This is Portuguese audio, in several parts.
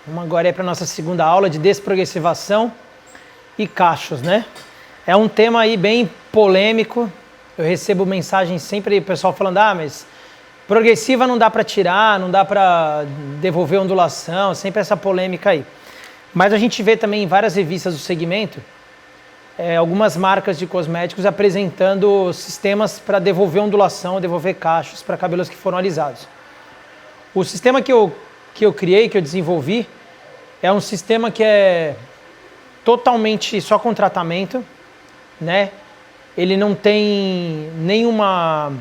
Vamos agora aí para a nossa segunda aula de desprogressivação e cachos, né? É um tema aí bem polêmico. Eu recebo mensagens sempre do pessoal falando, mas progressiva não dá para tirar, não dá para devolver ondulação, sempre essa polêmica aí. Mas a gente vê também em várias revistas do segmento, algumas marcas de cosméticos apresentando sistemas para devolver ondulação, devolver cachos para cabelos que foram alisados. O sistema que eu criei, que eu desenvolvi, é um sistema que é totalmente só com tratamento, né? Ele não tem nenhuma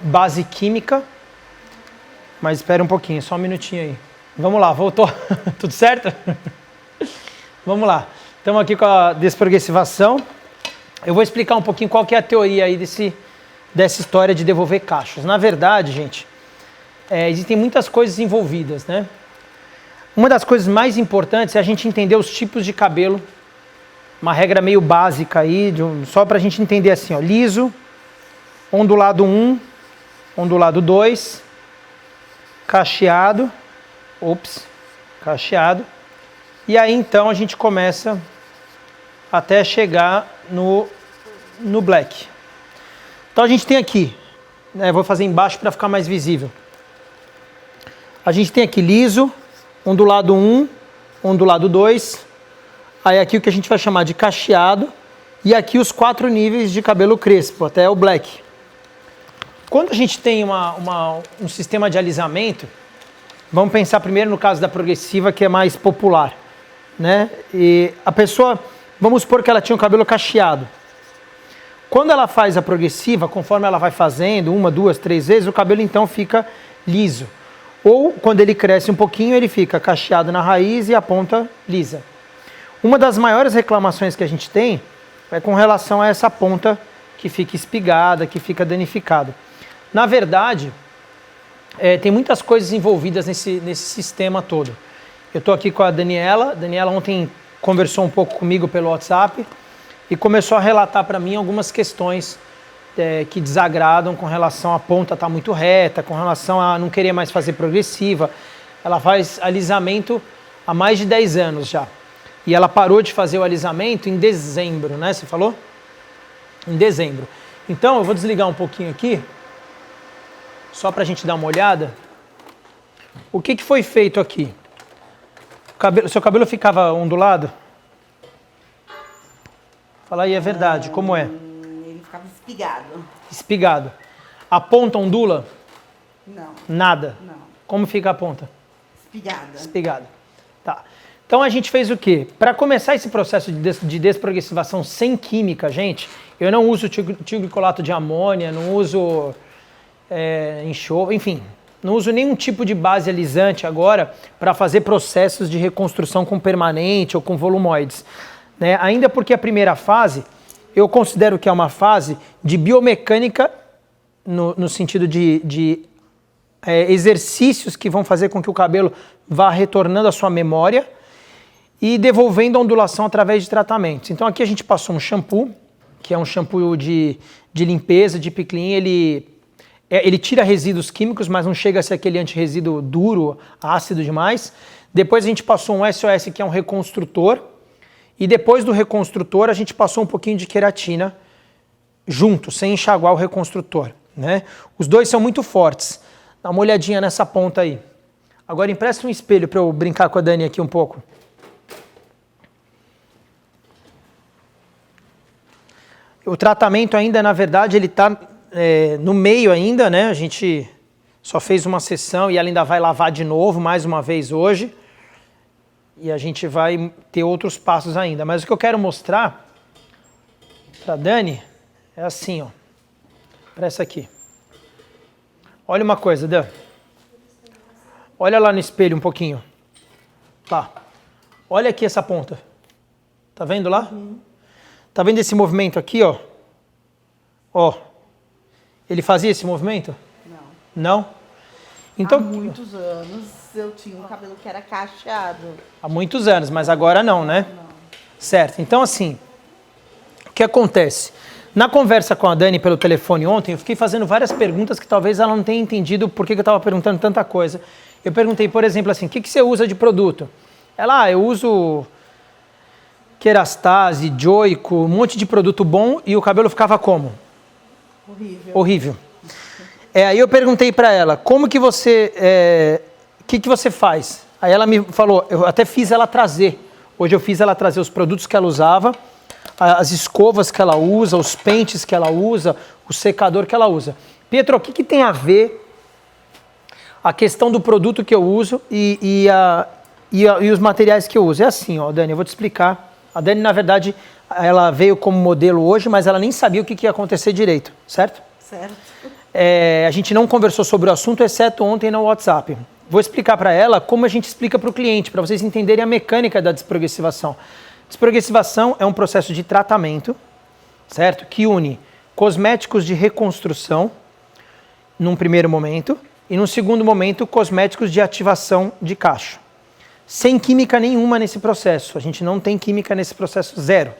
base química, mas espera um pouquinho, só um minutinho aí. Vamos lá, voltou? Tudo certo? Vamos lá. Estamos aqui com a desprogressivação. Eu vou explicar um pouquinho qual que é a teoria aí dessa história de devolver cachos. Na verdade, gente, existem muitas coisas envolvidas, né? Uma das coisas mais importantes é a gente entender os tipos de cabelo, uma regra meio básica aí, só para a gente entender assim, ó, liso, ondulado 1, ondulado 2, cacheado, cacheado, e aí então a gente começa até chegar no black. Então a gente tem aqui, né, vou fazer embaixo para ficar mais visível. A gente tem aqui liso, ondulado 1, ondulado 2, aí aqui o que a gente vai chamar de cacheado, e aqui os 4 níveis de cabelo crespo, até o black. Quando a gente tem um sistema de alisamento, vamos pensar primeiro no caso da progressiva, que é mais popular, né? E a pessoa, vamos supor que ela tinha um cabelo cacheado. Quando ela faz a progressiva, conforme ela vai fazendo, 1, 2, 3 vezes, o cabelo então fica liso. Ou, quando ele cresce um pouquinho, ele fica cacheado na raiz e a ponta lisa. Uma das maiores reclamações que a gente tem é com relação a essa ponta que fica espigada, que fica danificada. Na verdade, tem muitas coisas envolvidas nesse sistema todo. Eu estou aqui com a Daniela. A Daniela ontem conversou um pouco comigo pelo WhatsApp e começou a relatar para mim algumas questões que desagradam com relação à ponta estar muito reta, com relação a não querer mais fazer progressiva. Ela faz alisamento há mais de 10 anos já. E ela parou de fazer o alisamento em dezembro, né? Você falou? Em dezembro. Então, eu vou desligar um pouquinho aqui, só para a gente dar uma olhada. O que foi feito aqui? Seu cabelo ficava ondulado? Fala aí, é verdade, como é? Ele ficava espigado. Espigado. A ponta ondula? Não. Nada? Não. Como fica a ponta? Espigada. Espigada. Tá. Então a gente fez o quê? Para começar esse processo de desprogressivação sem química, gente, eu não uso tioglicolato de amônia, não uso enxofre, enfim, não uso nenhum tipo de base alisante agora para fazer processos de reconstrução com permanente ou com volumoides. Né? Ainda porque a primeira fase, eu considero que é uma fase de biomecânica no sentido de exercícios que vão fazer com que o cabelo vá retornando à sua memória e devolvendo a ondulação através de tratamentos. Então aqui a gente passou um shampoo, que é um shampoo de limpeza, de deep clean. Ele tira resíduos químicos, mas não chega a ser aquele antirresíduo duro, ácido demais. Depois a gente passou um SOS, que é um reconstrutor. E depois do reconstrutor a gente passou um pouquinho de queratina junto, sem enxaguar o reconstrutor, né? Os dois são muito fortes. Dá uma olhadinha nessa ponta aí. Agora empresta um espelho para eu brincar com a Dani aqui um pouco. O tratamento ainda, na verdade, ele está no meio ainda, né? A gente só fez uma sessão e ela ainda vai lavar de novo, mais uma vez hoje. E a gente vai ter outros passos ainda. Mas o que eu quero mostrar para a Dani é assim, ó. Para essa aqui. Olha uma coisa, Dan. Olha lá no espelho um pouquinho. Lá. Olha aqui essa ponta. Tá vendo lá? Tá vendo esse movimento aqui, ó? Ó. Ele fazia esse movimento? Não. Não? Então, há muitos anos eu tinha um cabelo que era cacheado. Há muitos anos, mas agora não, né? Não. Certo. Então, assim, o que acontece? Na conversa com a Dani pelo telefone ontem, eu fiquei fazendo várias perguntas que talvez ela não tenha entendido por que eu estava perguntando tanta coisa. Eu perguntei, por exemplo, assim, o que você usa de produto? Ela, eu uso Kerastase, Joico, um monte de produto bom e o cabelo ficava como? Horrível. Horrível. Aí eu perguntei para ela, como que você, que você faz? Aí ela me falou, eu até fiz ela trazer. Hoje eu fiz ela trazer os produtos que ela usava, as escovas que ela usa, os pentes que ela usa, o secador que ela usa. Pietro, o que tem a ver a questão do produto que eu uso e os materiais que eu uso? É assim, ó, Dani, eu vou te explicar. A Dani, na verdade, ela veio como modelo hoje, mas ela nem sabia o que ia acontecer direito, certo? Certo. A gente não conversou sobre o assunto, exceto ontem no WhatsApp. Vou explicar para ela como a gente explica para o cliente, para vocês entenderem a mecânica da desprogressivação. Desprogressivação é um processo de tratamento, certo? Que une cosméticos de reconstrução, num primeiro momento, e num segundo momento, cosméticos de ativação de cacho. Sem química nenhuma nesse processo. A gente não tem química nesse processo, zero.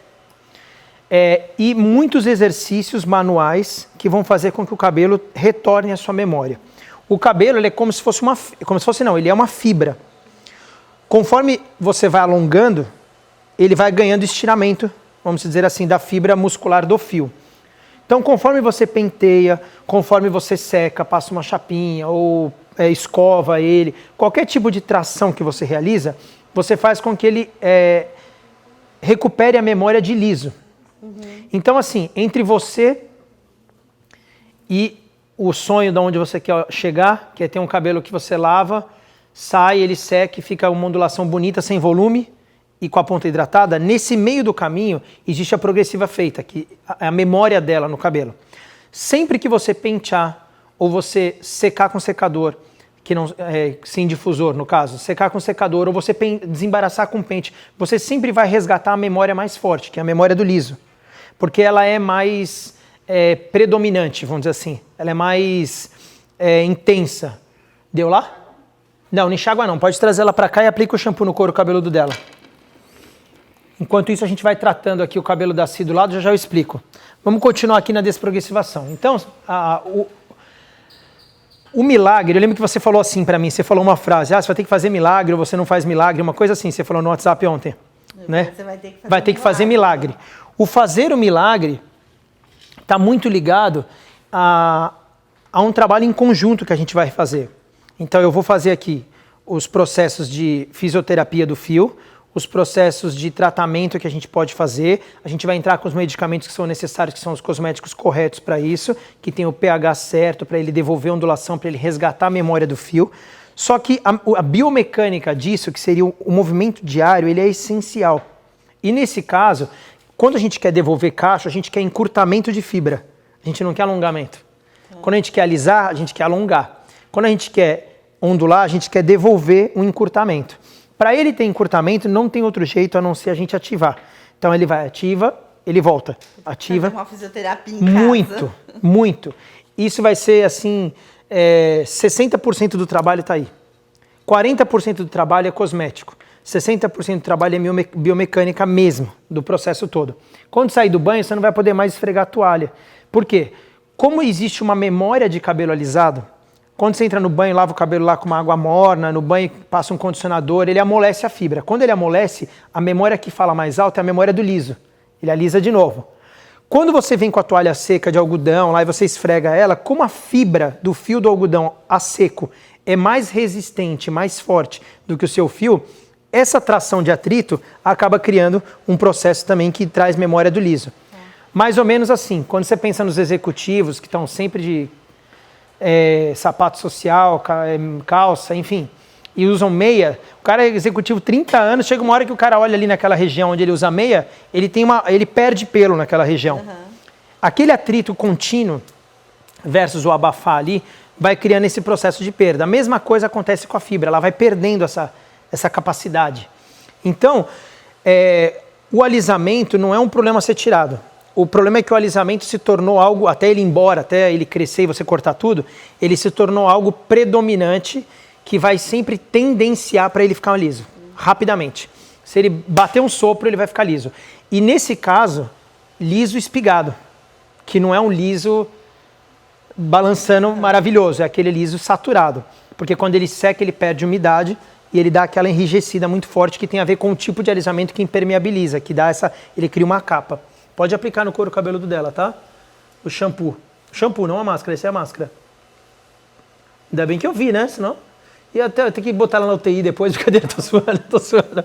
E muitos exercícios manuais que vão fazer com que o cabelo retorne à sua memória. O cabelo, ele é como se fosse ele é uma fibra. Conforme você vai alongando, ele vai ganhando estiramento, vamos dizer assim, da fibra muscular do fio. Então, conforme você penteia, conforme você seca, passa uma chapinha ou escova ele, qualquer tipo de tração que você realiza, você faz com que ele recupere a memória de liso. Então, assim, entre você e o sonho de onde você quer chegar, que é ter um cabelo que você lava, sai, ele seca e fica uma ondulação bonita, sem volume e com a ponta hidratada, nesse meio do caminho existe a progressiva feita, que é a memória dela no cabelo. Sempre que você pentear ou você secar com secador, que não, sem difusor no caso, secar com secador ou você desembaraçar com pente, você sempre vai resgatar a memória mais forte, que é a memória do liso. Porque ela é mais predominante, vamos dizer assim. Ela é mais intensa. Deu lá? Não enxágua não. Pode trazer ela para cá e aplica o shampoo no couro cabeludo dela. Enquanto isso, a gente vai tratando aqui o cabelo da Cia do lado, já eu explico. Vamos continuar aqui na desprogressivação. Então, o milagre, eu lembro que você falou assim para mim, você falou uma frase, você vai ter que fazer milagre ou você não faz milagre, uma coisa assim, você falou no WhatsApp ontem. Né? Você vai ter que fazer milagre. O fazer o milagre está muito ligado a um trabalho em conjunto que a gente vai fazer. Então eu vou fazer aqui os processos de fisioterapia do fio, os processos de tratamento que a gente pode fazer, a gente vai entrar com os medicamentos que são necessários, que são os cosméticos corretos para isso, que tem o pH certo para ele devolver a ondulação, para ele resgatar a memória do fio. Só que a biomecânica disso, que seria o movimento diário, ele é essencial. E nesse caso, quando a gente quer devolver cacho, a gente quer encurtamento de fibra. A gente não quer alongamento. Quando a gente quer alisar, a gente quer alongar. Quando a gente quer ondular, a gente quer devolver um encurtamento. Para ele ter encurtamento, não tem outro jeito a não ser a gente ativar. Então ele vai, ativa, ele volta. Ativa. Fazer uma fisioterapia em casa. Muito, muito. Isso vai ser assim, 60% do trabalho está aí. 40% do trabalho é cosmético. 60% do trabalho é biomecânica mesmo, do processo todo. Quando sair do banho, você não vai poder mais esfregar a toalha. Por quê? Como existe uma memória de cabelo alisado, quando você entra no banho, lava o cabelo lá com uma água morna, no banho passa um condicionador, ele amolece a fibra. Quando ele amolece, a memória que fala mais alto é a memória do liso. Ele alisa de novo. Quando você vem com a toalha seca de algodão lá e você esfrega ela, como a fibra do fio do algodão a seco é mais resistente, mais forte do que o seu fio, essa tração de atrito acaba criando um processo também que traz memória do liso. Mais ou menos assim, quando você pensa nos executivos que estão sempre de sapato social, calça, enfim, e usam meia, o cara é executivo 30 anos, chega uma hora que o cara olha ali naquela região onde ele usa meia, ele perde pelo naquela região. Aquele atrito contínuo versus o abafar ali, vai criando esse processo de perda. A mesma coisa acontece com a fibra, ela vai perdendo essa capacidade. Então, o alisamento não é um problema a ser tirado. O problema é que o alisamento se tornou algo, até ele ir embora, até ele crescer e você cortar tudo, ele se tornou algo predominante que vai sempre tendenciar para ele ficar liso, rapidamente. Se ele bater um sopro, ele vai ficar liso. E nesse caso, liso espigado, que não é um liso balançando maravilhoso, é aquele liso saturado. porque quando ele seca ele perde umidade e ele dá aquela enrijecida muito forte que tem a ver com o tipo de alisamento que impermeabiliza, que dá ele cria uma capa. Pode aplicar no couro cabeludo dela, tá? O shampoo. Shampoo, não a máscara, essa é a máscara. Ainda bem que eu vi, né? Senão... E até eu tenho que botar ela na UTI depois, brincadeira, tô suando.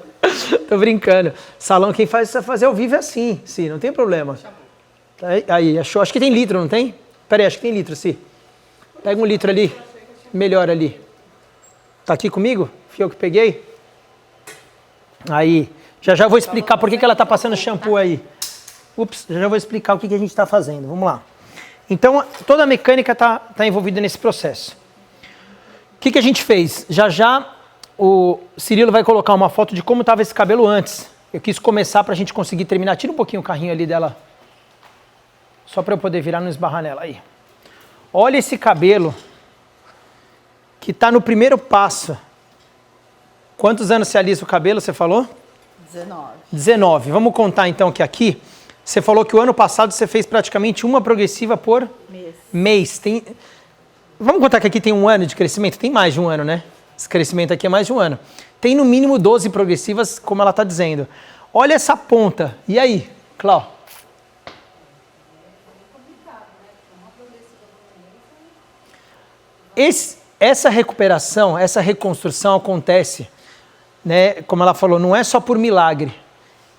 Tô brincando. Salão, quem faz fazer ao vivo é assim, sim, não tem problema. Aí, achou. Acho que tem litro, não tem? Pera aí, acho que tem litro, sim. Pega um litro ali, melhor ali. Tá aqui comigo? Fui eu que peguei? Aí, já vou explicar por que ela tá passando shampoo aí. Ups, já vou explicar o que a gente tá fazendo, vamos lá. Então, toda a mecânica tá envolvida nesse processo. O que a gente fez? Já o Cirilo vai colocar uma foto de como estava esse cabelo antes. Eu quis começar para a gente conseguir terminar. Tira um pouquinho o carrinho ali dela. Só para eu poder virar e não esbarrar nela aí. Olha esse cabelo que está no primeiro passo. Quantos anos você alisa o cabelo, você falou? 19. 19. Vamos contar então que aqui, você falou que o ano passado você fez praticamente uma progressiva por mês. Vamos contar que aqui tem um ano de crescimento? Tem mais de um ano, né? Esse crescimento aqui é mais de um ano. Tem no mínimo 12 progressivas, como ela está dizendo. Olha essa ponta. E aí, Clau? Essa recuperação, essa reconstrução acontece, né? Como ela falou, não é só por milagre.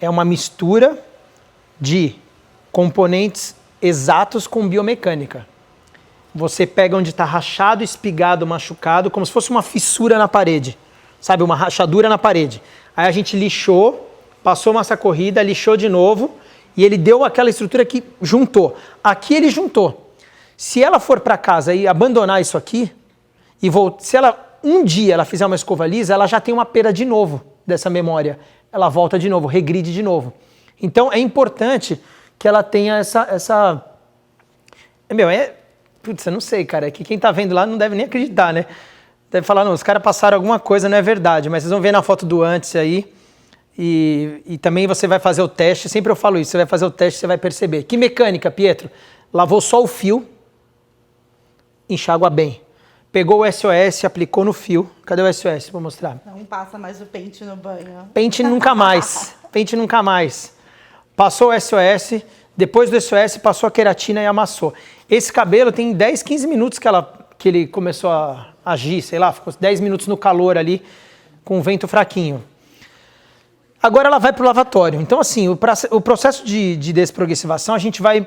É uma mistura de componentes exatos com biomecânica. Você pega onde está rachado, espigado, machucado, como se fosse uma fissura na parede, sabe? Uma rachadura na parede. Aí a gente lixou, passou massa corrida, lixou de novo e ele deu aquela estrutura que juntou. Aqui ele juntou. Se ela for para casa e abandonar isso aqui, se ela um dia ela fizer uma escova lisa, ela já tem uma perda de novo dessa memória. Ela volta de novo, regride de novo. Então é importante que ela tenha essa... Putz, eu não sei, cara, é que quem tá vendo lá não deve nem acreditar, né? Deve falar, não, os caras passaram alguma coisa, não é verdade, mas vocês vão ver na foto do antes aí, e também você vai fazer o teste, sempre eu falo isso, você vai fazer o teste, você vai perceber. Que mecânica, Pietro? Lavou só o fio, enxágua bem. Pegou o SOS, aplicou no fio. Cadê o SOS? Vou mostrar. Não passa mais o pente no banho. Pente nunca mais, pente nunca mais. Passou o SOS, depois do SOS passou a queratina e amassou. Esse cabelo tem 10, 15 minutos que ele começou a agir, sei lá, ficou 10 minutos no calor ali, com o vento fraquinho. Agora ela vai para o lavatório. Então, assim, o processo de desprogressivação a gente vai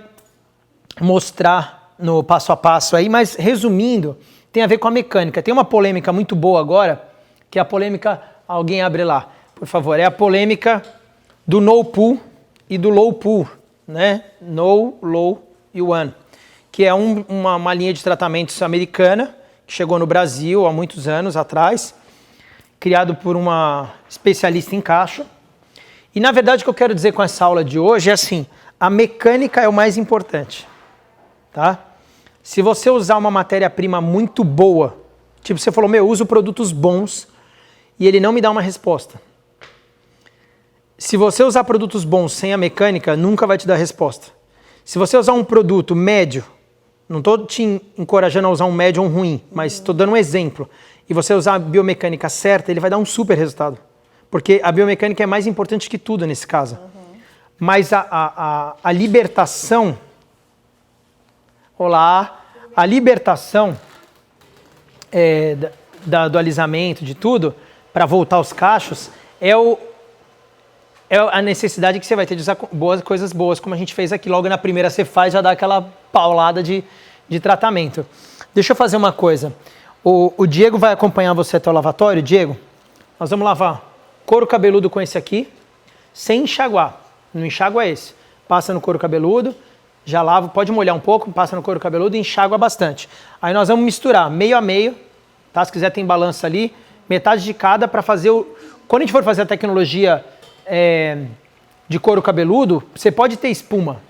mostrar no passo a passo aí, mas resumindo, tem a ver com a mecânica. Tem uma polêmica muito boa agora, que é a polêmica, alguém abre lá, por favor, é a polêmica do no pull e do low pull, né? No, low e one, que é uma linha de tratamentos americana, que chegou no Brasil há muitos anos atrás, criado por uma especialista em cacho. E na verdade o que eu quero dizer com essa aula de hoje é assim, a mecânica é o mais importante, tá? Se você usar uma matéria-prima muito boa, tipo você falou, eu uso produtos bons e ele não me dá uma resposta. Se você usar produtos bons sem a mecânica, nunca vai te dar resposta. Se você usar um produto médio, não estou te encorajando a usar um médio ou um ruim, mas estou dando um exemplo, e você usar a biomecânica certa, ele vai dar um super resultado. Porque a biomecânica é mais importante que tudo nesse caso. Mas a libertação... Olá! A libertação do alisamento, de tudo, para voltar aos cachos, é a necessidade que você vai ter de usar coisas boas, como a gente fez aqui. Logo na primeira você faz, já dá aquela paulada de tratamento. Deixa eu fazer uma coisa. O Diego vai acompanhar você até o lavatório. Diego, nós vamos lavar couro cabeludo com esse aqui, sem enxaguar. Não enxágua esse. Passa no couro cabeludo, já lava, pode molhar um pouco, passa no couro cabeludo e enxágua bastante. Aí nós vamos misturar meio a meio, tá? Se quiser tem balança ali, metade de cada para fazer Quando a gente for fazer a tecnologia de couro cabeludo, você pode ter espuma.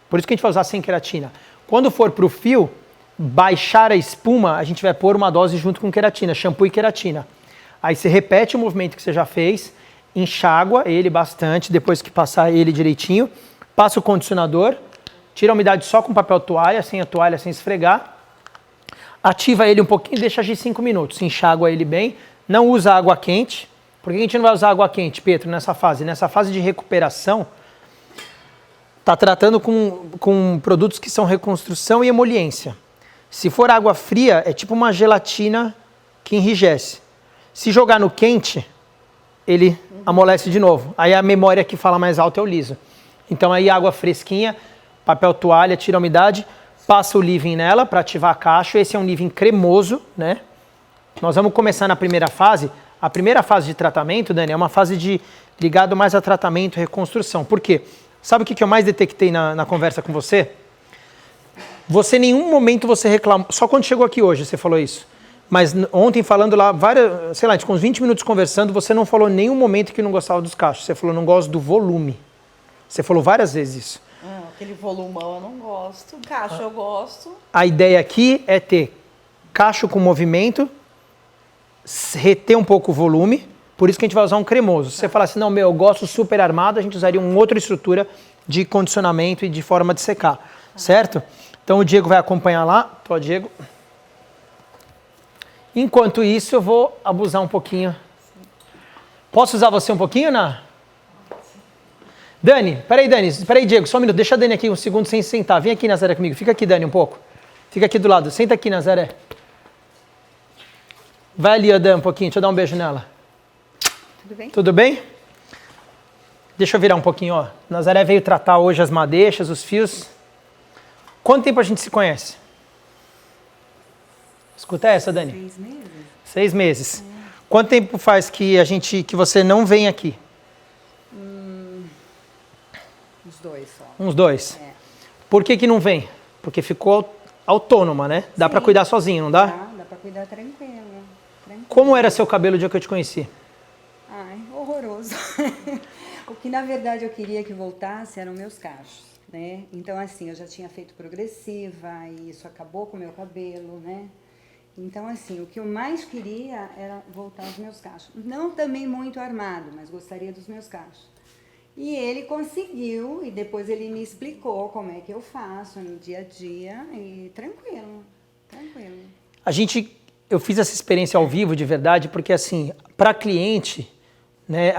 Por isso que a gente vai usar sem queratina. Quando for para o fio, baixar a espuma, a gente vai pôr uma dose junto com queratina, shampoo e queratina. Aí você repete o movimento que você já fez, enxágua ele bastante, depois que passar ele direitinho, passa o condicionador, tira a umidade só com papel toalha, sem a toalha, sem esfregar. ativa ele um pouquinho e deixa agir 5 minutos. Enxágua ele bem. Não usa água quente. Por que a gente não vai usar água quente, Pedro, nessa fase? Nessa fase de recuperação, está tratando com produtos que são reconstrução e emoliência. Se for água fria, é tipo uma gelatina que enrijece. Se jogar no quente, ele amolece de novo. Aí a memória que fala mais alto é o liso. Então aí água fresquinha, papel toalha, tira a umidade, passa o leave-in nela para ativar cacho. Esse é um leave-in cremoso, né? Nós vamos começar na primeira fase. A primeira fase de tratamento, Dani, é uma fase ligado mais a tratamento e reconstrução. Por quê? Sabe o que eu mais detectei na conversa com você? Você, em nenhum momento, você reclamou. Só quando chegou aqui hoje você falou isso. Mas ontem, falando lá, sei lá, com uns 20 minutos conversando, você não falou em nenhum momento que não gostava dos cachos. Você falou, não gosto do volume. Você falou várias vezes isso. Aquele volumão eu não gosto. Cacho eu gosto. A ideia aqui é ter cacho com movimento, reter um pouco o volume, por isso que a gente vai usar um cremoso. Se você falar assim, não, eu gosto super armado, a gente usaria uma outra estrutura de condicionamento e de forma de secar, certo? Então o Diego vai acompanhar lá. Tô, Diego. Enquanto isso, eu vou abusar um pouquinho. Posso usar você um pouquinho, Ná? Dani, peraí, Diego, só um minuto. Deixa a Dani aqui um segundo sem sentar. Vem aqui, Nazaré, comigo. Fica aqui, Dani, um pouco. Fica aqui do lado. Senta aqui, Nazaré. Vai ali, Adam, um pouquinho. Deixa eu dar um beijo nela. Tudo bem? Tudo bem? Deixa eu virar um pouquinho, ó. Nazaré veio tratar hoje as madeixas, os fios. Quanto tempo a gente se conhece? Escuta essa, Dani. 6 meses. 6 meses. Quanto tempo faz que você não vem aqui? Uns 2 só. Uns 2. É. Por que não vem? Porque ficou autônoma, né? Dá pra cuidar sozinho, não dá? Dá pra cuidar tranquilo. Como era seu cabelo o dia que eu te conheci? Ai, horroroso. O que na verdade eu queria que voltasse eram meus cachos, né? Então assim, eu já tinha feito progressiva e isso acabou com o meu cabelo, né? Então assim, o que eu mais queria era voltar aos meus cachos. Não também muito armado, mas gostaria dos meus cachos. E ele conseguiu, e depois ele me explicou como é que eu faço no dia a dia, e tranquilo. Eu fiz essa experiência ao vivo de verdade, porque assim, para cliente, né,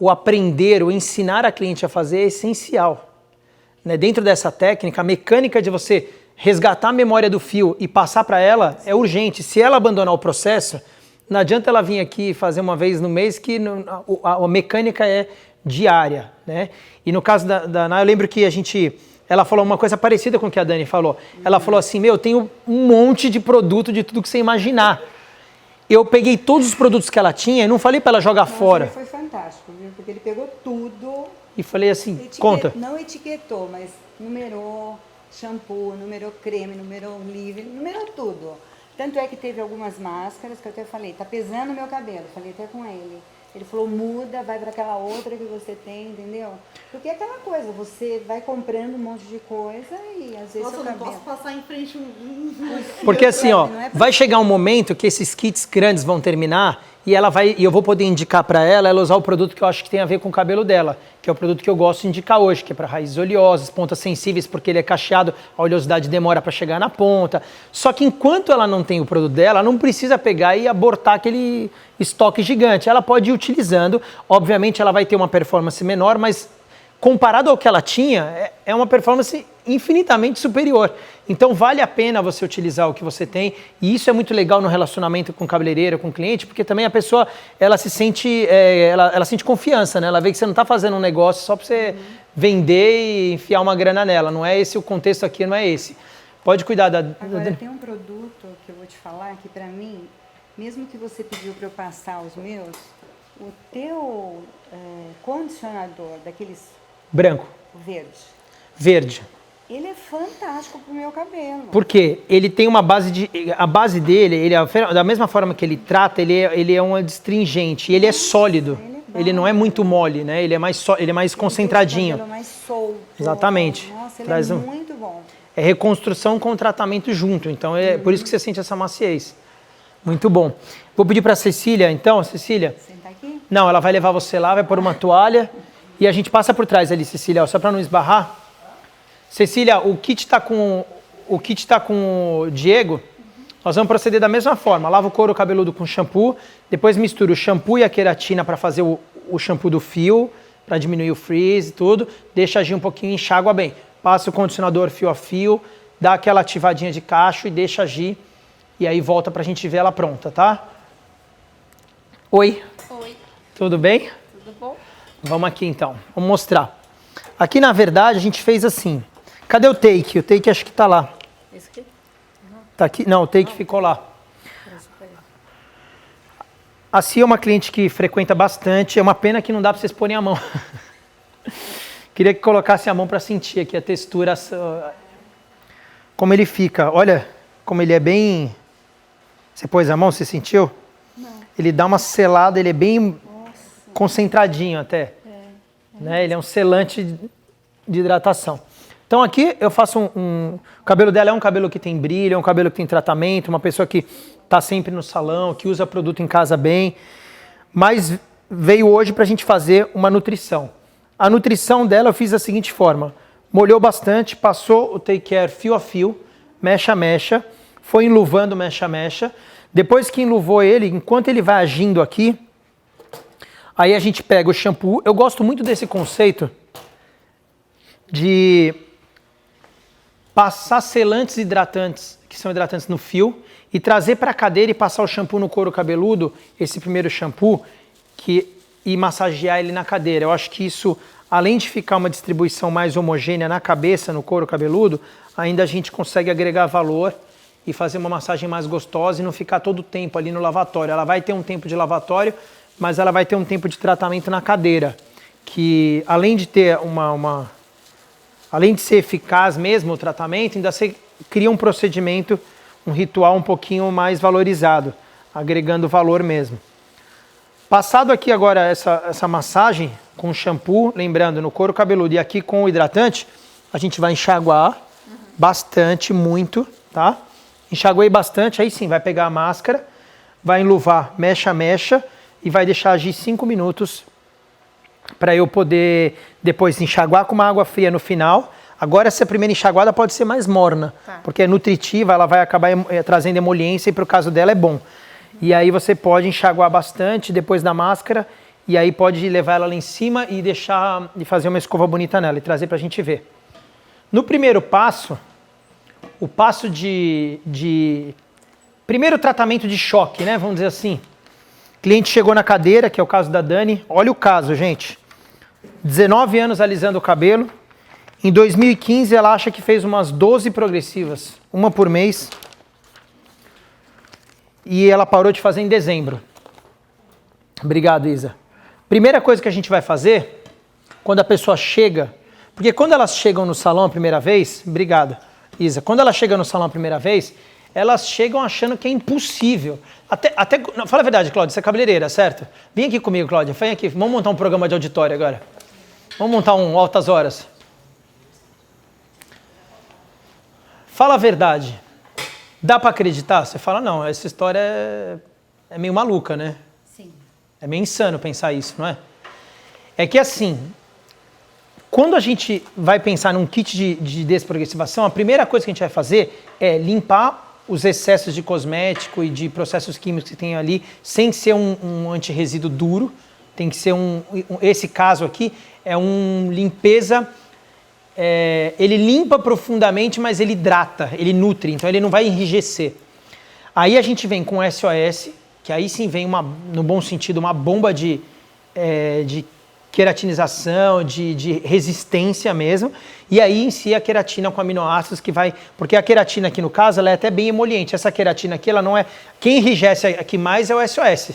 o aprender, o ensinar a cliente a fazer é essencial. Né? Dentro dessa técnica, a mecânica de você resgatar a memória do fio e passar para ela é urgente. Se ela abandonar o processo, não adianta ela vir aqui fazer uma vez no mês, que a mecânica é diária, né? E no caso da Ná, eu lembro que ela falou uma coisa parecida com o que a Dani falou. Ela falou assim, eu tenho um monte de produto de tudo que você imaginar. Eu peguei todos os produtos que ela tinha e não falei para ela jogar fora. Ele foi fantástico, viu? Porque ele pegou tudo. E falei assim, conta. Não etiquetou, mas numerou shampoo, numerou creme, numerou leave, numerou tudo. Tanto é que teve algumas máscaras que eu até falei, tá pesando o meu cabelo. Falei até com ele. Ele falou, muda, vai para aquela outra que você tem, entendeu? Porque é aquela coisa, você vai comprando um monte de coisa e às vezes Nossa, eu seu não cabelo... posso passar em frente Porque assim, ó, vai chegar um momento que esses kits grandes vão terminar e eu vou poder indicar para ela usar o produto que eu acho que tem a ver com o cabelo dela, que é o produto que eu gosto de indicar hoje, que é para raízes oleosas, pontas sensíveis, porque ele é cacheado, a oleosidade demora para chegar na ponta. Só que enquanto ela não tem o produto dela, ela não precisa pegar e abortar aquele estoque gigante. Ela pode ir utilizando, obviamente ela vai ter uma performance menor, mas comparado ao que ela tinha, é uma performance infinitamente superior. Então vale a pena você utilizar o que você tem, e isso é muito legal no relacionamento com o cabeleireiro, com o cliente, porque também a pessoa, ela se sente, ela sente confiança, né? Ela vê que você não está fazendo um negócio só para você vender e enfiar uma grana nela. Não é esse o contexto aqui, não é esse. Pode cuidar da... Agora, tem um produto que eu vou te falar que para mim, mesmo que você pediu para eu passar os meus, o teu condicionador daqueles... Branco. Verde. Ele é fantástico pro meu cabelo. Por quê? Ele tem uma base a base dele, da mesma forma que ele trata, ele é um adstringente, e ele é sólido. Ele não é muito mole, né? Ele é mais concentradinho. Ele é mais solto. Exatamente. Nossa, ele é muito bom. É reconstrução com tratamento junto, então é por isso que você sente essa maciez. Muito bom. Vou pedir para a Cecília, então, Cecília. Sentar aqui? Não, ela vai levar você lá, vai pôr uma toalha e a gente passa por trás ali, Cecília, ó, só para não esbarrar. Cecília, o kit tá com o Diego. Nós vamos proceder da mesma forma. Lava o couro cabeludo com shampoo, depois mistura o shampoo e a queratina para fazer o shampoo do fio, para diminuir o frizz e tudo. Deixa agir um pouquinho e enxágua bem. Passa o condicionador fio a fio, dá aquela ativadinha de cacho e deixa agir. E aí volta pra gente ver ela pronta, tá? Oi. Oi. Tudo bem? Tudo bom? Vamos aqui então. Vamos mostrar. Aqui na verdade a gente fez assim. Cadê o take? O take acho que tá lá. Esse aqui? Tá aqui? Não, o take ficou lá. A Cia é uma cliente que frequenta bastante. É uma pena que não dá pra vocês porem a mão. Queria que colocasse a mão pra sentir aqui a textura. Como ele fica. Olha como ele é bem... Você pôs a mão, você sentiu? Não. Ele dá uma selada, ele é bem concentradinho até. Né? Ele é um selante de hidratação. Então aqui eu faço o cabelo dela é um cabelo que tem brilho, é um cabelo que tem tratamento, uma pessoa que está sempre no salão, que usa produto em casa bem. Mas veio hoje para a gente fazer uma nutrição. A nutrição dela eu fiz da seguinte forma. Molhou bastante, passou o Take Care fio a fio, mecha a mecha, foi enluvando mecha a mecha. Depois que enluvou ele, enquanto ele vai agindo aqui, aí a gente pega o shampoo. Eu gosto muito desse conceito de passar selantes hidratantes, que são hidratantes no fio, e trazer para a cadeira e passar o shampoo no couro cabeludo, esse primeiro shampoo, e massagear ele na cadeira. Eu acho que isso, além de ficar uma distribuição mais homogênea na cabeça, no couro cabeludo, ainda a gente consegue agregar valor e fazer uma massagem mais gostosa e não ficar todo o tempo ali no lavatório. Ela vai ter um tempo de lavatório, mas ela vai ter um tempo de tratamento na cadeira, que além de ter além de ser eficaz mesmo o tratamento, ainda você cria um procedimento, um ritual um pouquinho mais valorizado, agregando valor mesmo. Passado aqui agora essa massagem com shampoo, lembrando, no couro cabeludo e aqui com o hidratante, a gente vai enxaguar bastante, muito, tá? Enxaguei bastante, aí sim, vai pegar a máscara, vai enluvar mecha a mecha e vai deixar agir 5 minutos para eu poder depois enxaguar com uma água fria no final. Agora essa primeira enxaguada pode ser mais morna, porque é nutritiva, ela vai acabar trazendo emoliência e para o caso dela é bom. E aí você pode enxaguar bastante depois da máscara e aí pode levar ela lá em cima e deixar e fazer uma escova bonita nela e trazer para a gente ver. No primeiro passo, o passo primeiro tratamento de choque, né? Vamos dizer assim. O cliente chegou na cadeira, que é o caso da Dani. Olha o caso, gente. 19 anos alisando o cabelo. Em 2015, ela acha que fez umas 12 progressivas, uma por mês. E ela parou de fazer em dezembro. Obrigado, Isa. Primeira coisa que a gente vai fazer, quando a pessoa chega... Porque quando elas chegam no salão a primeira vez... Obrigado, Isa. Quando ela chega no salão a primeira vez, elas chegam achando que é impossível. Não, fala a verdade, Cláudia, você é cabeleireira, certo? Vem aqui comigo, Cláudia. Vem aqui. Vamos montar um programa de auditório agora. Vamos montar um Altas Horas. Fala a verdade. Dá pra acreditar? Você fala, não, essa história é meio maluca, né? Sim. É meio insano pensar isso, não é? É que assim, quando a gente vai pensar num kit de desprogressivação, a primeira coisa que a gente vai fazer é limpar os excessos de cosmético e de processos químicos que tem ali, sem ser um antirresíduo duro. Tem que ser esse caso aqui é limpeza... ele limpa profundamente, mas ele hidrata, ele nutre, então ele não vai enrijecer. Aí a gente vem com o SOS, que aí sim vem, no bom sentido, uma bomba de queratinização, de resistência mesmo, e aí em si a queratina com aminoácidos que vai... Porque a queratina aqui no caso, ela é até bem emoliente. Essa queratina aqui, ela não é... Quem enrijece aqui mais é o SOS.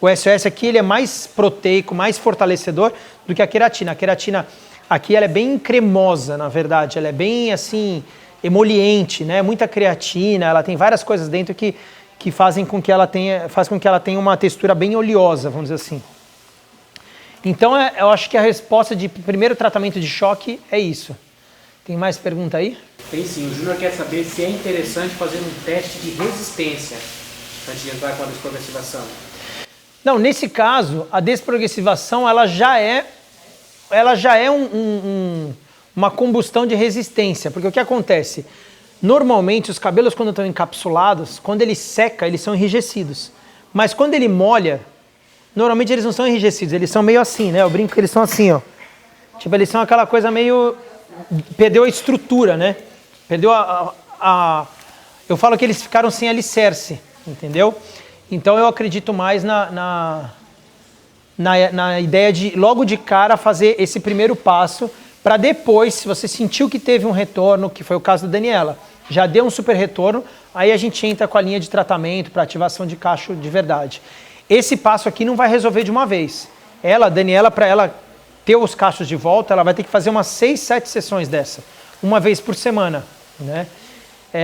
O SOS aqui, ele é mais proteico, mais fortalecedor do que a queratina. A queratina... Aqui ela é bem cremosa, na verdade, ela é bem assim, emoliente, né? Muita creatina, ela tem várias coisas dentro que fazem com que ela tenha uma textura bem oleosa, vamos dizer assim. Então eu acho que a resposta de primeiro tratamento de choque é isso. Tem mais pergunta aí? Tem sim, o Júnior quer saber se é interessante fazer um teste de resistência antes de entrar com a desprogressivação. Não, nesse caso, a desprogressivação ela já é uma combustão de resistência, porque o que acontece? Normalmente, os cabelos, quando estão encapsulados, quando ele seca, eles são enrijecidos. Mas quando ele molha, normalmente eles não são enrijecidos, eles são meio assim, né? Eu brinco que eles são assim, ó. Tipo, eles são aquela coisa meio... Perdeu a estrutura, né? Perdeu Eu falo que eles ficaram sem alicerce, entendeu? Então eu acredito mais na ideia de, logo de cara, fazer esse primeiro passo, para depois, se você sentiu que teve um retorno, que foi o caso da Daniela, já deu um super retorno, aí a gente entra com a linha de tratamento para ativação de cacho de verdade. Esse passo aqui não vai resolver de uma vez. A Daniela, para ela ter os cachos de volta, ela vai ter que fazer umas 6, 7 sessões dessa, uma vez por semana, né?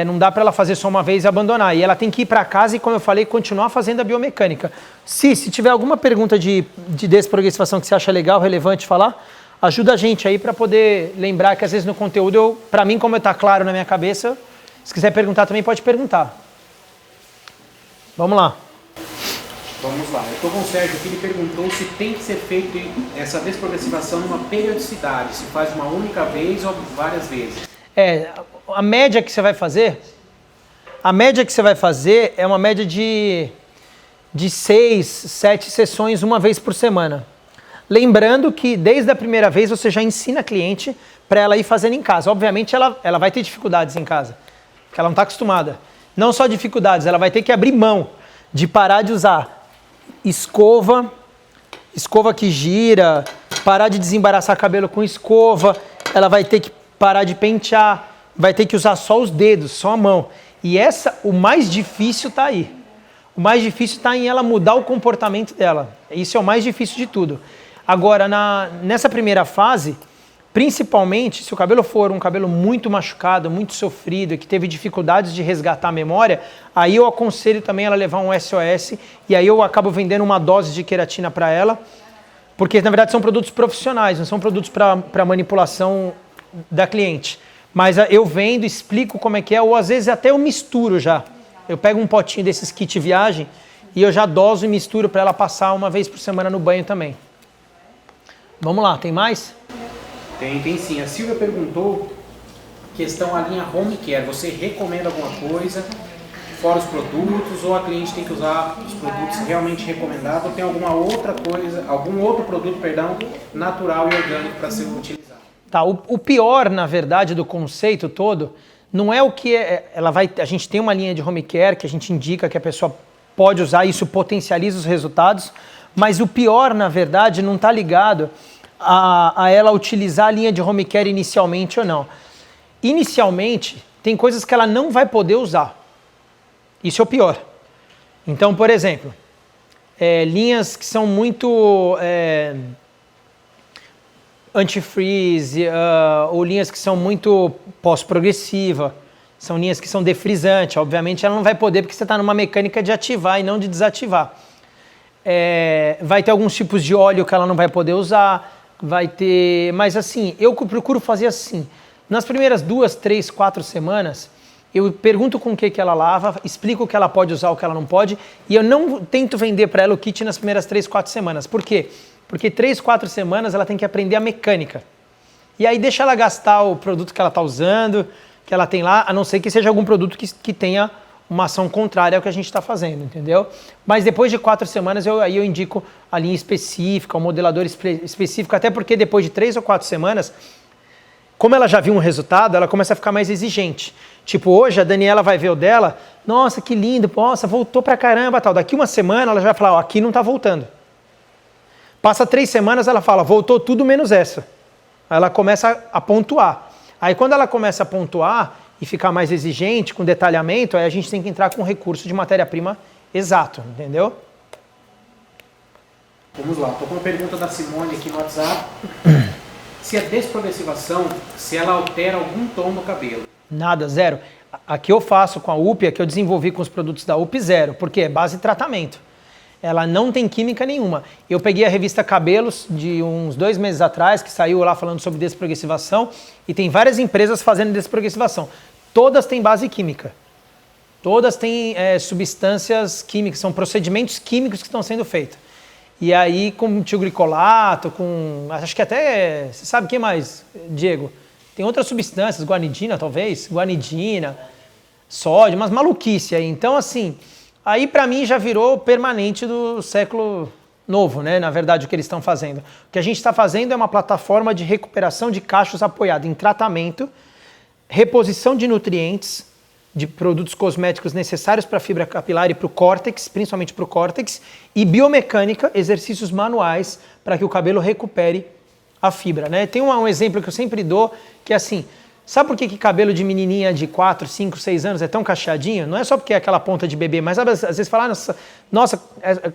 Não dá para ela fazer só uma vez e abandonar. E ela tem que ir para casa e, como eu falei, continuar fazendo a biomecânica. Se tiver alguma pergunta de desprogressivação que você acha legal, relevante falar, ajuda a gente aí para poder lembrar que às vezes no conteúdo, para mim, como está claro na minha cabeça, se quiser perguntar também pode perguntar. Vamos lá. Vamos lá. Eu estou com o Sérgio que ele perguntou se tem que ser feito essa desprogressivação numa periodicidade, se faz uma única vez ou várias vezes. A média que você vai fazer, é uma média de 6, 7 sessões uma vez por semana. Lembrando que desde a primeira vez você já ensina a cliente para ela ir fazendo em casa. Obviamente ela vai ter dificuldades em casa, porque ela não está acostumada. Não só dificuldades, ela vai ter que abrir mão de parar de usar escova que gira, parar de desembaraçar cabelo com escova, ela vai ter que parar de pentear, vai ter que usar só os dedos, só a mão. E o mais difícil está aí. O mais difícil está em ela mudar o comportamento dela. Isso é o mais difícil de tudo. Agora, nessa primeira fase, principalmente se o cabelo for um cabelo muito machucado, muito sofrido, que teve dificuldades de resgatar a memória, aí eu aconselho também ela levar um SOS e aí eu acabo vendendo uma dose de queratina para ela, porque na verdade são produtos profissionais, não são produtos para manipulação da cliente. Mas eu vendo, explico como é que é, ou às vezes até eu misturo já. Eu pego um potinho desses kit viagem e eu já doso e misturo para ela passar uma vez por semana no banho também. Vamos lá, tem mais? Tem sim. A Silvia perguntou, questão a linha Home Care, você recomenda alguma coisa, fora os produtos, ou a cliente tem que usar os produtos realmente recomendados, ou tem alguma outra coisa, algum outro produto, natural e orgânico para ser utilizado? Tá, o pior, na verdade, do conceito todo, não é o que a gente tem uma linha de home care que a gente indica que a pessoa pode usar, isso potencializa os resultados, mas o pior, na verdade, não está ligado a ela utilizar a linha de home care inicialmente ou não. Inicialmente, tem coisas que ela não vai poder usar. Isso é o pior. Então, por exemplo, linhas que são muito anti-freeze, ou linhas que são muito pós-progressiva, são linhas que são defrisante. Obviamente ela não vai poder porque você está numa mecânica de ativar e não de desativar. Vai ter alguns tipos de óleo que ela não vai poder usar, vai ter... Mas assim, eu procuro fazer assim. Nas primeiras 2, 3, 4 semanas, eu pergunto com o que ela lava, explico o que ela pode usar, o que ela não pode, e eu não tento vender para ela o kit nas primeiras 3, 4 semanas. Por quê? Porque 3, 4 semanas ela tem que aprender a mecânica. E aí deixa ela gastar o produto que ela está usando, que ela tem lá, a não ser que seja algum produto que tenha uma ação contrária ao que a gente está fazendo, entendeu? Mas depois de 4 semanas, aí eu indico a linha específica, o modelador específico, até porque depois de 3 ou 4 semanas, como ela já viu um resultado, ela começa a ficar mais exigente. Tipo, hoje a Daniela vai ver o dela, nossa, que lindo, nossa, voltou pra caramba, tal. Daqui uma semana ela já vai falar, ó, aqui não tá voltando. Passa 3 semanas, ela fala, voltou tudo menos essa. Aí ela começa a pontuar. Aí quando ela começa a pontuar e ficar mais exigente, com detalhamento, aí a gente tem que entrar com recurso de matéria-prima exato, entendeu? Vamos lá, estou com uma pergunta da Simone aqui no WhatsApp. Se a desprogressivação, se ela altera algum tom no cabelo? Nada, zero. A que eu faço com a UP, a que eu desenvolvi com os produtos da UP, zero, porque é base de tratamento. Ela não tem química nenhuma. Eu peguei a revista Cabelos de uns 2 meses atrás, que saiu lá falando sobre desprogressivação, e tem várias empresas fazendo desprogressivação. Todas têm base química. Todas têm substâncias químicas, são procedimentos químicos que estão sendo feitos. E aí com tioglifosate, acho que até, você sabe o que mais, Diego? Tem outras substâncias, guanidina talvez, guanidina, sódio, umas maluquice aí. Então, assim, aí pra mim já virou permanente do século novo, né? Na verdade, o que eles estão fazendo. O que a gente está fazendo é uma plataforma de recuperação de cachos apoiada em tratamento, reposição de nutrientes, de produtos cosméticos necessários para a fibra capilar e para o córtex, principalmente para o córtex, e biomecânica, exercícios manuais para que o cabelo recupere a fibra, né? Tem um exemplo que eu sempre dou, que é assim, sabe por que cabelo de menininha de 4, 5, 6 anos é tão cacheadinho? Não é só porque é aquela ponta de bebê, mas às vezes falar, nossa,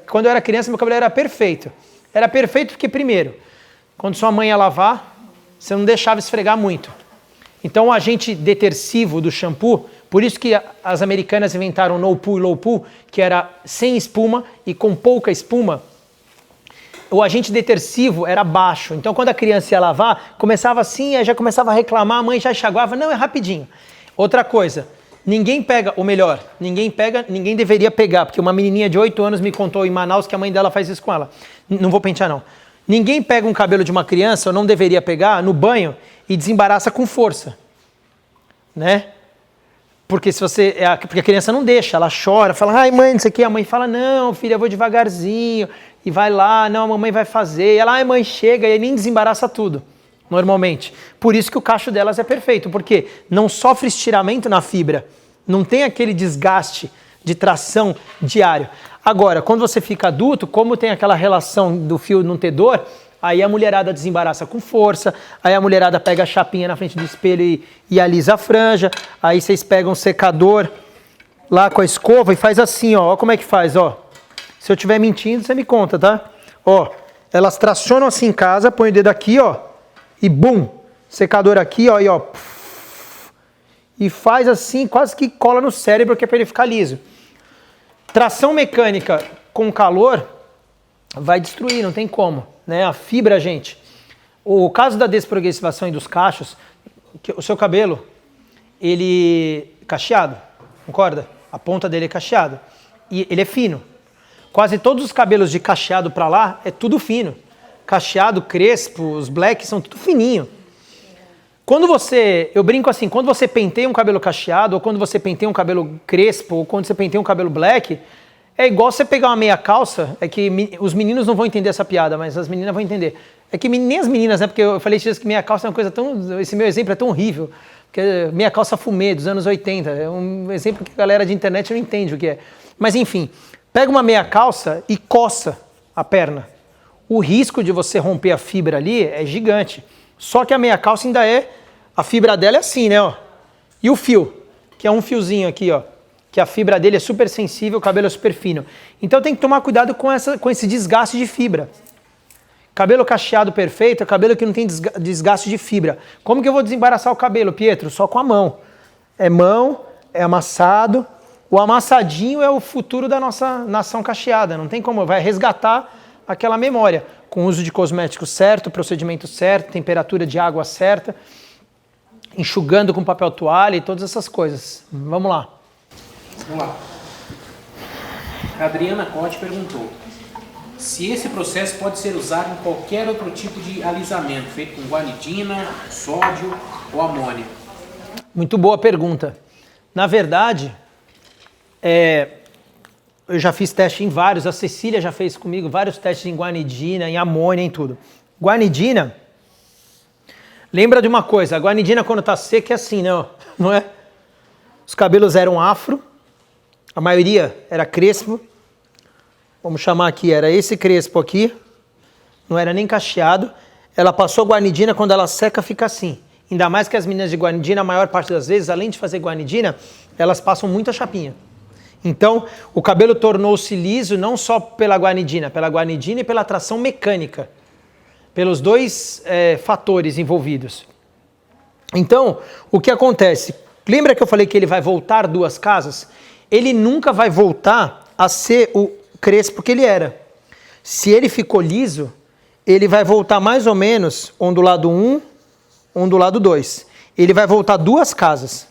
quando eu era criança meu cabelo era perfeito. Era perfeito porque, primeiro, quando sua mãe ia lavar, você não deixava esfregar muito. Então o agente detersivo do shampoo, por isso que as americanas inventaram no poo e low poo, que era sem espuma e com pouca espuma, o agente detersivo era baixo. Então quando a criança ia lavar, começava assim, aí já começava a reclamar, a mãe já enxaguava, não, é rapidinho. Outra coisa, ninguém pega, ou melhor, ninguém deveria pegar, porque uma menininha de 8 anos me contou em Manaus que a mãe dela faz isso com ela. Não vou pentear não. Ninguém pega um cabelo de uma criança, ou não deveria pegar, no banho e desembaraça com força, né? Porque porque a criança não deixa, ela chora, fala, ai mãe, não sei o que, a mãe fala, não, filha, eu vou devagarzinho, e vai lá, não, a mamãe vai fazer, e ela, ai mãe, chega, e aí nem desembaraça tudo, normalmente. Por isso que o cacho delas é perfeito, porque não sofre estiramento na fibra, não tem aquele desgaste de tração diário. Agora, quando você fica adulto, como tem aquela relação do fio não ter dor, aí a mulherada desembaraça com força, aí a mulherada pega a chapinha na frente do espelho e alisa a franja, aí vocês pegam um secador lá com a escova e faz assim, ó como é que faz, ó. Se eu estiver mentindo, você me conta, tá? Ó, elas tracionam assim em casa, põe o dedo aqui, ó, e bum, secador aqui, ó, e ó, e faz assim, quase que cola no cérebro, que é para ele ficar liso. Tração mecânica com calor vai destruir, não tem como, né? A fibra, gente. O caso da desprogressivação e dos cachos, o seu cabelo, ele é cacheado, concorda? A ponta dele é cacheada e ele é fino. Quase todos os cabelos de cacheado para lá é tudo fino. Cacheado, crespo, os black são tudo fininho. Eu brinco assim, quando você penteia um cabelo cacheado, ou quando você penteia um cabelo crespo, ou quando você penteia um cabelo black, é igual você pegar uma meia calça, é que os meninos não vão entender essa piada, mas as meninas vão entender. É que nem as meninas, né, porque eu falei que meia calça é uma coisa tão, esse meu exemplo é tão horrível, porque meia calça fumê dos anos 80, é um exemplo que a galera de internet não entende o que é. Mas enfim, pega uma meia calça e coça a perna. O risco de você romper a fibra ali é gigante. Só que a meia calça ainda a fibra dela é assim, né, ó. E o fio, que é um fiozinho aqui, ó, que a fibra dele é super sensível, o cabelo é super fino. Então tem que tomar cuidado com esse desgaste de fibra. Cabelo cacheado perfeito é cabelo que não tem desgaste de fibra. Como que eu vou desembaraçar o cabelo, Pietro? Só com a mão. Mão, é amassado. O amassadinho é o futuro da nossa nação cacheada. Não tem como, vai resgatar aquela memória. Com uso de cosmético certo, procedimento certo, temperatura de água certa, enxugando com papel toalha e todas essas coisas. Vamos lá. Vamos lá. A Adriana Cote perguntou se esse processo pode ser usado em qualquer outro tipo de alisamento, feito com guanidina, sódio ou amônia. Muito boa pergunta. Na verdade, eu já fiz teste em vários, a Cecília já fez comigo vários testes em guanidina, em amônia, em tudo. Guanidina, lembra de uma coisa, a guanidina quando está seca é assim, não é? Os cabelos eram afro, a maioria era crespo, vamos chamar aqui, era esse crespo aqui, não era nem cacheado, ela passou guanidina, quando ela seca fica assim. Ainda mais que as meninas de guanidina, a maior parte das vezes, além de fazer guanidina, elas passam muita chapinha. Então, o cabelo tornou-se liso não só pela guanidina e pela tração mecânica, pelos dois fatores envolvidos. Então, o que acontece? Lembra que eu falei que ele vai voltar 2 casas? Ele nunca vai voltar a ser o crespo que ele era. Se ele ficou liso, ele vai voltar mais ou menos ondulado 1, ondulado 2. Ele vai voltar 2 casas,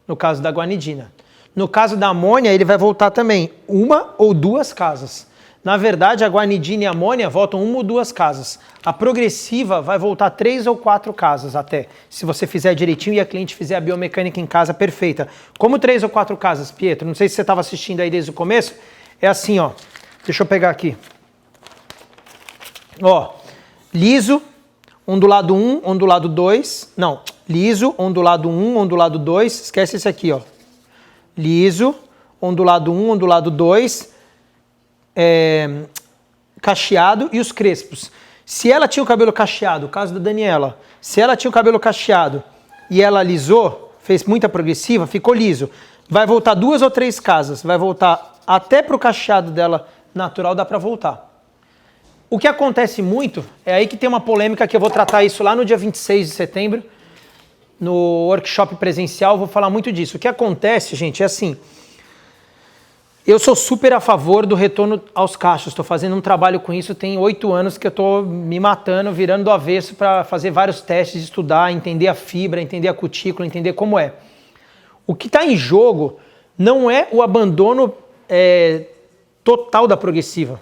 no caso da guanidina. No caso da amônia, ele vai voltar também 1 ou 2 casas. Na verdade, a guanidina e a amônia voltam 1 ou 2 casas. A progressiva vai voltar 3 ou 4 casas até, se você fizer direitinho e a cliente fizer a biomecânica em casa perfeita. Como 3 ou 4 casas, Pietro? Não sei se você estava assistindo aí desde o começo. É assim, ó. Deixa eu pegar aqui. Ó, liso, ondulado 1, ondulado 2. Não, liso, ondulado 1, ondulado 2. Esquece esse aqui, ó. Liso, ondulado 1, ondulado 2. Cacheado e os crespos. Se ela tinha o cabelo cacheado, o caso da Daniela, se ela tinha o cabelo cacheado e ela alisou, fez muita progressiva, ficou liso. Vai voltar 2 ou 3 casas, vai voltar até pro cacheado dela natural, dá para voltar. O que acontece muito, é aí que tem uma polêmica que eu vou tratar isso lá no dia 26 de setembro, no workshop presencial, vou falar muito disso. O que acontece, gente, é assim, eu sou super a favor do retorno aos cachos, estou fazendo um trabalho com isso, tem 8 anos que eu estou me matando, virando do avesso para fazer vários testes, estudar, entender a fibra, entender a cutícula, entender como é. O que está em jogo não é o abandono total da progressiva.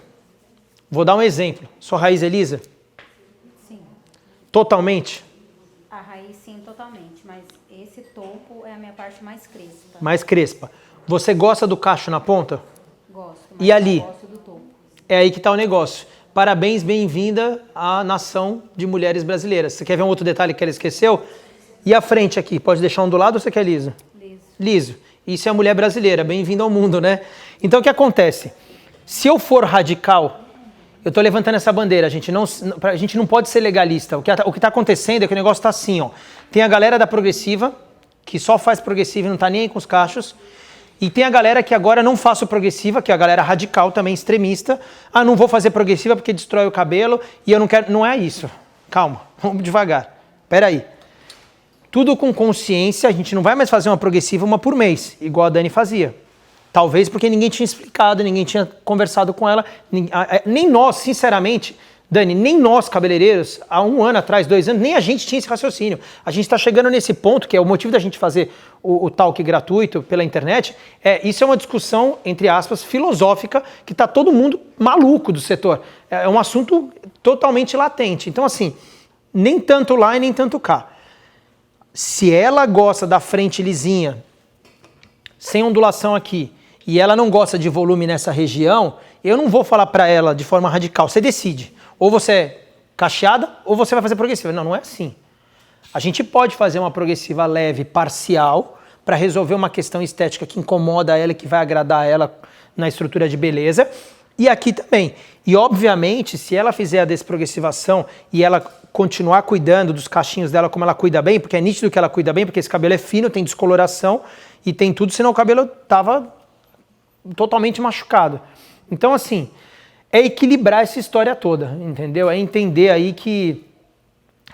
Vou dar um exemplo. Sua raiz é lisa? Sim. Totalmente? A raiz sim, totalmente, mas esse topo é a minha parte mais crespa. Mais crespa. Você gosta do cacho na ponta? Gosto, mas E ali? eu gosto do topo. É aí que está o negócio. Parabéns, bem-vinda à nação de mulheres brasileiras. Você quer ver um outro detalhe que ela esqueceu? E a frente aqui, pode deixar ondulado ou você quer liso? Liso. Liso. Isso é a mulher brasileira, bem-vinda ao mundo, né? Então o que acontece? Se eu for radical, eu estou levantando essa bandeira, a gente não pode ser legalista. O que está acontecendo é que o negócio está assim, ó. Tem a galera da progressiva, que só faz progressiva e não está nem aí com os cachos. E tem a galera que agora não faço progressiva, que é a galera radical também, extremista. Ah, não vou fazer progressiva porque destrói o cabelo e eu não quero... Não é isso. Calma, vamos devagar. Pera aí. Tudo com consciência, a gente não vai mais fazer uma progressiva uma por mês, igual a Dani fazia. Talvez porque ninguém tinha explicado, ninguém tinha conversado com ela. Nem nós, sinceramente, Dani, nem nós cabeleireiros, há 1 ano atrás, 2 anos, nem a gente tinha esse raciocínio. A gente está chegando nesse ponto, que é o motivo da gente fazer o talk gratuito pela internet. Isso é uma discussão, entre aspas, filosófica, que está todo mundo maluco do setor. É um assunto totalmente latente. Então, assim, nem tanto lá e nem tanto cá. Se ela gosta da frente lisinha, sem ondulação aqui, e ela não gosta de volume nessa região, eu não vou falar para ela de forma radical. Você decide. Ou você é cacheada, ou você vai fazer progressiva. Não, não é assim. A gente pode fazer uma progressiva leve, parcial, para resolver uma questão estética que incomoda ela, que vai agradar ela na estrutura de beleza. E aqui também. E, obviamente, se ela fizer a desprogressivação e ela continuar cuidando dos cachinhos dela como ela cuida bem, porque é nítido que ela cuida bem, porque esse cabelo é fino, tem descoloração e tem tudo, senão o cabelo estava totalmente machucado. Então, assim, é equilibrar essa história toda, entendeu? É entender aí que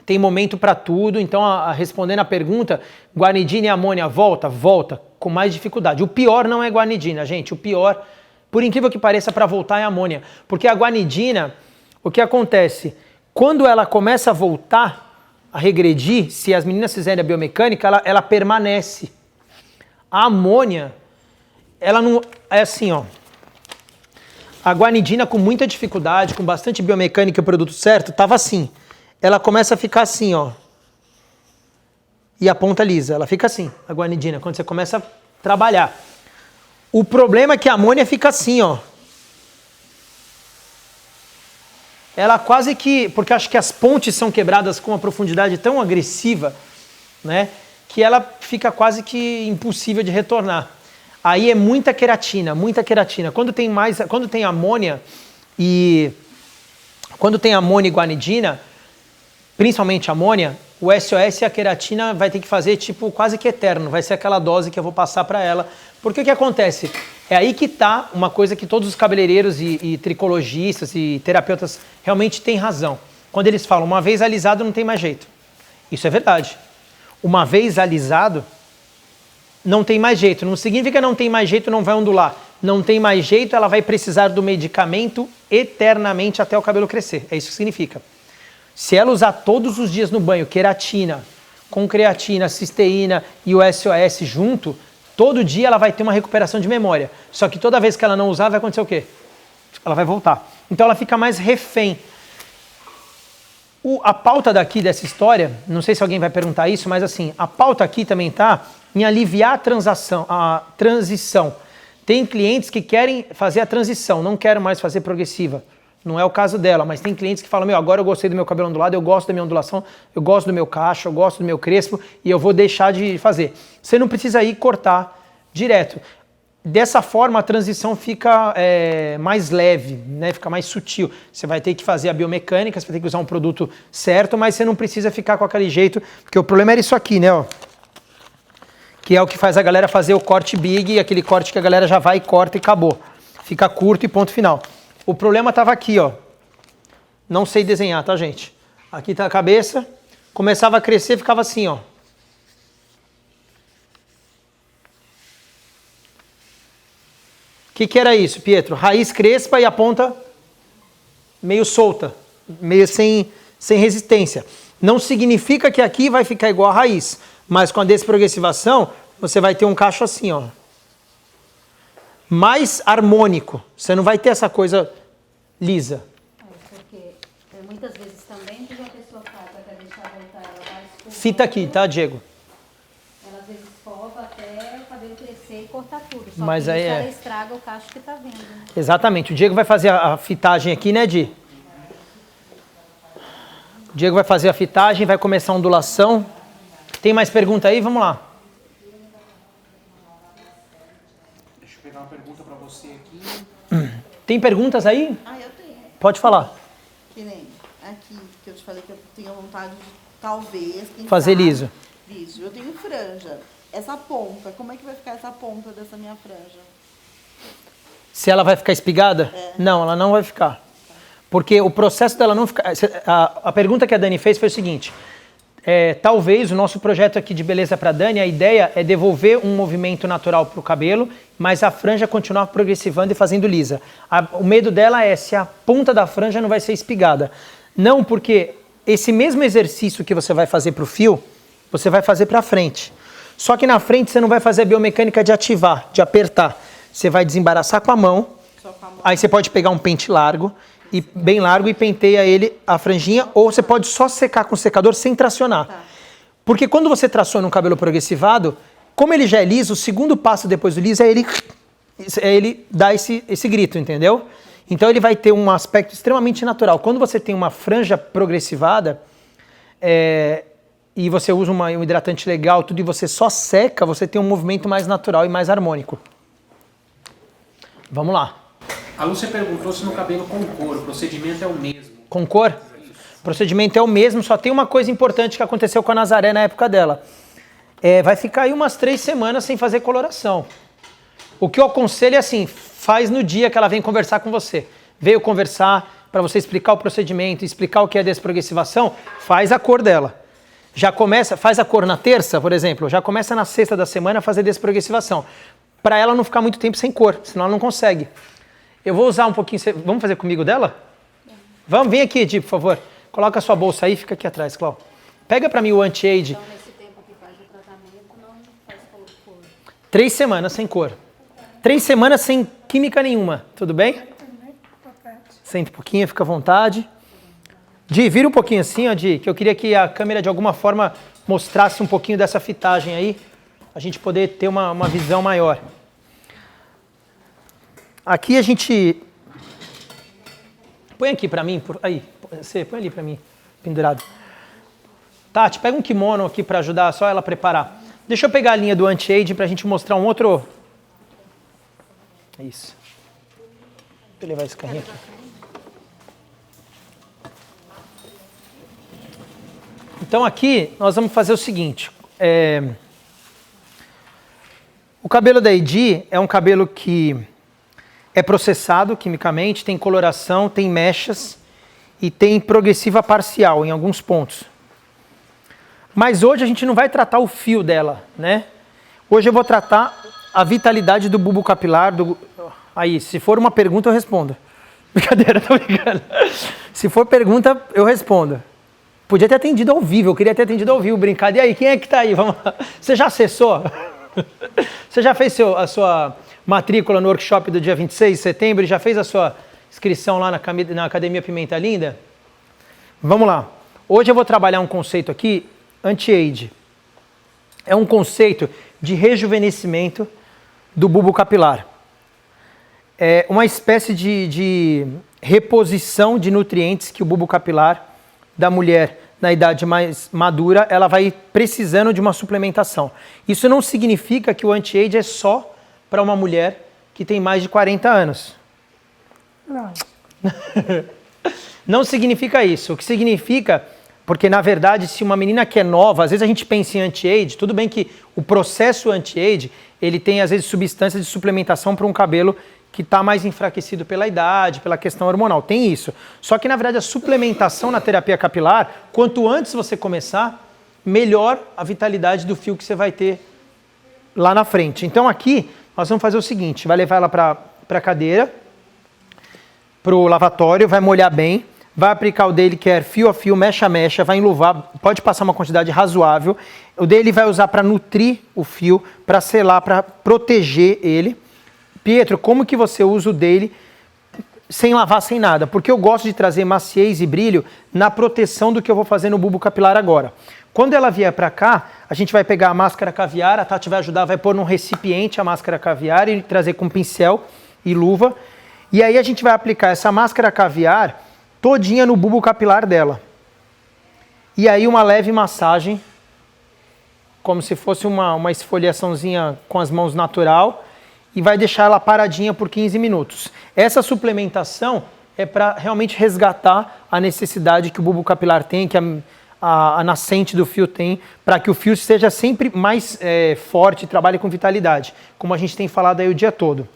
tem momento para tudo. Então, respondendo a pergunta, guanidina e amônia volta? Volta, com mais dificuldade. O pior não é guanidina, gente. O pior, por incrível que pareça, para voltar é a amônia. Porque a guanidina, o que acontece? Quando ela começa a voltar, a regredir, se as meninas fizerem a biomecânica, ela permanece. A amônia, ela não... É assim, ó. A guanidina, com muita dificuldade, com bastante biomecânica e o produto certo, tava assim. Ela começa a ficar assim, ó. E a ponta lisa. Ela fica assim, a guanidina, quando você começa a trabalhar. O problema é que a amônia fica assim, ó. Ela quase que... Porque acho que as pontes são quebradas com uma profundidade tão agressiva, né? Que ela fica quase que impossível de retornar. Aí é muita queratina, muita queratina. Quando tem amônia e guanidina, principalmente amônia, o SOS e a queratina vai ter que fazer tipo quase que eterno, vai ser aquela dose que eu vou passar para ela. Porque o que acontece? É aí que tá uma coisa que todos os cabeleireiros e tricologistas e terapeutas realmente têm razão. Quando eles falam, uma vez alisado não tem mais jeito. Isso é verdade. Uma vez alisado, não tem mais jeito. Não significa não tem mais jeito, não vai ondular. Não tem mais jeito, ela vai precisar do medicamento eternamente até o cabelo crescer. É isso que significa. Se ela usar todos os dias no banho queratina, com creatina, cisteína e o SOS junto, todo dia ela vai ter uma recuperação de memória. Só que toda vez que ela não usar, vai acontecer o quê? ela vai voltar. Então ela fica mais refém. A pauta daqui dessa história, não sei se alguém vai perguntar isso, mas assim, a pauta aqui também tá em aliviar a transição. Tem clientes que querem fazer a transição, não querem mais fazer progressiva. Não é o caso dela, mas tem clientes que falam, meu, agora eu gostei do meu cabelo ondulado, eu gosto da minha ondulação, eu gosto do meu cacho, eu gosto do meu crespo e eu vou deixar de fazer. Você não precisa ir cortar direto. Dessa forma a transição fica mais leve, né? Fica mais sutil. Você vai ter que fazer a biomecânica, você vai ter que usar um produto certo, mas você não precisa ficar com aquele jeito, porque o problema era isso aqui, né? Ó, que é o que faz a galera fazer o corte big, aquele corte que a galera já vai e corta e acabou. Fica curto e ponto final. O problema estava aqui, ó. Não sei desenhar, tá, gente? Aqui tá a cabeça. Começava a crescer, ficava assim, ó. O que era isso, Pietro? Raiz crespa e a ponta meio solta, meio sem resistência. Não significa que aqui vai ficar igual a raiz, mas com a desprogressivação, você vai ter um cacho assim, ó. Mais harmônico. Você não vai ter essa coisa lisa. Porque muitas vezes também, quando a pessoa fala para deixar voltar, ela vai escovar. Fita aqui, tá, Diego? Ela às vezes escova até o cabelo crescer e cortar tudo. Só Mas que aí isso é. ela estraga o cacho que tá vendo. Né? Exatamente. O Diego vai fazer a fitagem aqui, né, Di? O Diego vai fazer a fitagem, vai começar a ondulação. Tem mais pergunta aí? Vamos lá. Deixa eu pegar uma pergunta para você aqui. Tem perguntas aí? Ah, eu tenho. Pode falar. Que nem aqui, que eu te falei que eu tenho vontade de, talvez, quem Fazer sabe, liso. Liso. Eu tenho franja. Essa ponta, como é que vai ficar essa ponta dessa minha franja? Se ela vai ficar espigada? Não, ela não vai ficar. Porque o processo dela não ficar... A pergunta que a Dani fez foi o seguinte. Talvez o nosso projeto aqui de beleza para Dani, a ideia é devolver um movimento natural para o cabelo, mas a franja continuar progressivando e fazendo lisa. O medo dela é se a ponta da franja não vai ser espigada. Não, porque esse mesmo exercício que você vai fazer para o fio, você vai fazer para frente. Só que na frente você não vai fazer a biomecânica de ativar, de apertar. Você vai desembaraçar com a mão, aí você pode pegar um pente largo, e bem largo, e penteia ele, a franjinha, ou você pode só secar com o secador sem tracionar. Tá. Porque quando você traciona um cabelo progressivado, como ele já é liso, o segundo passo depois do liso é ele dar esse grito, entendeu? Então ele vai ter um aspecto extremamente natural. Quando você tem uma franja progressivada, e você usa um hidratante legal, tudo, e você só seca, você tem um movimento mais natural e mais harmônico. Vamos lá. A Lúcia perguntou se no cabelo com cor o procedimento é o mesmo. Com cor? O procedimento é o mesmo, só tem uma coisa importante que aconteceu com a Nazaré na época dela. Vai ficar aí umas 3 semanas sem fazer coloração. O que eu aconselho é assim, faz no dia que ela vem conversar com você. Veio conversar para você explicar o procedimento, explicar o que é desprogressivação, faz a cor dela. Já começa, faz a cor na terça, por exemplo, já começa na sexta da semana a fazer desprogressivação. Para ela não ficar muito tempo sem cor, senão ela não consegue. Eu vou usar um pouquinho... Vamos fazer comigo dela? Vamos, vem aqui, Di, por favor. Coloca a sua bolsa aí, fica aqui atrás, Clau. Pega para mim o anti-age. Então, nesse tempo que faz o tratamento, não faz cor. 3 semanas sem cor. 3 semanas sem química nenhuma. Tudo bem? Senta um pouquinho, fica à vontade. Di, vira um pouquinho assim, ó, Di, que eu queria que a câmera de alguma forma mostrasse um pouquinho dessa fitagem aí. A gente poder ter uma visão maior. Aqui a gente... Põe aqui pra mim, aí, você põe ali pra mim, pendurado. Tati, pega um kimono aqui pra ajudar só ela a preparar. Deixa eu pegar a linha do anti-age pra gente mostrar um outro... Isso. Deixa eu levar esse carrinho aqui. Então aqui nós vamos fazer o seguinte. O cabelo da Edi é um cabelo que... é processado quimicamente, tem coloração, tem mechas e tem progressiva parcial em alguns pontos. Mas hoje a gente não vai tratar o fio dela, né? Hoje eu vou tratar a vitalidade do bulbo capilar. Aí, se for uma pergunta, eu respondo. Brincadeira, tô brincando. Se for pergunta, eu respondo. Podia ter atendido ao vivo, eu queria ter atendido ao vivo, brincado. E aí, quem é que tá aí? Vamos lá. Você já acessou? Você já fez a sua matrícula no workshop do dia 26 de setembro e já fez a sua inscrição lá na Academia Pimenta Linda? Vamos lá. Hoje eu vou trabalhar um conceito aqui, anti-age. É um conceito de rejuvenescimento do bulbo capilar. É uma espécie de reposição de nutrientes que o bulbo capilar da mulher na idade mais madura, ela vai precisando de uma suplementação. Isso não significa que o anti-age é só para uma mulher que tem mais de 40 anos. Não. Não significa isso. O que significa, porque na verdade, se uma menina que é nova, às vezes a gente pensa em anti-age, tudo bem que o processo anti-age, ele tem às vezes substâncias de suplementação para um cabelo que está mais enfraquecido pela idade, pela questão hormonal. Tem isso. Só que, na verdade, a suplementação na terapia capilar, quanto antes você começar, melhor a vitalidade do fio que você vai ter lá na frente. Então, aqui, nós vamos fazer o seguinte, vai levar ela para a cadeira, para o lavatório, vai molhar bem, vai aplicar o daily care fio a fio, mecha a mecha, vai enluvar, pode passar uma quantidade razoável. O daily vai usar para nutrir o fio, para selar, para proteger ele. Pietro, como que você usa o daily sem lavar, sem nada? Porque eu gosto de trazer maciez e brilho na proteção do que eu vou fazer no bulbo capilar agora. Quando ela vier para cá, a gente vai pegar a máscara caviar, a Tati vai ajudar, vai pôr num recipiente a máscara caviar e trazer com pincel e luva. E aí a gente vai aplicar essa máscara caviar todinha no bulbo capilar dela. E aí uma leve massagem, como se fosse uma esfoliaçãozinha com as mãos natural, e vai deixar ela paradinha por 15 minutos. Essa suplementação é para realmente resgatar a necessidade que o bulbo capilar tem, que a nascente do fio tem, para que o fio seja sempre mais forte e trabalhe com vitalidade, como a gente tem falado aí o dia todo.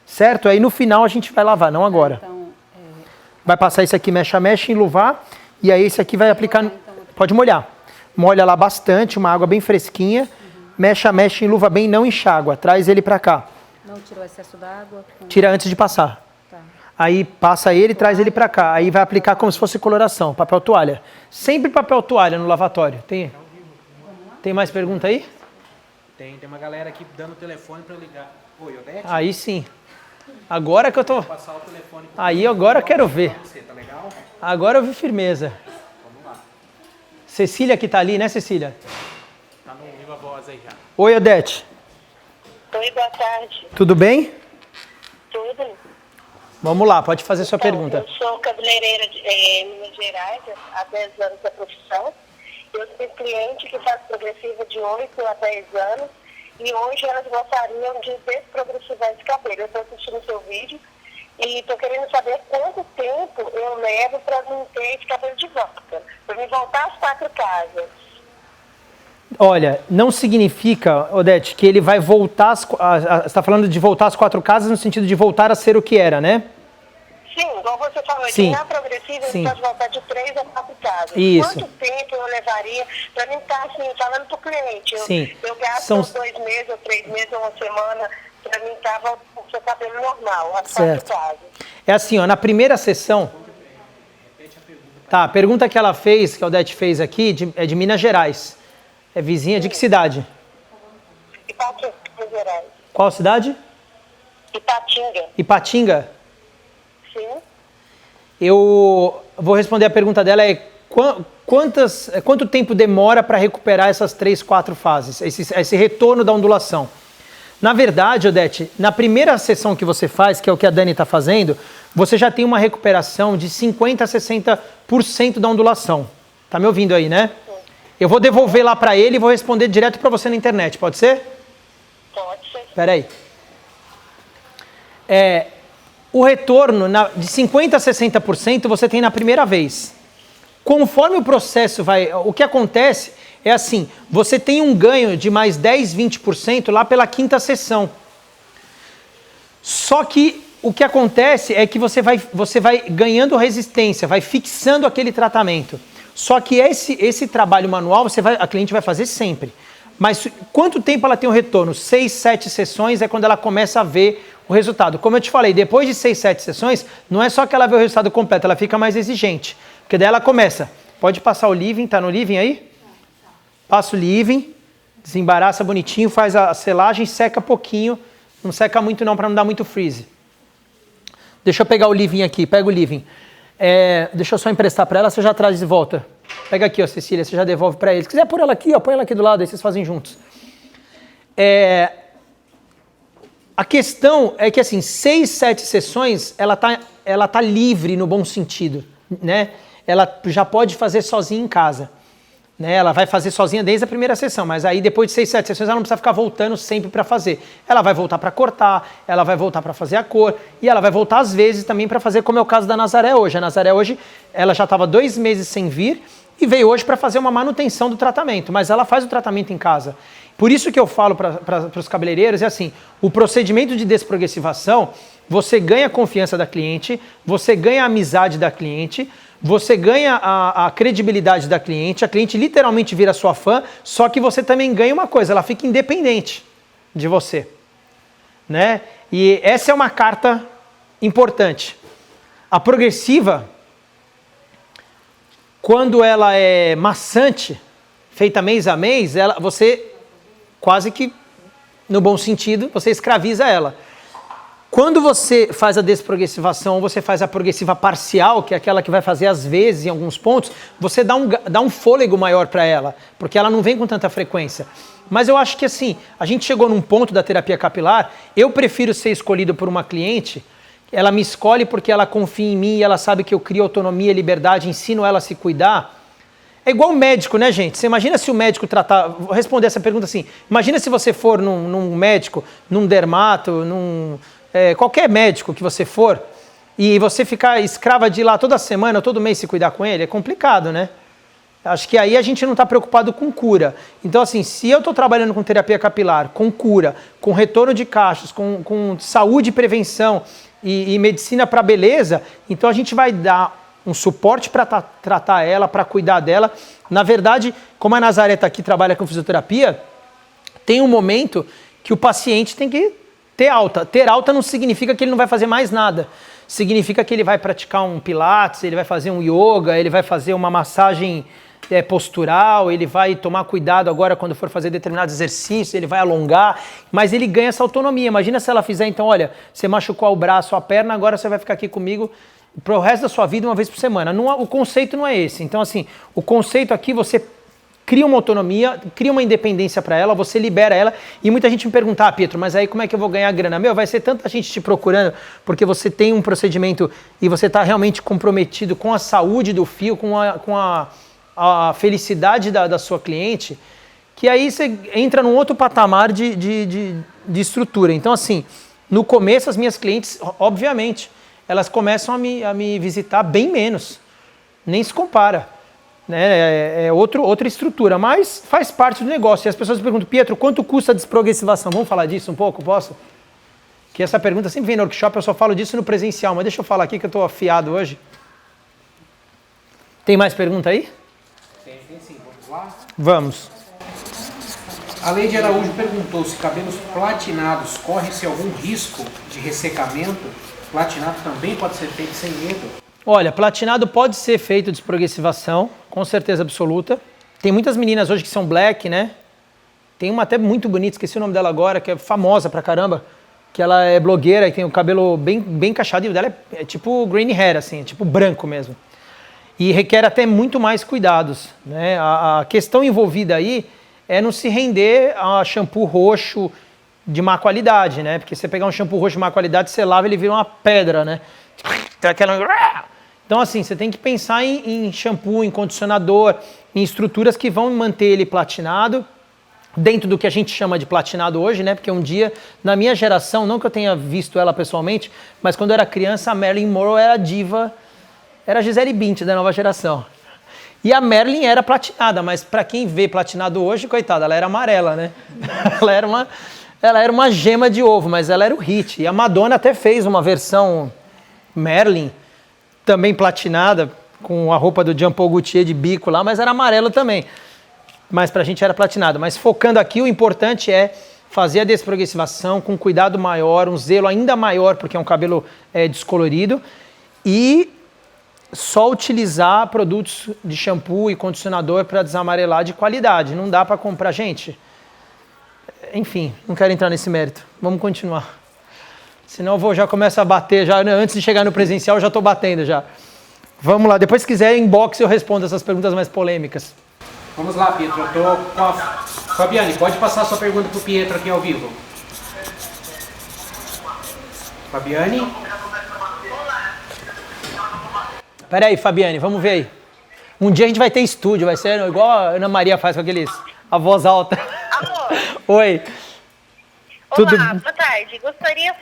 Certo? Aí no final a gente vai lavar, não agora. Então, vai passar esse aqui mecha a mecha, enluvar, e aí esse aqui vai aplicar... Pode molhar. Molha lá bastante, uma água bem fresquinha, mecha a mecha, enluva bem, não enxágua. Traz ele para cá. não tirou excesso d'água? Tira antes de passar. Tá. Aí passa ele e traz ele para cá. Aí vai aplicar como se fosse coloração, papel toalha. Sempre papel toalha no lavatório. Tem mais pergunta aí? Tem uma galera aqui dando o telefone para eu ligar. Oi, Odete? Aí sim. Agora que eu tô... Vou passar o telefone. Aí agora eu quero ver. Você, tá legal? Agora eu vi firmeza. Vamos lá. Cecília que tá ali, né, Cecília? Tá no viva voz aí já. Oi, Odete. Oi, boa tarde. Tudo bem? Tudo? Vamos lá, pode fazer sua Então, pergunta. eu sou cabeleireira em Minas Gerais, há 10 anos da profissão. Eu tenho cliente que faz progressiva de 8 a 10 anos e hoje elas gostariam de desprogressivar esse cabelo. Eu estou assistindo o seu vídeo e estou querendo saber quanto tempo eu levo para não ter esse cabelo de volta, para me voltar às 4 casas. Olha, não significa, Odete, que ele vai voltar... Você está falando de voltar às 4 casas no sentido de voltar a ser o que era, né? Sim, igual você falou, Sim. na progressiva Sim. ele pode voltar de 3 a 4 casas. Isso. Quanto tempo eu levaria para mim estar assim, falando para o cliente? Sim. Eu gasto São- 2 meses, ou 3 meses, ou uma semana para mim estar voltando com o seu cabelo normal, às Certo. 4 casas. É assim, ó, na primeira sessão... Tá, a pergunta que ela fez, que a Odete fez aqui, é de Minas Gerais. É vizinha de que cidade? Ipatinga, Minas Gerais. Qual cidade? Ipatinga, Ipatinga? sim. Eu vou responder a pergunta dela, quanto tempo demora para recuperar essas 3, 4 fases, esse retorno da ondulação? Na verdade, Odete, na primeira sessão que você faz, que é o que a Dani está fazendo, você já tem uma recuperação de 50% a 60% da ondulação. Tá me ouvindo aí, né? Eu vou devolver lá para ele e vou responder direto para você na internet, pode ser? Pode ser. Espera aí. O retorno de 50% a 60% você tem na primeira vez. Conforme o processo vai... O que acontece é assim, você tem um ganho de mais 10, 20% lá pela 5ª sessão. Só que o que acontece é que você vai ganhando resistência, vai fixando aquele tratamento. Só que esse trabalho manual a cliente vai fazer sempre. Mas quanto tempo ela tem o retorno? 6, 7 sessões é quando ela começa a ver o resultado. Como eu te falei, depois de 6, 7 sessões, não é só que ela vê o resultado completo, ela fica mais exigente. Porque daí ela começa. Pode passar o leave-in, tá no leave-in aí? Passa o leave-in, desembaraça bonitinho, faz a selagem, seca pouquinho. Não seca muito não, para não dar muito freeze. Deixa eu pegar o living aqui, pega o living. Deixa eu só emprestar para ela, você já traz de volta. Pega aqui, ó, Cecília, você já devolve para ele. Se quiser pôr ela aqui, ó, põe ela aqui do lado, aí vocês fazem juntos. A questão é que, assim, 6, 7 sessões, ela tá livre no bom sentido, né? Ela já pode fazer sozinha em casa. Né? Ela vai fazer sozinha desde a primeira sessão, mas aí depois de 6, 7 sessões ela não precisa ficar voltando sempre para fazer. Ela vai voltar para cortar, ela vai voltar para fazer a cor e ela vai voltar às vezes também para fazer, como é o caso da Nazaré hoje. A Nazaré hoje, ela já estava 2 meses sem vir e veio hoje para fazer uma manutenção do tratamento, mas ela faz o tratamento em casa. Por isso que eu falo para os cabeleireiros, é assim, o procedimento de desprogressivação, você ganha a confiança da cliente, você ganha a amizade da cliente, você ganha a credibilidade da cliente, a cliente literalmente vira sua fã, só que você também ganha uma coisa, ela fica independente de você, né? E essa é uma carta importante. A progressiva, quando ela é maçante, feita mês a mês, você quase que, no bom sentido, você escraviza ela. Quando você faz a desprogressivação, você faz a progressiva parcial, que é aquela que vai fazer às vezes em alguns pontos, você dá um fôlego maior para ela, porque ela não vem com tanta frequência. Mas eu acho que assim, a gente chegou num ponto da terapia capilar, eu prefiro ser escolhido por uma cliente, ela me escolhe porque ela confia em mim, ela sabe que eu crio autonomia, liberdade, ensino ela a se cuidar. É igual o médico, né, gente? Você imagina se o médico tratar... Vou responder essa pergunta assim. Imagina se você for num médico, num dermato, qualquer médico que você for, e você ficar escrava de ir lá toda semana, todo mês se cuidar com ele, é complicado, né? Acho que aí a gente não está preocupado com cura. Então, assim, se eu estou trabalhando com terapia capilar, com cura, com retorno de cachos, com saúde e prevenção e medicina para beleza, então a gente vai dar um suporte para tratar ela, para cuidar dela. Na verdade, como a Nazaré está aqui, trabalha com fisioterapia, tem um momento que o paciente tem que ter alta. Ter alta não significa que ele não vai fazer mais nada. Significa que ele vai praticar um pilates, ele vai fazer um yoga, ele vai fazer uma massagem postural, ele vai tomar cuidado agora quando for fazer determinados exercícios, ele vai alongar, mas ele ganha essa autonomia. Imagina se ela fizer, então, olha, você machucou o braço, a perna, agora você vai ficar aqui comigo pro resto da sua vida uma vez por semana. O conceito não é esse. Então, assim, o conceito aqui, você cria uma autonomia, cria uma independência para ela, você libera ela. E muita gente me pergunta, Pietro, mas aí como é que eu vou ganhar grana? Vai ser tanta gente te procurando porque você tem um procedimento e você está realmente comprometido com a saúde do fio, com a felicidade da sua cliente, que aí você entra num outro patamar de estrutura. Então, assim, no começo as minhas clientes, obviamente, elas começam a me visitar bem menos. Nem se compara. Né? Outra estrutura, mas faz parte do negócio. E as pessoas me perguntam, Pietro, quanto custa a desprogressivação? Vamos falar disso um pouco, posso? Que essa pergunta sempre vem no workshop, eu só falo disso no presencial, mas deixa eu falar aqui que eu estou afiado hoje. Tem mais pergunta aí? Tem sim, vamos lá? Vamos. A Leide Araújo perguntou se cabelos platinados corre-se algum risco de ressecamento. Platinado também pode ser feito sem medo? Olha, platinado pode ser feito desprogressivação, com certeza absoluta. Tem muitas meninas hoje que são black, né? Tem uma até muito bonita, esqueci o nome dela agora, que é famosa pra caramba, que ela é blogueira e tem o cabelo bem cacheado, e o dela é tipo green hair, assim, tipo branco mesmo. E requer até muito mais cuidados, né? A questão envolvida aí é não se render a shampoo roxo de má qualidade, né? Porque você pegar um shampoo roxo de má qualidade, você lava, ele vira uma pedra, né? Então, assim, você tem que pensar em shampoo, em condicionador, em estruturas que vão manter ele platinado, dentro do que a gente chama de platinado hoje, né? Porque um dia, na minha geração, não que eu tenha visto ela pessoalmente, mas quando eu era criança, a Marilyn Monroe era a diva, era a Gisele Bündchen da nova geração. E a Marilyn era platinada, mas para quem vê platinado hoje, coitada, ela era amarela, né? Ela era uma gema de ovo, mas ela era o hit. E a Madonna até fez uma versão Marilyn, também platinada, com a roupa do Jean Paul Gaultier de bico lá, mas era amarela também. Mas pra gente era platinado. Mas focando aqui, o importante é fazer a desprogressivação com cuidado maior, um zelo ainda maior, porque é um cabelo descolorido, e só utilizar produtos de shampoo e condicionador para desamarelar de qualidade. Não dá para comprar, gente. Enfim, não quero entrar nesse mérito. Vamos continuar. Senão eu vou já começo a bater, já antes de chegar no presencial eu já estou batendo já. Vamos lá, depois se quiser inbox eu respondo essas perguntas mais polêmicas. Vamos lá, Pietro. Eu tô com a... Fabiane, pode passar sua pergunta pro Pietro aqui ao vivo. Fabiane? Pera aí, Fabiane, vamos ver aí. Um dia a gente vai ter estúdio, vai ser igual a Ana Maria faz com aqueles... a voz alta. Alô? Oi. Olá, Tudo- boa tarde. Gostaria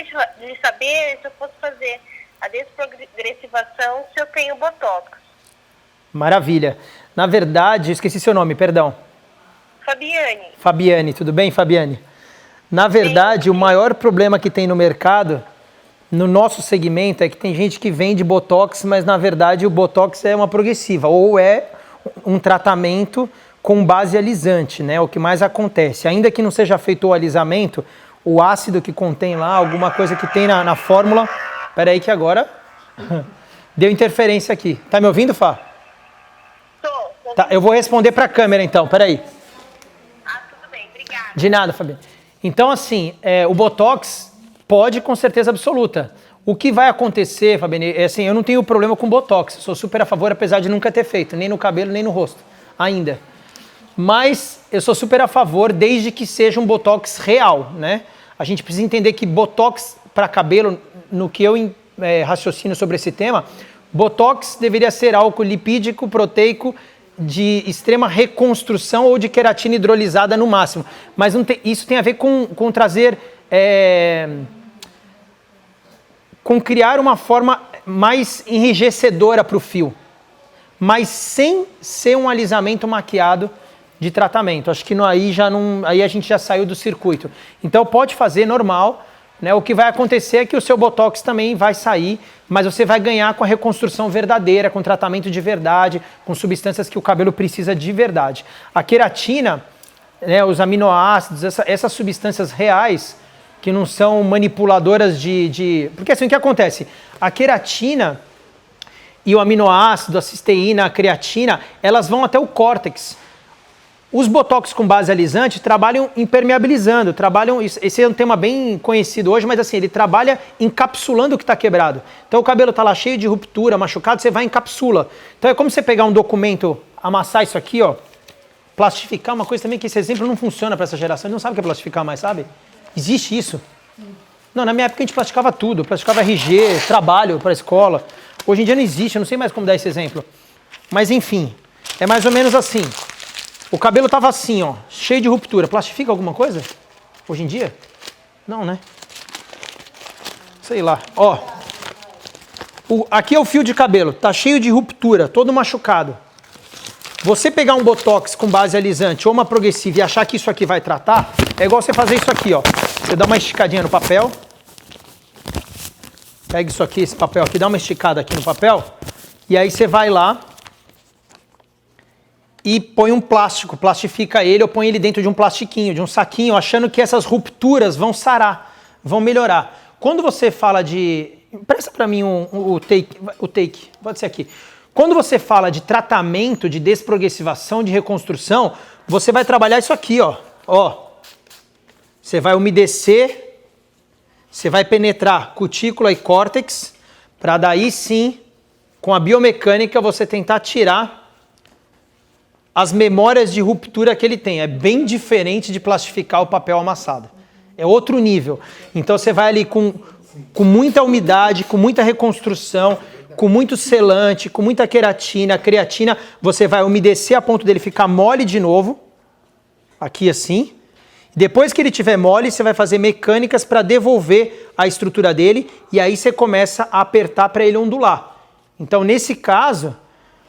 de saber se eu posso fazer a desprogressivação se eu tenho botox. Maravilha. Na verdade, esqueci seu nome, perdão. Fabiane, Fabiane, tudo bem, Fabiane? Na verdade, o maior problema que tem no mercado, no nosso segmento, é que tem gente que vende Botox, mas na verdade o Botox é uma progressiva, ou é um tratamento com base alisante, né? O que mais acontece. Ainda que não seja feito o alisamento, o ácido que contém lá, alguma coisa que tem na fórmula... Pera aí que agora deu interferência aqui. Tá me ouvindo, Fá? tô. Tá, eu vou responder para a câmera então, peraí. Ah, tudo bem, obrigada. De nada, Fabiano. Então, assim, o Botox pode com certeza absoluta. O que vai acontecer, Fabiano, é assim, eu não tenho problema com Botox, sou super a favor, apesar de nunca ter feito, nem no cabelo, nem no rosto, ainda. Mas eu sou super a favor desde que seja um Botox real, né? A gente precisa entender que Botox para cabelo, no que eu raciocino sobre esse tema, Botox deveria ser álcool lipídico, proteico, de extrema reconstrução ou de queratina hidrolisada no máximo. Mas não isso tem a ver com trazer... com criar uma forma mais enrijecedora para o fio, mas sem ser um alisamento maquiado de tratamento. Acho que aí a gente já saiu do circuito. Então pode fazer normal, né? O que vai acontecer é que o seu Botox também vai sair, mas você vai ganhar com a reconstrução verdadeira, com tratamento de verdade, com substâncias que o cabelo precisa de verdade. A queratina, né, os aminoácidos, essas substâncias reais, que não são manipuladoras Porque assim, o que acontece? A queratina e o aminoácido, a cisteína, a creatina, elas vão até o córtex. Os botox com base alisante trabalham impermeabilizando, esse é um tema bem conhecido hoje, mas assim, ele trabalha encapsulando o que está quebrado. Então o cabelo está lá cheio de ruptura, machucado, você vai e encapsula. Então é como você pegar um documento, amassar isso aqui, ó, plastificar, uma coisa também que esse exemplo não funciona para essa geração, ele não sabe o que é plastificar mais, sabe? Existe isso? Não, na minha época a gente plastificava tudo, plastificava RG, trabalho para a escola. Hoje em dia não existe, eu não sei mais como dar esse exemplo. Mas enfim, é mais ou menos assim. O cabelo tava assim, ó, cheio de ruptura. Plastifica alguma coisa? Hoje em dia? Não, né? Sei lá. Ó, aqui é o fio de cabelo, tá cheio de ruptura, todo machucado. Você pegar um Botox com base alisante ou uma progressiva e achar que isso aqui vai tratar, é igual você fazer isso aqui, ó. Você dá uma esticadinha no papel. Pega isso aqui, esse papel aqui, dá uma esticada aqui no papel. E aí você vai lá e põe um plástico, plastifica ele ou põe ele dentro de um plastiquinho, de um saquinho, achando que essas rupturas vão sarar, vão melhorar. Quando você fala de... Presta para mim o take, pode ser aqui. Quando você fala de tratamento, de desprogressivação, de reconstrução, você vai trabalhar isso aqui, ó. Ó. Você vai umedecer, você vai penetrar cutícula e córtex, para daí sim, com a biomecânica, você tentar tirar as memórias de ruptura que ele tem. É bem diferente de plastificar o papel amassado. É outro nível. Então você vai ali com muita umidade, com muita reconstrução, com muito selante, com muita queratina. A creatina você vai umedecer a ponto dele ficar mole de novo. Aqui assim. Depois que ele tiver mole, você vai fazer mecânicas para devolver a estrutura dele. E aí você começa a apertar para ele ondular. Então nesse caso,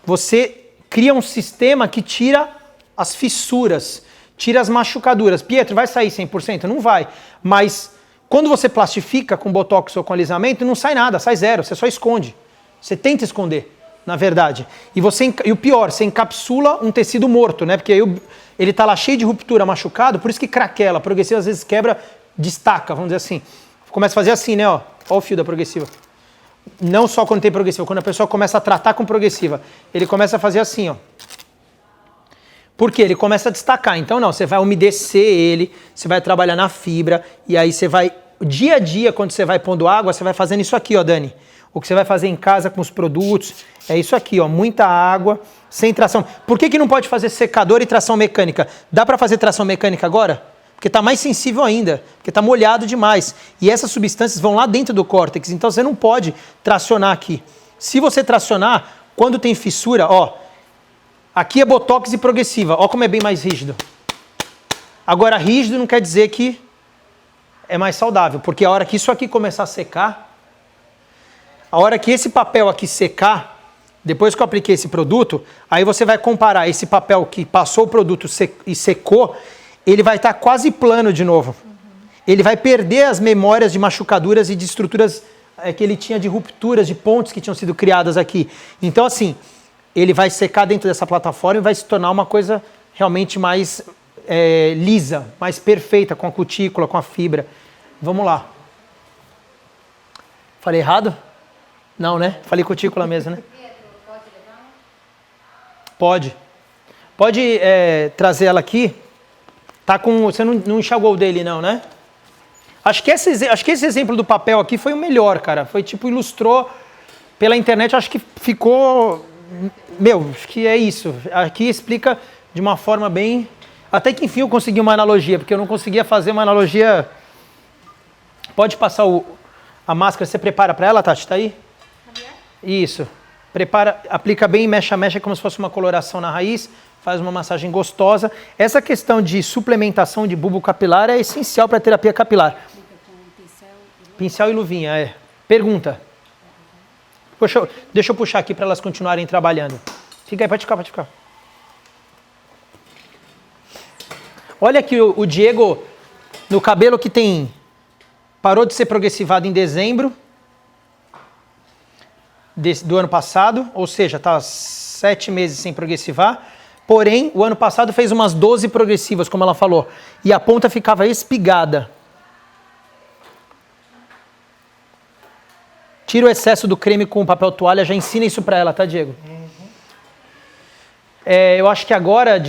você cria um sistema que tira as fissuras, tira as machucaduras. Pietro, vai sair 100%? Não vai. Mas quando você plastifica com botox ou com alisamento, não sai nada, sai zero, você só esconde. Você tenta esconder, na verdade. E o pior, você encapsula um tecido morto, né? Porque aí ele está lá cheio de ruptura, machucado, por isso que craquela. A progressiva às vezes quebra, destaca, vamos dizer assim. Começa a fazer assim, né? Ó o fio da progressiva. Não só quando tem progressiva, quando a pessoa começa a tratar com progressiva, ele começa a fazer assim, ó. Por quê? Ele começa a destacar. Então não, você vai umedecer ele, você vai trabalhar na fibra e aí você vai O dia a dia, quando você vai pondo água, você vai fazendo isso aqui, ó, Dani. O que você vai fazer em casa com os produtos é isso aqui, ó, muita água, sem tração. Por que não pode fazer secador e tração mecânica? Dá para fazer tração mecânica agora? Porque está mais sensível ainda, porque está molhado demais. E essas substâncias vão lá dentro do córtex, então você não pode tracionar aqui. Se você tracionar, quando tem fissura, ó, aqui é botox e progressiva, ó como é bem mais rígido. Agora, rígido não quer dizer que é mais saudável, porque a hora que isso aqui começar a secar, a hora que esse papel aqui secar, depois que eu apliquei esse produto, aí você vai comparar esse papel que passou o produto e secou, ele vai estar quase plano de novo. Ele vai perder as memórias de machucaduras e de estruturas que ele tinha de rupturas, de pontes que tinham sido criadas aqui. Então, assim, ele vai secar dentro dessa plataforma e vai se tornar uma coisa realmente mais lisa, mais perfeita, com a cutícula, com a fibra. Vamos lá. Falei errado? Não, né? Falei cutícula mesmo, né? Pode. Pode trazer ela aqui. Tá com, você não enxagou o dele não, né? Acho que esse exemplo do papel aqui foi o melhor, cara. Foi tipo, ilustrou pela internet, acho que ficou... Meu, acho que é isso. Aqui explica de uma forma bem... Até que enfim eu consegui uma analogia, porque eu não conseguia fazer uma analogia... Pode passar a máscara, você prepara para ela, Tati? Tá aí? Isso. Prepara, aplica bem, mexe a mecha como se fosse uma coloração na raiz, faz uma massagem gostosa. Essa questão de suplementação de bulbo capilar é essencial para a terapia capilar. Pincel e luvinha, Pergunta. Deixa eu puxar aqui para elas continuarem trabalhando. Fica aí, pode ficar. Olha aqui o Diego, no cabelo que tem... Parou de ser progressivado em dezembro do ano passado, ou seja, está 7 meses sem progressivar. Porém, o ano passado fez umas 12 progressivas, como ela falou, e a ponta ficava espigada. Tira o excesso do creme com papel toalha, já ensina isso para ela, tá, Diego? Eu acho que agora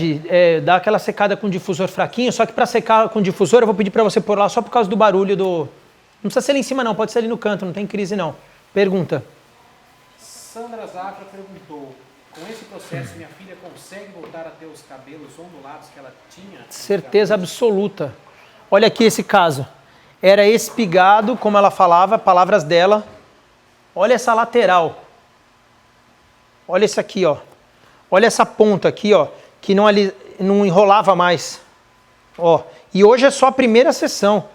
dá aquela secada com difusor fraquinho, só que para secar com difusor eu vou pedir para você pôr lá só por causa do barulho do... Não precisa ser ali em cima não, pode ser ali no canto, não tem crise não. Pergunta. Sandra Zafra perguntou, com esse processo minha filha consegue voltar a ter os cabelos ondulados que ela tinha? Certeza absoluta. Olha aqui esse caso. Era espigado, como ela falava, palavras dela. Olha essa lateral. Olha isso aqui, ó. Olha essa ponta aqui, ó, que não enrolava mais. Ó, e hoje é só a primeira sessão.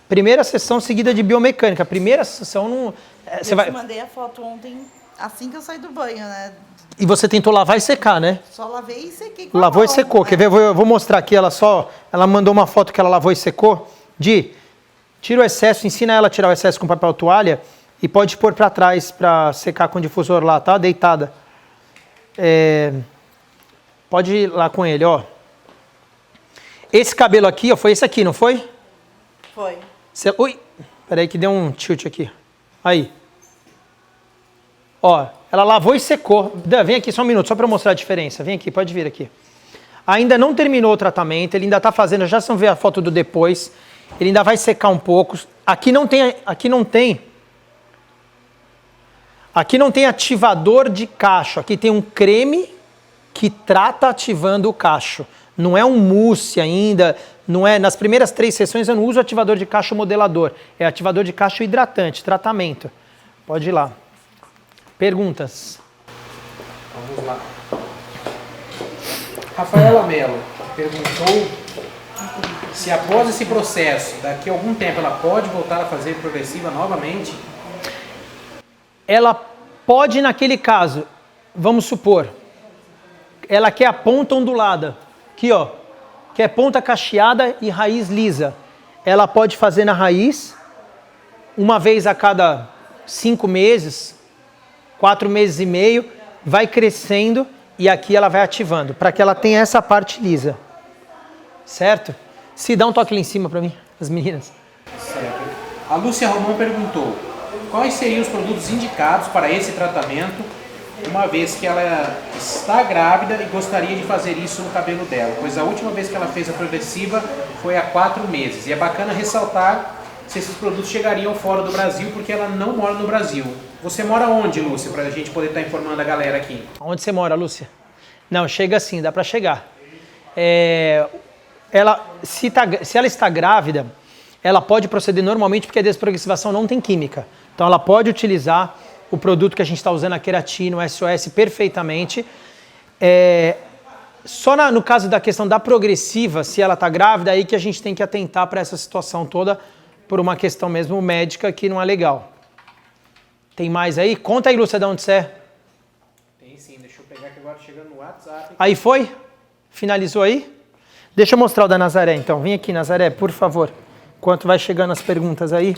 Primeira sessão seguida de biomecânica. Primeira sessão não... Eu te mandei a foto ontem, assim que eu saí do banho, né? E você tentou lavar e secar, né? Só lavei e sequei com a Lavou e mão, secou. né? Quer ver? Eu vou mostrar aqui. Ela mandou uma foto que ela lavou e secou. Tira o excesso, ensina ela a tirar o excesso com papel toalha e pode pôr para trás para secar com o difusor lá, tá? Deitada. Pode ir lá com ele, ó. Esse cabelo aqui, ó, foi esse aqui, não foi? Foi. Ui, peraí que deu um tilt aqui. Aí. Ó, ela lavou e secou. Vem aqui só um minuto, só para mostrar a diferença. Vem aqui, pode vir aqui. Ainda não terminou o tratamento, ele ainda está fazendo, já vão ver a foto do depois. Ele ainda vai secar um pouco. Aqui não tem ativador de cacho. Aqui tem um creme que trata ativando o cacho. Não é um mousse ainda, não é. Nas primeiras 3 sessões eu não uso ativador de cacho modelador. É ativador de cacho hidratante, tratamento. Pode ir lá. Perguntas? Vamos lá. Rafaela Mello perguntou se após esse processo, daqui a algum tempo, ela pode voltar a fazer progressiva novamente? Ela pode, naquele caso, vamos supor, ela quer a ponta ondulada. Aqui, ó. Quer ponta cacheada e raiz lisa. Ela pode fazer na raiz, uma vez a cada 5 meses, 4 meses e meio, vai crescendo e aqui ela vai ativando, para que ela tenha essa parte lisa. Certo? Se dá um toque lá em cima para mim, as meninas. Certo. A Lúcia Romão perguntou, quais seriam os produtos indicados para esse tratamento, uma vez que ela está grávida e gostaria de fazer isso no cabelo dela, pois a última vez que ela fez a progressiva foi há 4 meses. E é bacana ressaltar se esses produtos chegariam fora do Brasil, porque ela não mora no Brasil. Você mora onde, Lúcia, para a gente poder estar informando a galera aqui? Onde você mora, Lúcia? Não, chega sim, dá para chegar. Se ela está grávida, ela pode proceder normalmente porque a desprogressivação não tem química. Então ela pode utilizar o produto que a gente está usando, a queratina, o SOS, perfeitamente. Só no caso da questão da progressiva, se ela está grávida, aí que a gente tem que atentar para essa situação toda, por uma questão mesmo médica que não é legal. Tem mais aí? Conta aí, Lúcia, de onde você é. Tem sim, deixa eu pegar que agora chegando no WhatsApp. Aí foi? Finalizou aí? Deixa eu mostrar o da Nazaré, então. Vem aqui, Nazaré, por favor. Enquanto vai chegando as perguntas aí.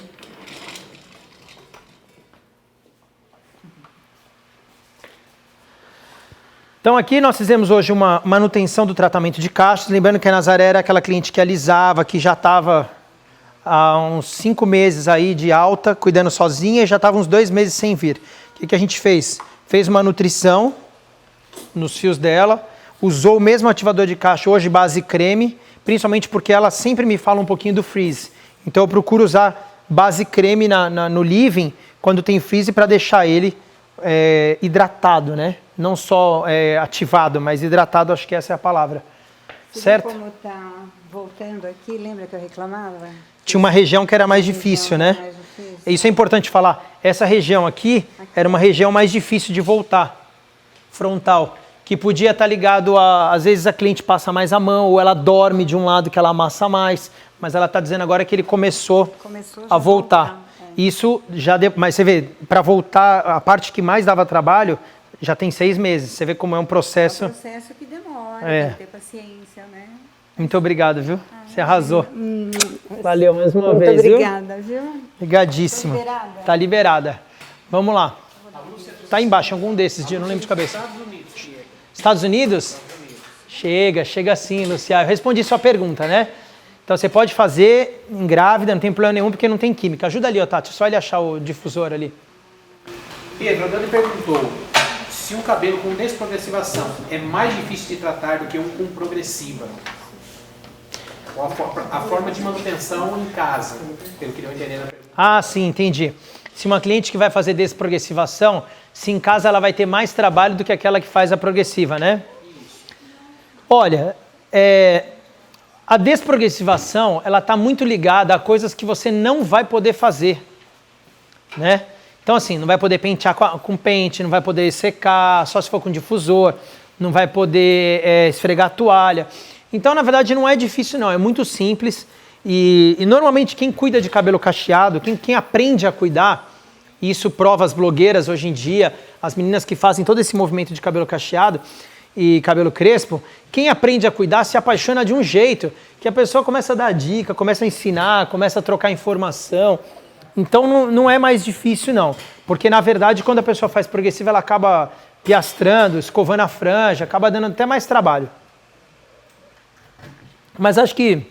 Então aqui nós fizemos hoje uma manutenção do tratamento de cachos. Lembrando que a Nazaré era aquela cliente que alisava, que já estava há uns 5 meses aí de alta, cuidando sozinha, e já estava uns 2 meses sem vir. O que a gente fez? Fez uma nutrição nos fios dela, usou o mesmo ativador de cacho, hoje base creme, principalmente porque ela sempre me fala um pouquinho do freeze. Então eu procuro usar base creme no living quando tem freeze para deixar ele hidratado, né? Não só ativado, mas hidratado, acho que essa é a palavra. Você certo? viu como tá voltando aqui, lembra que eu reclamava? Tinha uma região que era mais difícil, né? Mais difícil. Isso é importante falar. Essa região aqui era uma região mais difícil de voltar, frontal, que podia estar ligado às vezes a cliente passa mais a mão, ou ela dorme de um lado que ela amassa mais, mas ela está dizendo agora que ele começou a voltar. Isso já deu, mas você vê, para voltar, a parte que mais dava trabalho, já tem 6 meses. Você vê como é um processo. É um processo que demora, tem que ter paciência, né? Muito obrigado, viu? Você arrasou. Valeu mais uma Muito vez, obrigada, viu? Obrigadíssima. Tá liberada? Tá liberada. Vamos lá. Tá embaixo, algum desses dias, não lembro de cabeça. Estados Unidos? Chega sim, Luciano. Eu respondi sua pergunta, né? Então você pode fazer em grávida, não tem problema nenhum, porque não tem química. Ajuda ali, ó, Tati, só ele achar o difusor ali. Pedro, a Dani perguntou se um cabelo com desprogressivação é mais difícil de tratar do que um com progressiva. Ou a forma de manutenção em casa, pelo que eu entender na pergunta. Ah, sim, entendi. Se uma cliente que vai fazer desprogressivação, se em casa ela vai ter mais trabalho do que aquela que faz a progressiva, né? Olha, a desprogressivação, ela está muito ligada a coisas que você não vai poder fazer, né? Então, assim, não vai poder pentear com pente, não vai poder secar, só se for com difusor, não vai poder esfregar a toalha. Então, na verdade, não é difícil, não. É muito simples. E normalmente, quem cuida de cabelo cacheado, quem aprende a cuidar, e isso prova as blogueiras hoje em dia, as meninas que fazem todo esse movimento de cabelo cacheado e cabelo crespo, quem aprende a cuidar se apaixona de um jeito que a pessoa começa a dar dica, começa a ensinar, começa a trocar informação. Então não é mais difícil não, porque na verdade quando a pessoa faz progressiva ela acaba piastrando, escovando a franja, acaba dando até mais trabalho. Mas acho que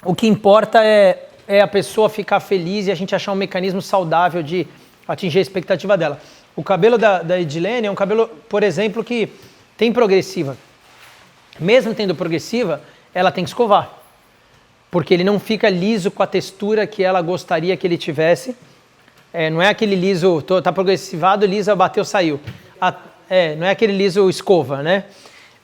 o que importa é a pessoa ficar feliz e a gente achar um mecanismo saudável de atingir a expectativa dela. O cabelo da Edilene é um cabelo, por exemplo, que tem progressiva. Mesmo tendo progressiva, ela tem que escovar. Porque ele não fica liso com a textura que ela gostaria que ele tivesse. Não é aquele liso, tá progressivado, lisa, bateu, saiu. Não é aquele liso escova, né?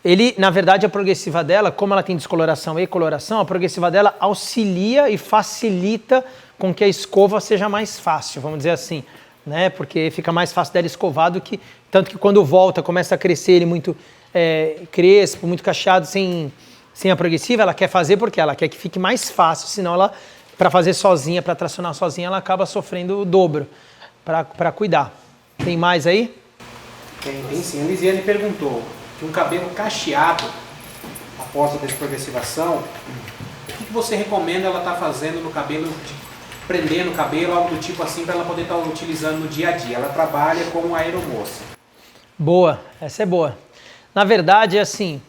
Ele, na verdade, a progressiva dela, como ela tem descoloração e coloração, a progressiva dela auxilia e facilita com que a escova seja mais fácil, vamos dizer assim, né? Porque fica mais fácil dela escovar do que... Tanto que quando volta, começa a crescer ele muito crespo, muito cacheado, sem a progressiva, ela quer fazer porque ela quer que fique mais fácil, senão ela, para fazer sozinha, para tracionar sozinha, ela acaba sofrendo o dobro para cuidar. Tem mais aí? Tem sim. A Lisiane perguntou que um cabelo cacheado, após a desprogressivação, o que você recomenda ela estar fazendo no cabelo, prendendo o cabelo, algo do tipo assim, para ela poder estar utilizando no dia a dia? Ela trabalha como aeromoça. Boa, essa é boa. Na verdade, é assim,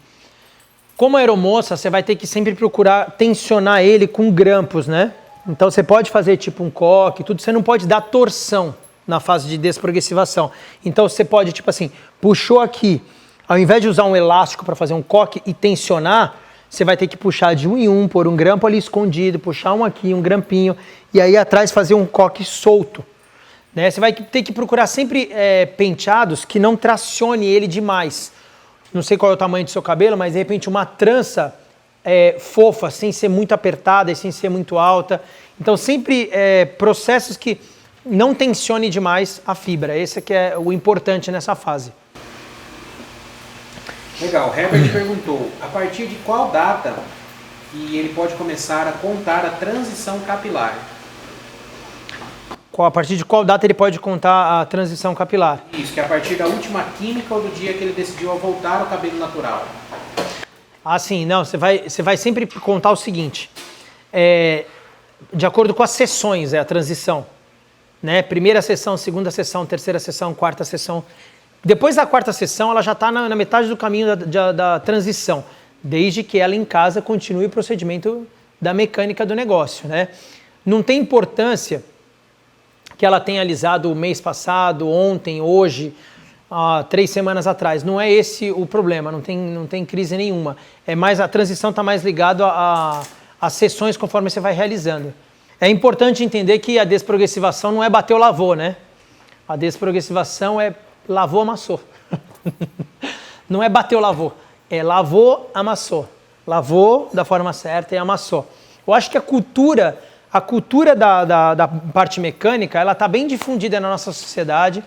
como aeromoça, você vai ter que sempre procurar tensionar ele com grampos, né? Então você pode fazer tipo um coque, tudo, você não pode dar torção na fase de desprogressivação. Então você pode, tipo assim, puxou aqui, ao invés de usar um elástico para fazer um coque e tensionar, você vai ter que puxar de um em um, pôr um grampo ali escondido, puxar um aqui, um grampinho, e aí atrás fazer um coque solto. Né? Você vai ter que procurar sempre penteados que não tracione ele demais. Não sei qual é o tamanho do seu cabelo, mas de repente uma trança fofa, sem ser muito apertada e sem ser muito alta. Então sempre processos que não tensione demais a fibra. Esse que é o importante nessa fase. Legal, Herbert perguntou, a partir de qual data que ele pode começar a contar a transição capilar? A partir de qual data ele pode contar a transição capilar? Isso, que é a partir da última química ou do dia que ele decidiu voltar ao cabelo natural. Ah, sim, não, você vai sempre contar o seguinte, de acordo com as sessões, a transição, né? Primeira sessão, segunda sessão, terceira sessão, quarta sessão. Depois da quarta sessão, ela já está na metade do caminho da transição, desde que ela em casa continue o procedimento da mecânica do negócio, né? Não tem importância que ela tenha alisado o mês passado, ontem, hoje, 3 semanas atrás. Não é esse o problema, não tem crise nenhuma. A transição está mais ligada às sessões conforme você vai realizando. É importante entender que a desprogressivação não é bateu, lavou, né? A desprogressivação é lavou, amassou. Não é bateu, lavou. É lavou, amassou. Lavou da forma certa e amassou. Eu acho que a cultura da parte mecânica, ela está bem difundida na nossa sociedade.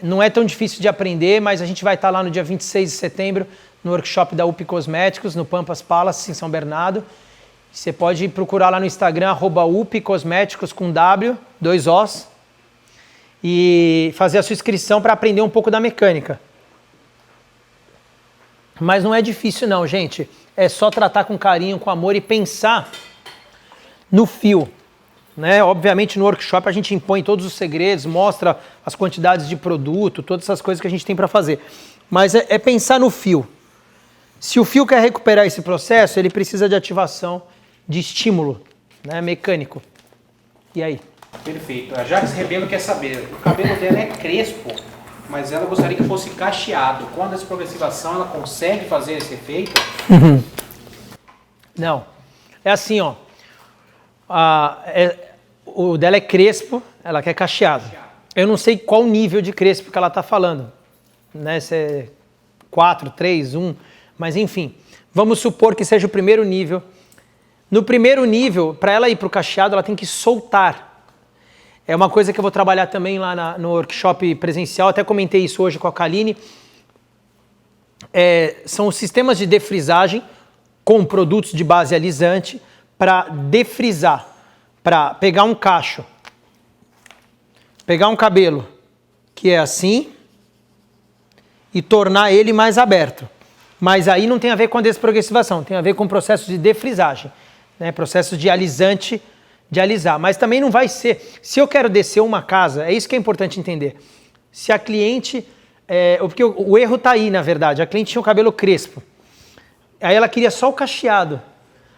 Não é tão difícil de aprender, mas a gente vai estar lá no dia 26 de setembro, no workshop da UP Cosméticos, no Pampas Palace, em São Bernardo. Você pode procurar lá no Instagram, @UP Cosméticos com W, 2 Os, e fazer a sua inscrição para aprender um pouco da mecânica. Mas não é difícil não, gente. É só tratar com carinho, com amor e pensar no fio. Né? Obviamente no workshop a gente impõe todos os segredos, mostra as quantidades de produto, todas essas coisas que a gente tem para fazer. Mas é pensar no fio. Se o fio quer recuperar esse processo, ele precisa de ativação, de estímulo, né, mecânico. E aí? Perfeito. A Jax Rebelo quer saber, o cabelo dela é crespo, mas ela gostaria que fosse cacheado. Com a desprogressivação ela consegue fazer esse efeito? Não. É assim, ó. O dela é crespo, ela quer cacheado. Eu não sei qual nível de crespo que ela está falando. Né? Se é 4, 3, 1, mas enfim. Vamos supor que seja o primeiro nível. No primeiro nível, para ela ir para o cacheado, ela tem que soltar. É uma coisa que eu vou trabalhar também lá no workshop presencial, até comentei isso hoje com a Kaline. São os sistemas de defrisagem com produtos de base alisante para defrisar, para pegar um cacho, pegar um cabelo que é assim e tornar ele mais aberto. Mas aí não tem a ver com a desprogressivação, tem a ver com o processo de defrisagem, né? Processo de alisante, de alisar. Mas também não vai ser... Se eu quero descer uma casa, é isso que é importante entender. Se a cliente... porque o erro está aí, na verdade. A cliente tinha o cabelo crespo. Aí ela queria só o cacheado.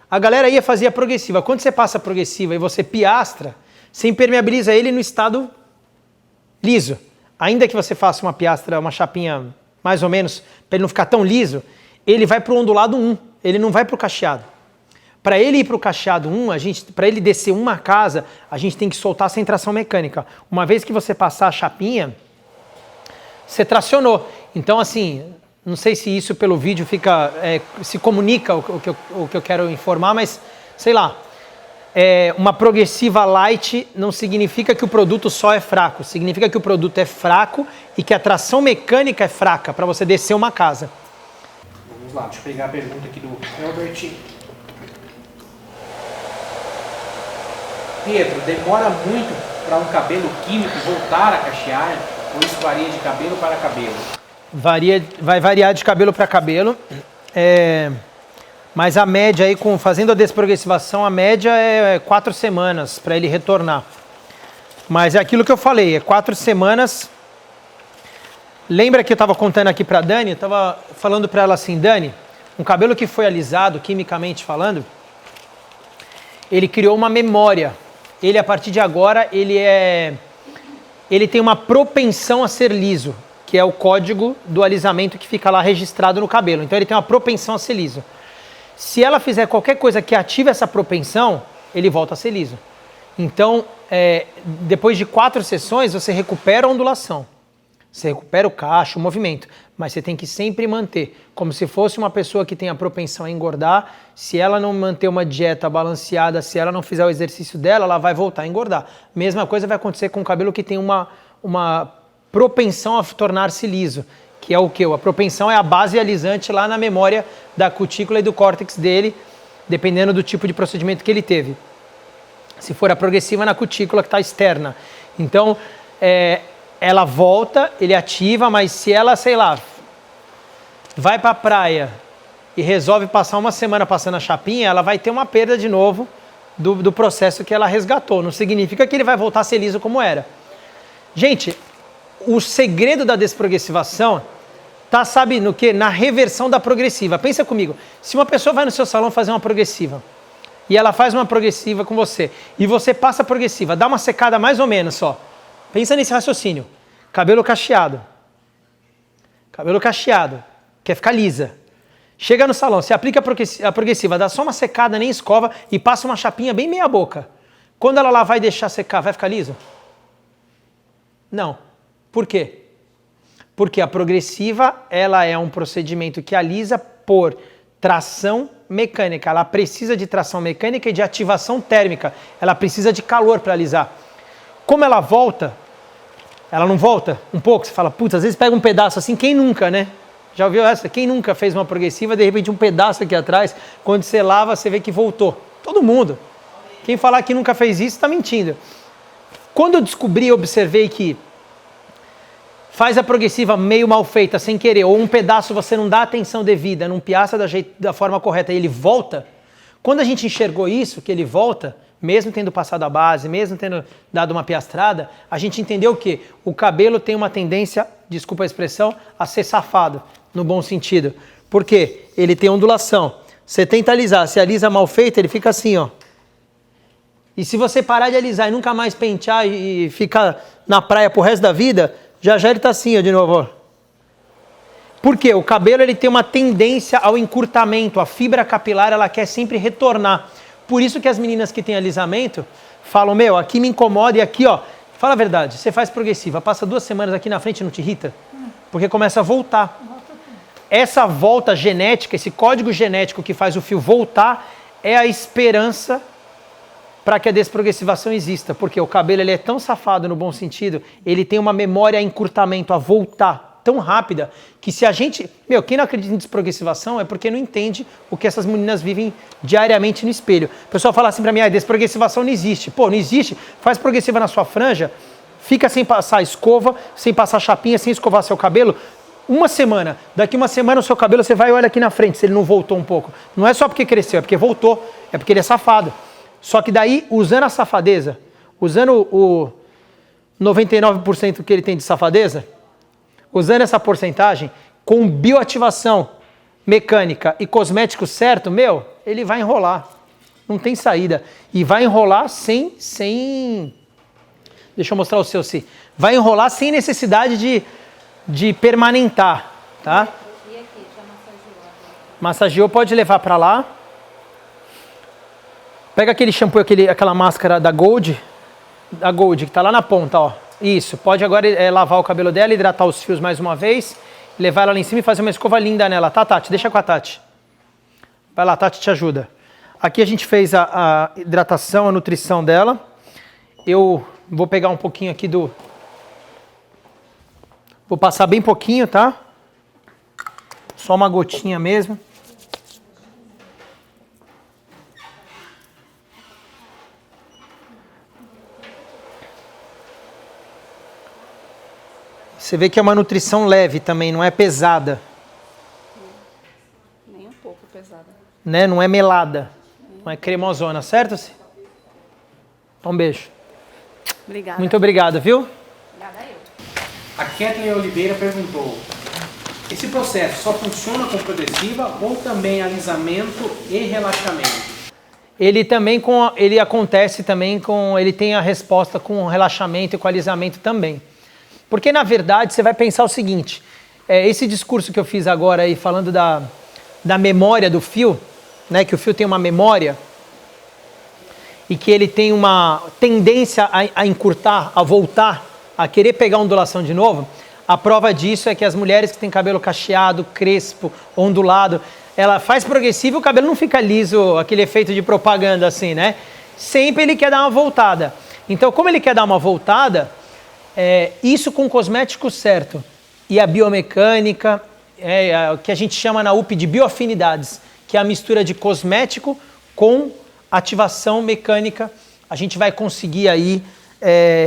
A galera ia fazer a progressiva. Quando você passa a progressiva e você piastra, você impermeabiliza ele no estado liso. Ainda que você faça uma piastra, uma chapinha mais ou menos, para ele não ficar tão liso, ele vai para o ondulado 1, ele não vai para o cacheado. Para ele ir para o cacheado 1, para ele descer uma casa, a gente tem que soltar sem tração mecânica. Uma vez que você passar a chapinha, você tracionou. Então, assim, não sei se isso pelo vídeo fica, se comunica o que eu quero informar, mas, sei lá, uma progressiva light não significa que o produto só é fraco, significa que o produto é fraco e que a tração mecânica é fraca para você descer uma casa. Vamos lá, deixa eu pegar a pergunta aqui do Albert. Pietro, demora muito para um cabelo químico voltar a cachear ou isso varia de cabelo para cabelo? Vai variar de cabelo para cabelo, mas a média aí, fazendo a desprogressivação, a média é 4 semanas para ele retornar. Mas é aquilo que eu falei, 4 semanas. Lembra que eu estava contando aqui para a Dani? Eu estava falando para ela assim, Dani, um cabelo que foi alisado, quimicamente falando, ele criou uma memória. Ele, a partir de agora, ele tem uma propensão a ser liso. que é o código do alisamento que fica lá registrado no cabelo. Então ele tem uma propensão a ser liso. Se ela fizer qualquer coisa que ative essa propensão, ele volta a ser liso. Então, depois de 4 sessões, você recupera a ondulação. Você recupera o cacho, o movimento. Mas você tem que sempre manter, como se fosse uma pessoa que tem a propensão a engordar. Se ela não manter uma dieta balanceada, se ela não fizer o exercício dela, ela vai voltar a engordar. Mesma coisa vai acontecer com o cabelo que tem uma propensão a tornar-se liso, que é o quê? A propensão é a base alisante lá na memória da cutícula e do córtex dele, dependendo do tipo de procedimento que ele teve. Se for a progressiva, na cutícula que está externa. Então, ela volta, ele ativa, mas se ela, sei lá, vai para a praia e resolve passar uma semana passando a chapinha, ela vai ter uma perda de novo do processo que ela resgatou. Não significa que ele vai voltar a ser liso como era. Gente, o segredo da desprogressivação tá, sabe no quê? Na reversão da progressiva. Pensa comigo, se uma pessoa vai no seu salão fazer uma progressiva e ela faz uma progressiva com você e você passa a progressiva, dá uma secada mais ou menos só. Pensa nesse raciocínio. Cabelo cacheado. Cabelo cacheado. Quer ficar lisa. Chega no salão, você aplica a progressiva, dá só uma secada, nem escova e passa uma chapinha bem meia boca. Quando ela lá vai deixar secar, vai ficar liso? Não. Por quê? Porque a progressiva, ela é um procedimento que alisa por tração mecânica. Ela precisa de tração mecânica e de ativação térmica. Ela precisa de calor para alisar. Como ela volta, ela não volta um pouco? Você fala, putz, às vezes pega um pedaço assim, quem nunca, né? Já ouviu essa? Quem nunca fez uma progressiva, de repente um pedaço aqui atrás, quando você lava, você vê que voltou. Todo mundo. Quem falar que nunca fez isso, está mentindo. Quando eu descobri, observei que faz a progressiva meio mal feita, sem querer, ou um pedaço você não dá atenção devida, não piaça da forma correta e ele volta, quando a gente enxergou isso, que ele volta, mesmo tendo passado a base, mesmo tendo dado uma piastrada, a gente entendeu que o cabelo tem uma tendência, desculpa a expressão, a ser safado, no bom sentido. Por quê? Ele tem ondulação. Você tenta alisar, se alisa mal feito, ele fica assim, ó. E se você parar de alisar e nunca mais pentear e ficar na praia pro resto da vida, já ele tá assim, ó, de novo, ó. Por quê? O cabelo ele tem uma tendência ao encurtamento, a fibra capilar ela quer sempre retornar. Por isso que as meninas que têm alisamento falam, meu, aqui me incomoda e aqui, ó, fala a verdade, você faz progressiva, passa 2 semanas aqui na frente e não te irrita? Porque começa a voltar. Essa volta genética, esse código genético que faz o fio voltar, é a esperança para que a desprogressivação exista. Porque o cabelo ele é tão safado no bom sentido, ele tem uma memória a encurtamento, a voltar tão rápida, que se a gente... Meu, quem não acredita em desprogressivação é porque não entende o que essas meninas vivem diariamente no espelho. O pessoal fala assim para mim, desprogressivação não existe. Pô, não existe? Faz progressiva na sua franja, fica sem passar escova, sem passar chapinha, sem escovar seu cabelo, 1 semana. Daqui 1 semana o seu cabelo, você vai e olha aqui na frente, se ele não voltou um pouco. Não é só porque cresceu, é porque voltou, é porque ele é safado. Só que daí, usando a safadeza, usando o 99% que ele tem de safadeza, usando essa porcentagem, com bioativação mecânica e cosmético certo, meu, ele vai enrolar. Não tem saída. E vai enrolar sem... Deixa eu mostrar o seu, sim. Vai enrolar sem necessidade de permanentar, tá? E aqui, já massageou? Massageou, pode levar para lá. Pega aquele shampoo, aquela máscara da Gold, que tá lá na ponta, ó. Isso, pode agora lavar o cabelo dela, hidratar os fios mais uma vez, levar ela lá em cima e fazer uma escova linda nela, tá, Tati? Deixa com a Tati. Vai lá, Tati te ajuda. Aqui a gente fez a hidratação, a nutrição dela. Eu vou pegar um pouquinho aqui do... Vou passar bem pouquinho, tá? Só uma gotinha mesmo. Você vê que é uma nutrição leve também, não é pesada. Nem um pouco pesada. Né? Não é melada. Não é cremosona, certo? Um beijo. Obrigada. Muito obrigado, viu? Obrigada eu. A Kathleen Oliveira perguntou, esse processo só funciona com progressiva ou também alisamento e relaxamento? Ele acontece também com... Ele tem a resposta com relaxamento e com alisamento também. Porque, na verdade, você vai pensar o seguinte, esse discurso que eu fiz agora aí, falando da memória do fio, né, que o fio tem uma memória e que ele tem uma tendência a encurtar, a voltar, a querer pegar ondulação de novo, a prova disso é que as mulheres que têm cabelo cacheado, crespo, ondulado, ela faz progressivo e o cabelo não fica liso, aquele efeito de propaganda assim, né? Sempre ele quer dar uma voltada. Então, como ele quer dar uma voltada, isso com o cosmético certo e a biomecânica, o que a gente chama na UP de bioafinidades, que é a mistura de cosmético com ativação mecânica, a gente vai conseguir aí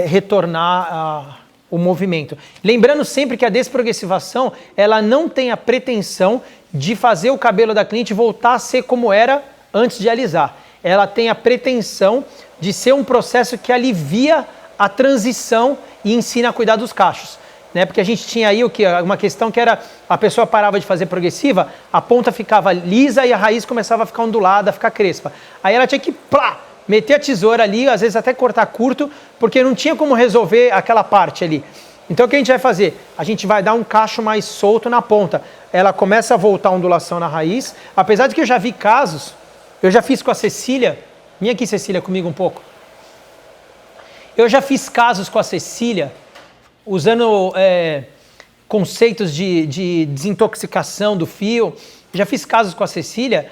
retornar o movimento. Lembrando sempre que a desprogressivação, ela não tem a pretensão de fazer o cabelo da cliente voltar a ser como era antes de alisar. Ela tem a pretensão de ser um processo que alivia a transição e ensina a cuidar dos cachos. Né? Porque a gente tinha aí uma questão que era, a pessoa parava de fazer progressiva, a ponta ficava lisa e a raiz começava a ficar ondulada, a ficar crespa. Aí ela tinha que meter a tesoura ali, às vezes até cortar curto, porque não tinha como resolver aquela parte ali. Então o que a gente vai fazer? A gente vai dar um cacho mais solto na ponta. Ela começa a voltar a ondulação na raiz, apesar de que eu já vi casos, eu já fiz com a Cecília, vem aqui Cecília comigo um pouco. Eu já fiz casos com a Cecília, usando conceitos de desintoxicação do fio, já fiz casos com a Cecília,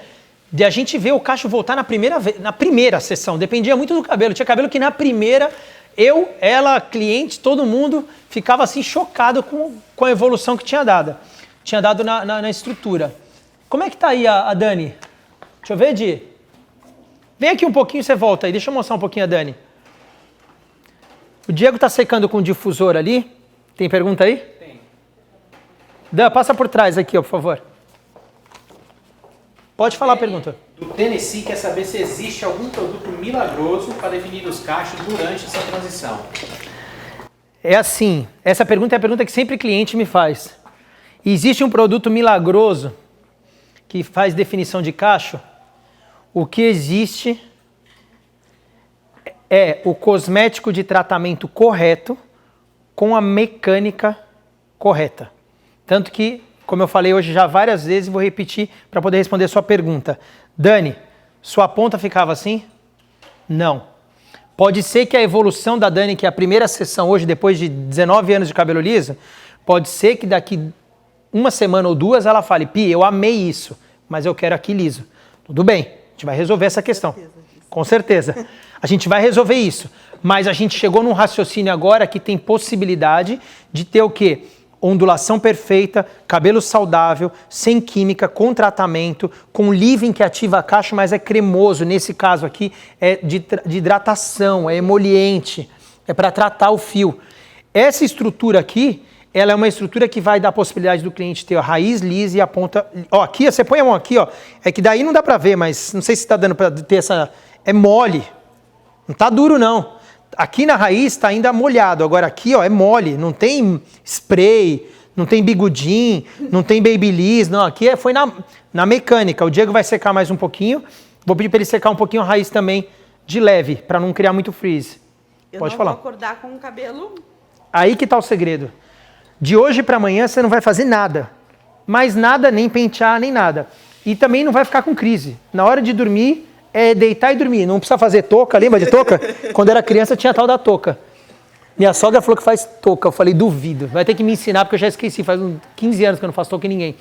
de a gente ver o cacho voltar na primeira sessão, dependia muito do cabelo. Tinha cabelo que na primeira, ela, cliente, todo mundo ficava assim chocado com a evolução que tinha dado na estrutura. Como é que tá aí a Dani? Deixa eu ver, Di. Vem aqui um pouquinho, você volta aí, deixa eu mostrar um pouquinho a Dani. O Diego tá secando com o difusor ali. Tem pergunta aí? Tem. Dan, passa por trás aqui, ó, por favor. Pode falar a pergunta. Do Tennessee quer saber se existe algum produto milagroso para definir os cachos durante essa transição. É assim, essa pergunta é a pergunta que sempre cliente me faz. Existe um produto milagroso que faz definição de cacho? O que existe é o cosmético de tratamento correto com a mecânica correta. Tanto que, como eu falei hoje já várias vezes, vou repetir para poder responder a sua pergunta. Dani, sua ponta ficava assim? Não. Pode ser que a evolução da Dani, que é a primeira sessão hoje, depois de 19 anos de cabelo liso, pode ser que daqui uma semana ou duas ela fale, Pi, eu amei isso, mas eu quero aqui liso. Tudo bem, a gente vai resolver essa questão. Com certeza. A gente vai resolver isso. Mas a gente chegou num raciocínio agora que tem possibilidade de ter o quê? Ondulação perfeita, cabelo saudável, sem química, com tratamento, com leave-in que ativa a cacho, mas é cremoso. Nesse caso aqui é de hidratação, é emoliente, é para tratar o fio. Essa estrutura aqui, ela é uma estrutura que vai dar a possibilidade do cliente ter a raiz lisa e a ponta... Ó, aqui, você põe a mão aqui, ó. É que daí não dá para ver, mas não sei se está dando para ter essa... É mole. Não tá duro, não. Aqui na raiz está ainda molhado. Agora aqui, ó, é mole. Não tem spray, não tem bigudinho, não tem babyliss. Não, aqui foi na mecânica. O Diego vai secar mais um pouquinho. Vou pedir para ele secar um pouquinho a raiz também de leve, para não criar muito frizz. Pode falar. Eu não vou acordar com o cabelo... Aí que tá o segredo. De hoje para amanhã você não vai fazer nada. Mais nada, nem pentear, nem nada. E também não vai ficar com crise. Na hora de dormir... É deitar e dormir, não precisa fazer touca, lembra de touca? Quando era criança tinha a tal da touca. Minha sogra falou que faz touca, eu falei, duvido, vai ter que me ensinar porque eu já esqueci, faz uns 15 anos que eu não faço touca em ninguém.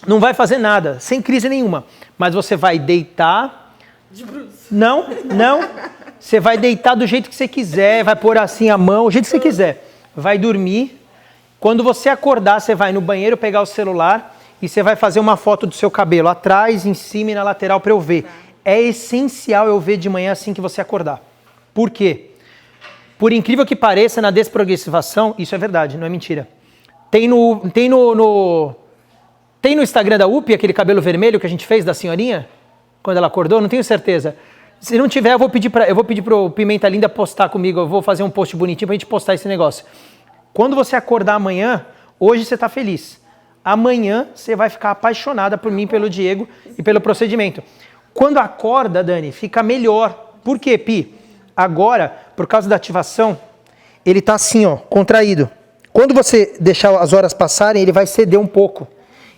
Não vai fazer nada, sem crise nenhuma, mas você vai deitar... Não, você vai deitar do jeito que você quiser, vai pôr assim a mão, o jeito que você quiser. Vai dormir, quando você acordar você vai no banheiro pegar o celular... E você vai fazer uma foto do seu cabelo atrás, em cima e na lateral para eu ver. É essencial eu ver de manhã assim que você acordar. Por quê? Por incrível que pareça, na desprogressivação, isso é verdade, não é mentira. Tem no Instagram da UP aquele cabelo vermelho que a gente fez da senhorinha? Quando ela acordou? Não tenho certeza. Se não tiver, eu vou pedir para o Pimenta Linda postar comigo. Eu vou fazer um post bonitinho para a gente postar esse negócio. Quando você acordar amanhã, hoje você está feliz. Amanhã você vai ficar apaixonada por mim, pelo Diego e pelo procedimento. Quando acorda, Dani, fica melhor. Por quê, Pi? Agora, por causa da ativação, ele está assim, ó, contraído. Quando você deixar as horas passarem, ele vai ceder um pouco.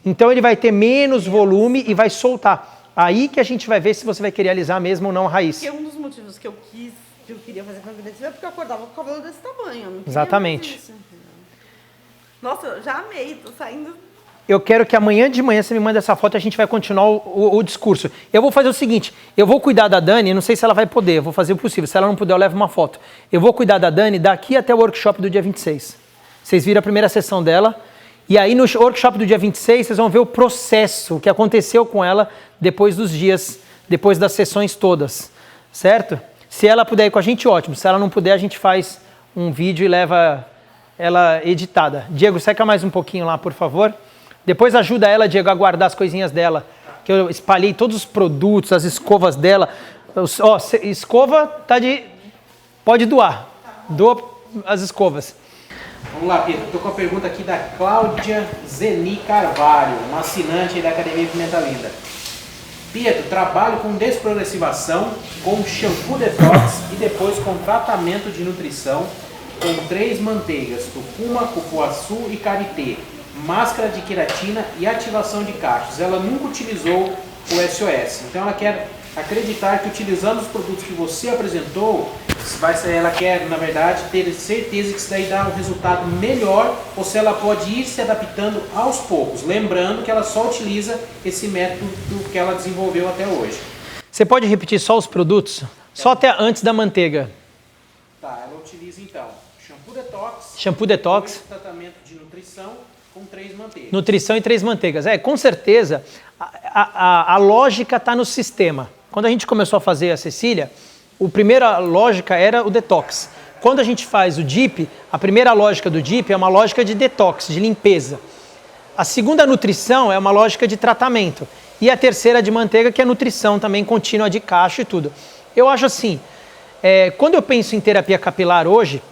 Então ele vai ter menos volume e vai soltar. Aí que a gente vai ver se você vai querer alisar mesmo ou não a raiz. Porque um dos motivos que eu queria fazer progressiva é porque eu acordava com o cabelo desse tamanho. Eu não queria Exatamente. fazer isso. Nossa, eu já amei, tô saindo. Eu quero que amanhã de manhã você me mande essa foto e a gente vai continuar o discurso. Eu vou fazer o seguinte, eu vou cuidar da Dani, não sei se ela vai poder, eu vou fazer o possível. Se ela não puder, eu levo uma foto. Eu vou cuidar da Dani daqui até o workshop do dia 26. Vocês viram a primeira sessão dela. E aí no workshop do dia 26, vocês vão ver o processo, o que aconteceu com ela depois dos dias, depois das sessões todas. Certo? Se ela puder ir com a gente, ótimo. Se ela não puder, a gente faz um vídeo e leva ela editada. Diego, seca mais um pouquinho lá, por favor. Depois ajuda ela, Diego, a guardar as coisinhas dela. Que eu espalhei todos os produtos, as escovas dela. Ó, escova tá de... Pode doar. Doa as escovas. Vamos lá, Pedro. Estou com a pergunta aqui da Cláudia Zeni Carvalho, uma assinante aí da Academia Pimenta Linda. Pedro, trabalho com desprogressivação, com shampoo detox e depois com tratamento de nutrição com 3 manteigas, curcuma, cupuaçu e karité, máscara de queratina e ativação de cachos. Ela nunca utilizou o SOS, então ela quer acreditar que utilizando os produtos que você apresentou, ela quer, na verdade, ter certeza que isso daí dá um resultado melhor, ou se ela pode ir se adaptando aos poucos, lembrando que ela só utiliza esse método que ela desenvolveu até hoje. Você pode repetir só os produtos? Só até antes da manteiga. Tá, ela utiliza então shampoo detox, tratamento de nutrição com 3 manteigas. Nutrição e 3 manteigas. Com certeza, a lógica está no sistema. Quando a gente começou a fazer a Cecília, a primeira lógica era o detox. Quando a gente faz o DIP, a primeira lógica do DIP é uma lógica de detox, de limpeza. A segunda nutrição é uma lógica de tratamento. E a terceira de manteiga, que é a nutrição também contínua de cacho e tudo. Eu acho assim, quando eu penso em terapia capilar hoje,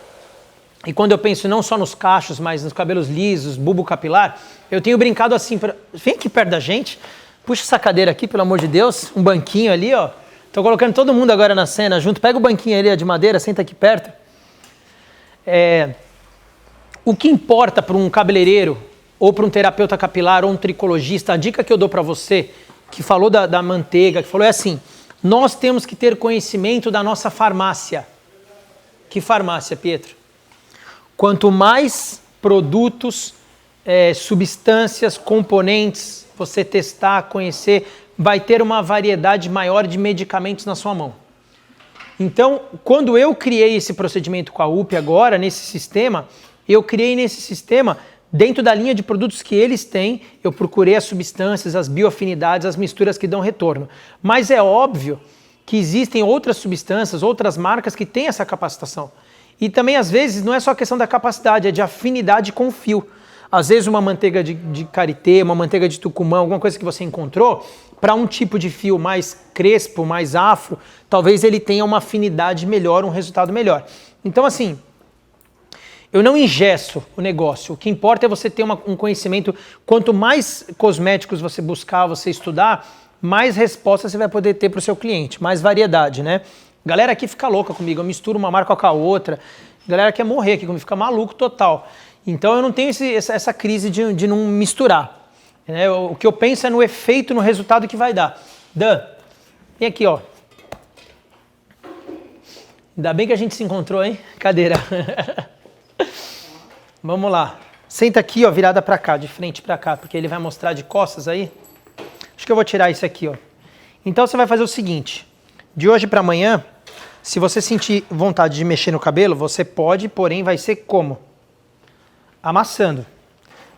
e quando eu penso não só nos cachos, mas nos cabelos lisos, bulbo capilar, eu tenho brincado assim, vem aqui perto da gente, puxa essa cadeira aqui, pelo amor de Deus, um banquinho ali, ó. Tô colocando todo mundo agora na cena junto, pega o banquinho ali de madeira, senta aqui perto. O que importa para um cabeleireiro, ou para um terapeuta capilar, ou um tricologista, a dica que eu dou para você, que falou da manteiga, que falou assim, nós temos que ter conhecimento da nossa farmácia. Que farmácia, Pietro? Quanto mais produtos, substâncias, componentes você testar, conhecer, vai ter uma variedade maior de medicamentos na sua mão. Então, quando eu criei esse procedimento com a UP agora, nesse sistema, eu criei nesse sistema, dentro da linha de produtos que eles têm, eu procurei as substâncias, as bioafinidades, as misturas que dão retorno. Mas é óbvio que existem outras substâncias, outras marcas que têm essa capacitação. E também, às vezes, não é só questão da capacidade, é de afinidade com o fio. Às vezes, uma manteiga de karité, uma manteiga de tucumã, alguma coisa que você encontrou, para um tipo de fio mais crespo, mais afro, talvez ele tenha uma afinidade melhor, um resultado melhor. Então, assim, eu não engesso o negócio. O que importa é você ter um conhecimento. Quanto mais cosméticos você buscar, você estudar, mais respostas você vai poder ter para o seu cliente, mais variedade, né? Galera aqui fica louca comigo, eu misturo uma marca com a outra. Galera quer morrer aqui comigo, fica maluco total. Então eu não tenho essa crise de não misturar. Né? O que eu penso é no efeito, no resultado que vai dar. Dan, vem aqui, ó. Ainda bem que a gente se encontrou, hein? Cadeira. Vamos lá. Senta aqui, ó, virada pra cá, de frente pra cá, porque ele vai mostrar de costas aí. Acho que eu vou tirar isso aqui, ó. Então você vai fazer o seguinte. De hoje pra amanhã, se você sentir vontade de mexer no cabelo, você pode, porém vai ser como? Amassando.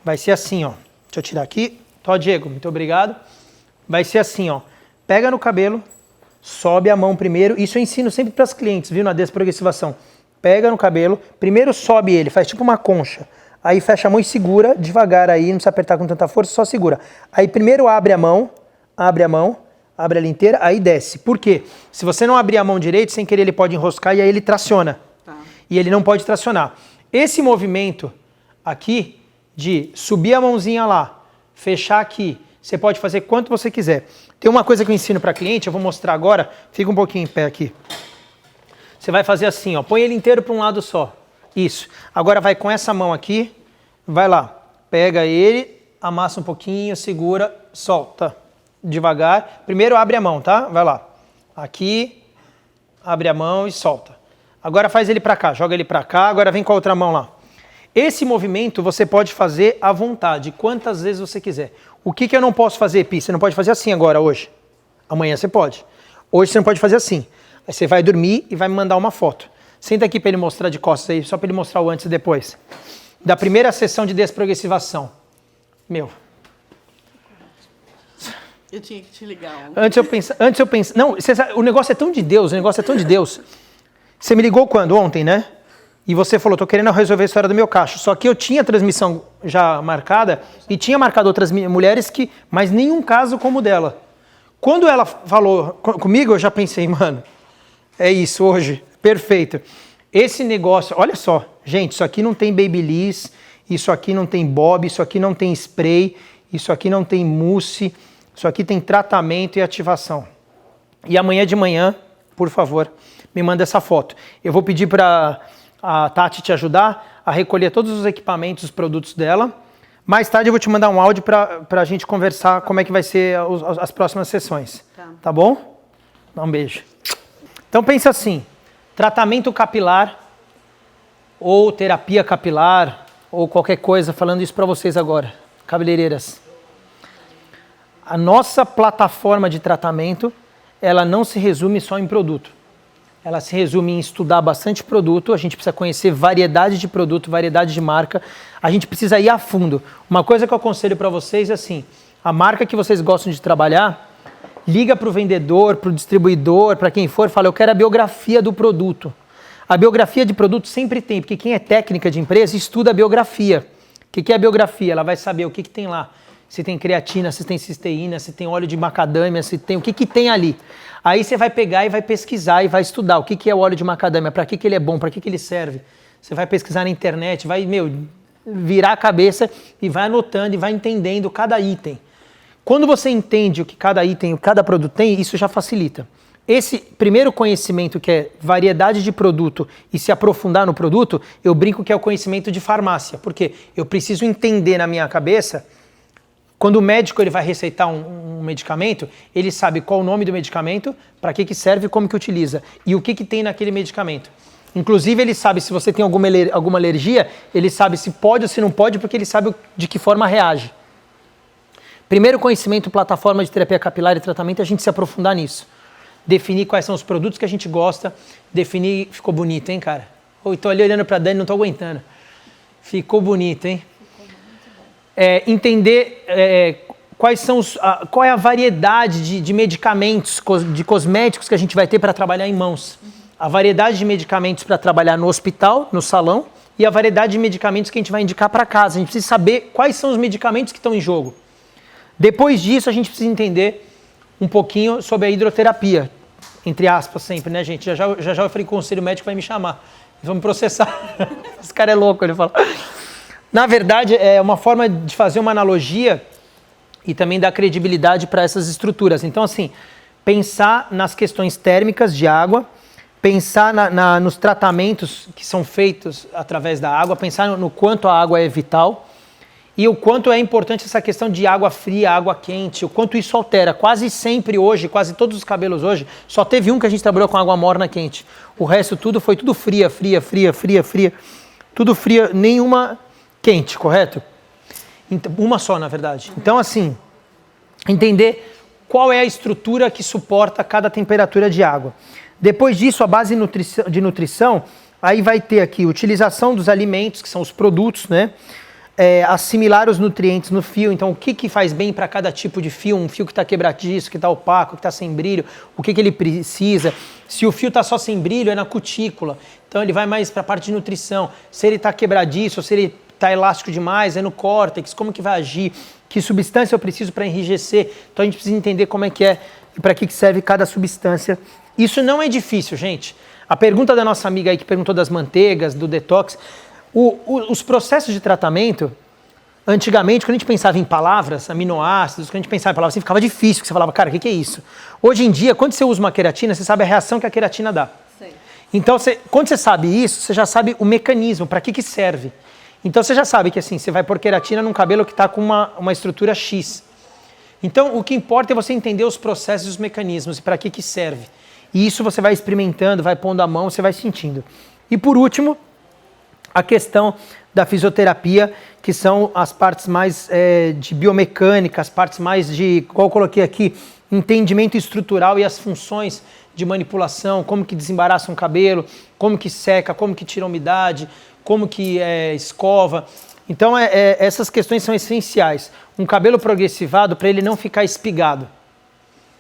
Vai ser assim, ó. Deixa eu tirar aqui. Tó, Diego, muito obrigado. Vai ser assim, ó. Pega no cabelo, sobe a mão primeiro. Isso eu ensino sempre para as clientes, viu? Na desprogressivação. Pega no cabelo, primeiro sobe ele, faz tipo uma concha. Aí fecha a mão e segura devagar aí, não precisa apertar com tanta força, só segura. Aí primeiro abre a mão, abre ela inteira, aí desce. Por quê? Se você não abrir a mão direito, sem querer ele pode enroscar e aí ele traciona. Tá. E ele não pode tracionar. Esse movimento aqui de subir a mãozinha lá, fechar aqui, você pode fazer quanto você quiser. Tem uma coisa que eu ensino para cliente, eu vou mostrar agora, fica um pouquinho em pé aqui. Você vai fazer assim, ó, põe ele inteiro para um lado só. Isso. Agora vai com essa mão aqui, vai lá, pega ele, amassa um pouquinho, segura, solta. Devagar. Primeiro abre a mão, tá? Vai lá. Aqui, abre a mão e solta. Agora faz ele pra cá, joga ele pra cá, agora vem com a outra mão lá. Esse movimento você pode fazer à vontade, quantas vezes você quiser. O que eu não posso fazer, Pi? Você não pode fazer assim agora, hoje. Amanhã você pode. Hoje você não pode fazer assim. Aí você vai dormir e vai me mandar uma foto. Senta aqui pra ele mostrar de costas aí, só pra ele mostrar o antes e depois. Da primeira sessão de desprogressivação. Meu... Eu tinha que te ligar. Antes eu penso, não, o negócio é tão de Deus, Você me ligou quando? Ontem, né? E você falou, tô querendo resolver a história do meu cacho. Só que eu tinha a transmissão já marcada e tinha marcado outras mulheres mas nenhum caso como o dela. Quando ela falou comigo, eu já pensei, mano, é isso hoje, perfeito. Esse negócio, olha só, gente, isso aqui não tem babyliss, isso aqui não tem bob, isso aqui não tem spray, isso aqui não tem mousse. Isso aqui tem tratamento e ativação. E amanhã de manhã, por favor, me manda essa foto. Eu vou pedir para a Tati te ajudar a recolher todos os equipamentos, os produtos dela. Mais tarde eu vou te mandar um áudio para a gente conversar como é que vai ser as próximas sessões. Tá bom? Dá um beijo. Então pensa assim, tratamento capilar ou terapia capilar ou qualquer coisa, falando isso para vocês agora, cabeleireiras. A nossa plataforma de tratamento, ela não se resume só em produto. Ela se resume em estudar bastante produto, a gente precisa conhecer variedade de produto, variedade de marca, a gente precisa ir a fundo. Uma coisa que eu aconselho para vocês é assim, a marca que vocês gostam de trabalhar, liga para o vendedor, para o distribuidor, para quem for, fala, eu quero a biografia do produto. A biografia de produto sempre tem, porque quem é técnica de empresa estuda a biografia. O que é a biografia? Ela vai saber o que tem lá. Se tem creatina, se tem cisteína, se tem óleo de macadâmia, se tem o que tem ali. Aí você vai pegar e vai pesquisar e vai estudar o que é o óleo de macadâmia, para que ele é bom, para que ele serve. Você vai pesquisar na internet, vai, virar a cabeça e vai anotando e vai entendendo cada item. Quando você entende o que cada item, cada produto tem, isso já facilita. Esse primeiro conhecimento, que é variedade de produto e se aprofundar no produto, eu brinco que é o conhecimento de farmácia. Porque eu preciso entender na minha cabeça. Quando o médico ele vai receitar um medicamento, ele sabe qual o nome do medicamento, para que serve e como que utiliza. E o que tem naquele medicamento. Inclusive, ele sabe se você tem alguma alergia, ele sabe se pode ou se não pode, porque ele sabe de que forma reage. Primeiro conhecimento, plataforma de terapia capilar e tratamento, é a gente se aprofundar nisso. Definir quais são os produtos que a gente gosta, definir... Ficou bonito, hein, cara? Estou ali olhando para a Dani, não estou aguentando. Ficou bonito, hein? Entender qual é a variedade de medicamentos, de cosméticos que a gente vai ter para trabalhar em mãos. A variedade de medicamentos para trabalhar no hospital, no salão, e a variedade de medicamentos que a gente vai indicar para casa. A gente precisa saber quais são os medicamentos que estão em jogo. Depois disso, a gente precisa entender um pouquinho sobre a hidroterapia. Entre aspas sempre, né, gente? Já eu falei que o conselho médico vai me chamar. Eles vão me processar. Esse cara é louco, ele fala... Na verdade, é uma forma de fazer uma analogia e também dar credibilidade para essas estruturas. Então, assim, pensar nas questões térmicas de água, pensar nos tratamentos que são feitos através da água, pensar no quanto a água é vital e o quanto é importante essa questão de água fria, água quente, o quanto isso altera. Quase sempre hoje, quase todos os cabelos hoje, só teve um que a gente trabalhou com água morna quente. O resto foi tudo fria. Tudo fria, nenhuma... quente, correto? Uma só, na verdade. Então, assim, entender qual é a estrutura que suporta cada temperatura de água. Depois disso, a base de nutrição, aí vai ter aqui utilização dos alimentos, que são os produtos, né? Assimilar os nutrientes no fio, então o que faz bem para cada tipo de fio, um fio que está quebradiço, que está opaco, que está sem brilho, o que ele precisa. Se o fio está só sem brilho, é na cutícula, então ele vai mais para a parte de nutrição. Se ele está quebradiço, se ele está elástico demais, é no córtex, como que vai agir, que substância eu preciso para enrijecer. Então a gente precisa entender como é que é e para que serve cada substância. Isso não é difícil, gente. A pergunta da nossa amiga aí que perguntou das manteigas, do detox, os processos de tratamento, antigamente, quando a gente pensava em palavras, aminoácidos, quando a gente pensava em palavras assim, ficava difícil, porque você falava, cara, o que é isso? Hoje em dia, quando você usa uma queratina, você sabe a reação que a queratina dá. Sei. Então, quando você sabe isso, você já sabe o mecanismo, para que serve. Então, você já sabe que assim, você vai pôr queratina num cabelo que está com uma estrutura X. Então, o que importa é você entender os processos e os mecanismos e para que serve. E isso você vai experimentando, vai pondo a mão, você vai sentindo. E por último, a questão da fisioterapia, que são as partes mais de biomecânica, as partes mais de, qual eu coloquei aqui, entendimento estrutural e as funções de manipulação, como que desembaraça um cabelo, como que seca, como que tira a umidade, como que escova. Então, essas questões são essenciais. Um cabelo progressivado, para ele não ficar espigado,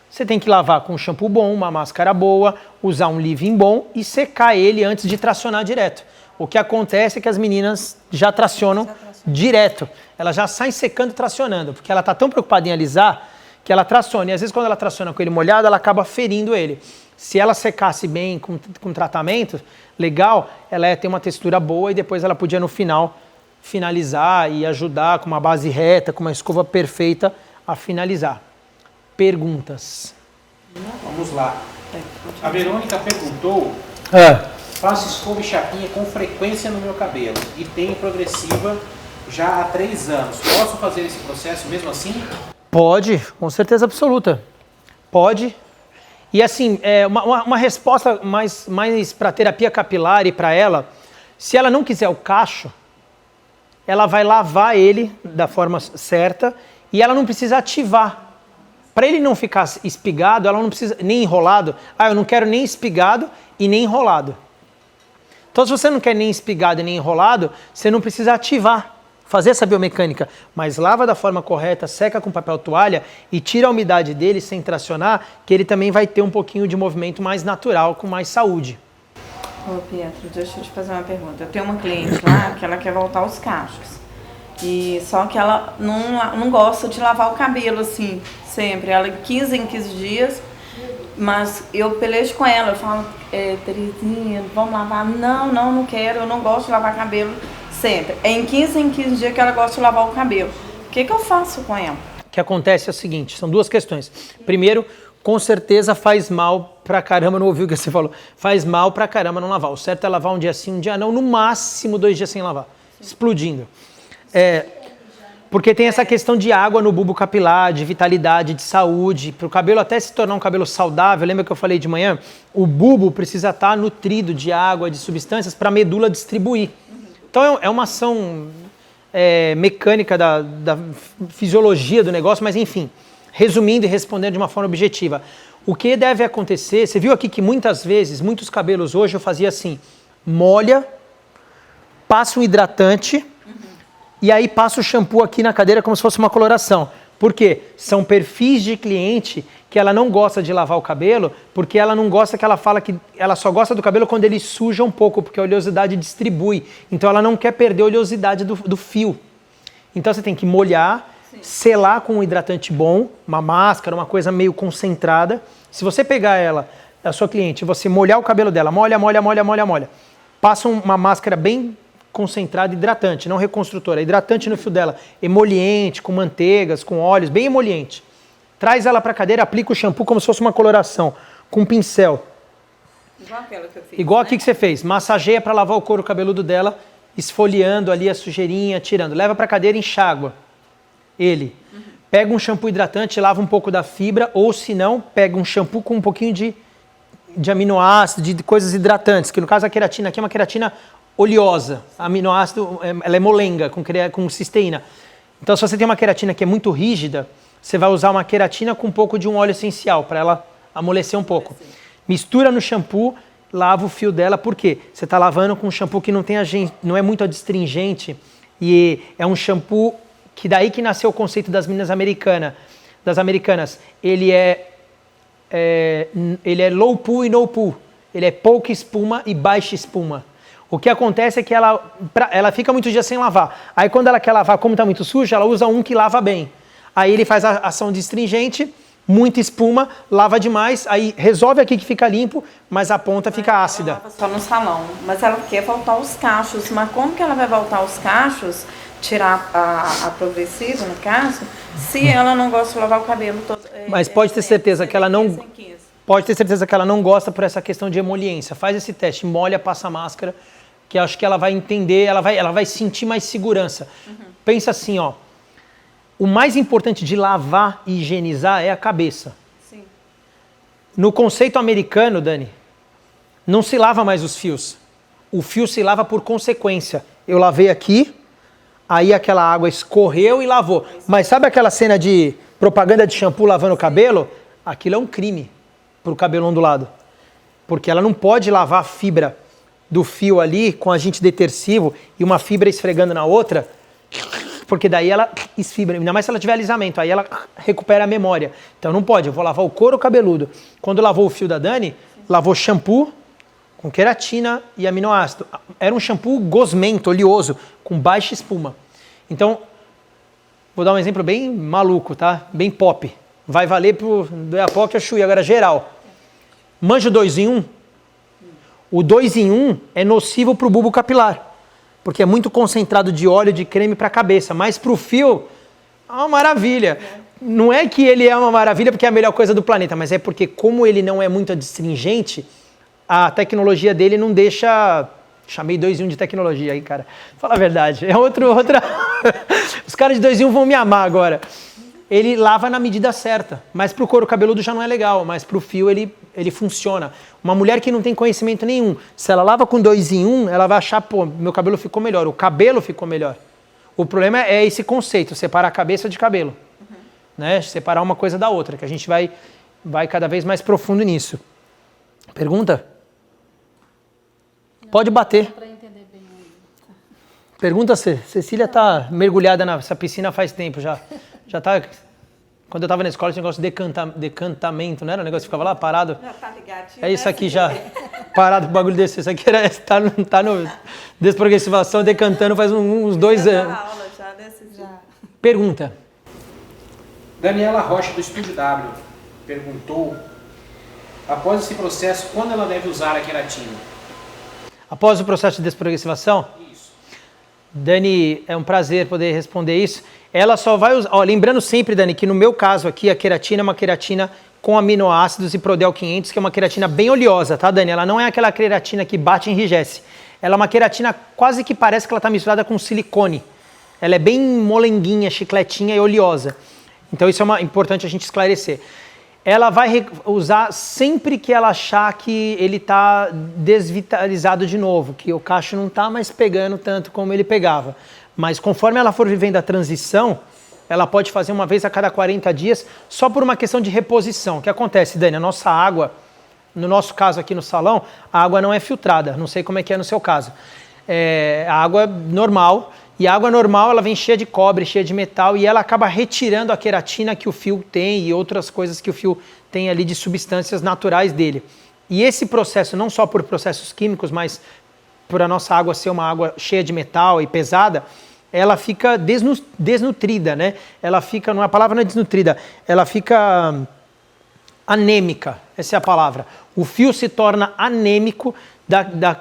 você tem que lavar com um shampoo bom, uma máscara boa, usar um leave-in bom e secar ele antes de tracionar direto. O que acontece é que as meninas já tracionam direto. Elas já saem secando e tracionando, porque ela está tão preocupada em alisar que ela traciona. E às vezes quando ela traciona com ele molhado, ela acaba ferindo ele. Se ela secasse bem com tratamento legal, ela ia ter uma textura boa e depois ela podia no final finalizar e ajudar com uma base reta, com uma escova perfeita a finalizar. Perguntas? Vamos lá. A Verônica perguntou, faço escova e chapinha com frequência no meu cabelo e tenho progressiva já há 3 anos. Posso fazer esse processo mesmo assim? Pode, com certeza absoluta. Pode. E assim, uma resposta mais para terapia capilar e para ela, se ela não quiser o cacho, ela vai lavar ele da forma certa e ela não precisa ativar. Para ele não ficar espigado, ela não precisa nem enrolado. Eu não quero nem espigado e nem enrolado. Então, se você não quer nem espigado e nem enrolado, você não precisa ativar, fazer essa biomecânica. Mas lava da forma correta, seca com papel toalha e tira a umidade dele sem tracionar, que ele também vai ter um pouquinho de movimento mais natural, com mais saúde. Ô Pietro, deixa eu te fazer uma pergunta. Eu tenho uma cliente lá que ela quer voltar aos cachos. Só que ela não gosta de lavar o cabelo assim, sempre. Ela 15 em 15 dias, mas eu pelejo com ela. Eu falo, Terezinha, vamos lavar? Não quero, eu não gosto de lavar cabelo sempre. É em 15 dias que ela gosta de lavar o cabelo. O que eu faço com ela? O que acontece é o seguinte, são 2 questões. Primeiro, com certeza faz mal pra caramba, não ouviu o que você falou, faz mal pra caramba não lavar. O certo é lavar um dia sim, um dia não, no máximo 2 dias sem lavar, explodindo. Porque tem essa questão de água no bulbo capilar, de vitalidade, de saúde, para o cabelo até se tornar um cabelo saudável, lembra que eu falei de manhã? O bulbo precisa estar nutrido de água, de substâncias para a medula distribuir. Então é uma ação mecânica da fisiologia do negócio, mas enfim, resumindo e respondendo de uma forma objetiva. O que deve acontecer, você viu aqui que muitas vezes, muitos cabelos hoje eu fazia assim, molha, passa um hidratante e aí passa o shampoo aqui na cadeira como se fosse uma coloração. Por quê? São perfis de cliente que ela não gosta de lavar o cabelo, porque ela não gosta, que ela fala que ela só gosta do cabelo quando ele suja um pouco, porque a oleosidade distribui. Então ela não quer perder a oleosidade do fio. Então você tem que molhar, selar com um hidratante bom, uma máscara, uma coisa meio concentrada. Se você pegar ela, a sua cliente, você molhar o cabelo dela, molha, passa uma máscara bem concentrada, hidratante, não reconstrutora, hidratante no fio dela, emoliente, com manteigas, com óleos, bem emoliente. Traz ela para a cadeira, aplica o shampoo como se fosse uma coloração, com um pincel. Igual aquela que eu fiz. Igual aqui que você fez. Massageia para lavar o couro cabeludo dela, esfoliando ali a sujeirinha, tirando. Leva para a cadeira e enxágua ele. Pega um shampoo hidratante, lava um pouco da fibra, ou se não, pega um shampoo com um pouquinho de aminoácido, de coisas hidratantes, que no caso a queratina aqui é uma queratina oleosa. Aminoácido, ela é molenga, com cisteína. Então, se você tem uma queratina que é muito rígida, você vai usar uma queratina com um pouco de um óleo essencial, para ela amolecer um pouco. Mistura no shampoo, lava o fio dela, por quê? Você está lavando com um shampoo que não é muito adstringente, e é um shampoo que daí que nasceu o conceito das meninas das americanas. Ele é low poo e no poo. Ele é pouca espuma e baixa espuma. O que acontece é que ela fica muitos dias sem lavar. Aí quando ela quer lavar, como está muito sujo, ela usa um que lava bem. Aí ele faz a ação de astringente, muita espuma, lava demais, aí resolve aqui que fica limpo, mas a ponta fica ácida. Ela lava só no salão, mas ela quer voltar aos cachos. Mas como que ela vai voltar aos cachos, tirar a progressiva, no caso, se ela não gosta de lavar o cabelo todo? Mas pode ter certeza que ela não... pode ter certeza que ela não gosta por essa questão de emoliência. Faz esse teste, molha, passa a máscara, que acho que ela vai entender, ela vai sentir mais segurança. Pensa assim, ó, o mais importante de lavar e higienizar é a cabeça. Sim. No conceito americano, Dani, não se lava mais os fios. O fio se lava por consequência. Eu lavei aqui, aí aquela água escorreu e lavou. Mas sabe aquela cena de propaganda de shampoo lavando o cabelo? Aquilo é um crime para o cabelo ondulado. Porque ela não pode lavar a fibra do fio ali com agente detersivo e uma fibra esfregando na outra, porque daí ela esfibra, ainda mais se ela tiver alisamento, aí ela recupera a memória. Então não pode, eu vou lavar o couro cabeludo. Quando lavou o fio da Dani, lavou shampoo com queratina e aminoácido. Era um shampoo gosmento, oleoso, com baixa espuma. Então, vou dar um exemplo bem maluco, tá? Bem pop. Vai valer pro do Iapoque ao Chuí, agora geral. Manja o 2 em 1? O 2 em 1 é nocivo para o bulbo capilar, porque é muito concentrado de óleo, de creme para a cabeça, mas para o fio é uma maravilha. Não é que ele é uma maravilha porque é a melhor coisa do planeta, mas é porque como ele não é muito adstringente, a tecnologia dele não deixa... Chamei 2 em 1 de tecnologia aí, cara. Fala a verdade. É outra... Os caras de 2 em 1 vão me amar agora. Ele lava na medida certa, mas para o couro cabeludo já não é legal, mas para o fio ele funciona. Uma mulher que não tem conhecimento nenhum, se ela lava com 2 em 1, ela vai achar, pô, meu cabelo ficou melhor, o cabelo ficou melhor. O problema é esse conceito, separar a cabeça de cabelo. Né? Separar uma coisa da outra, que a gente vai cada vez mais profundo nisso. Pergunta? Pode bater. Para entender bem aí. Pergunta se Cecília tá mergulhada nessa piscina faz tempo já. Já tá... Quando eu tava na escola tinha um negócio de decantamento, não era? O negócio que ficava lá parado. Já tá ligadinho. É isso aqui já. Parado pro bagulho desse. Isso aqui tá no desprogressivação, decantando faz uns 2 anos. Aula já desses já. Pergunta. Daniela Rocha, do Estúdio W, perguntou, após esse processo, quando ela deve usar a queratina? Após o processo de desprogressivação? Isso. Dani, é um prazer poder responder isso. Ela só vai usar... Ó, lembrando sempre, Dani, que no meu caso aqui, a queratina é uma queratina com aminoácidos e Prodel 500, que é uma queratina bem oleosa, tá, Dani? Ela não é aquela queratina que bate e enrijece. Ela é uma queratina quase que parece que ela está misturada com silicone. Ela é bem molenguinha, chicletinha e oleosa. Então isso é importante a gente esclarecer. Ela vai usar sempre que ela achar que ele está desvitalizado de novo, que o cacho não está mais pegando tanto como ele pegava. Mas conforme ela for vivendo a transição, ela pode fazer uma vez a cada 40 dias, só por uma questão de reposição. O que acontece, Dani? A nossa água, no nosso caso aqui no salão, a água não é filtrada. Não sei como é que é no seu caso. É a água normal. E a água normal, ela vem cheia de cobre, cheia de metal, e ela acaba retirando a queratina que o fio tem e outras coisas que o fio tem ali de substâncias naturais dele. E esse processo, não só por processos químicos, mas por a nossa água ser uma água cheia de metal e pesada, ela fica desnutrida, né? Ela fica, não é a palavra não é desnutrida, ela fica anêmica, essa é a palavra. O fio se torna anêmico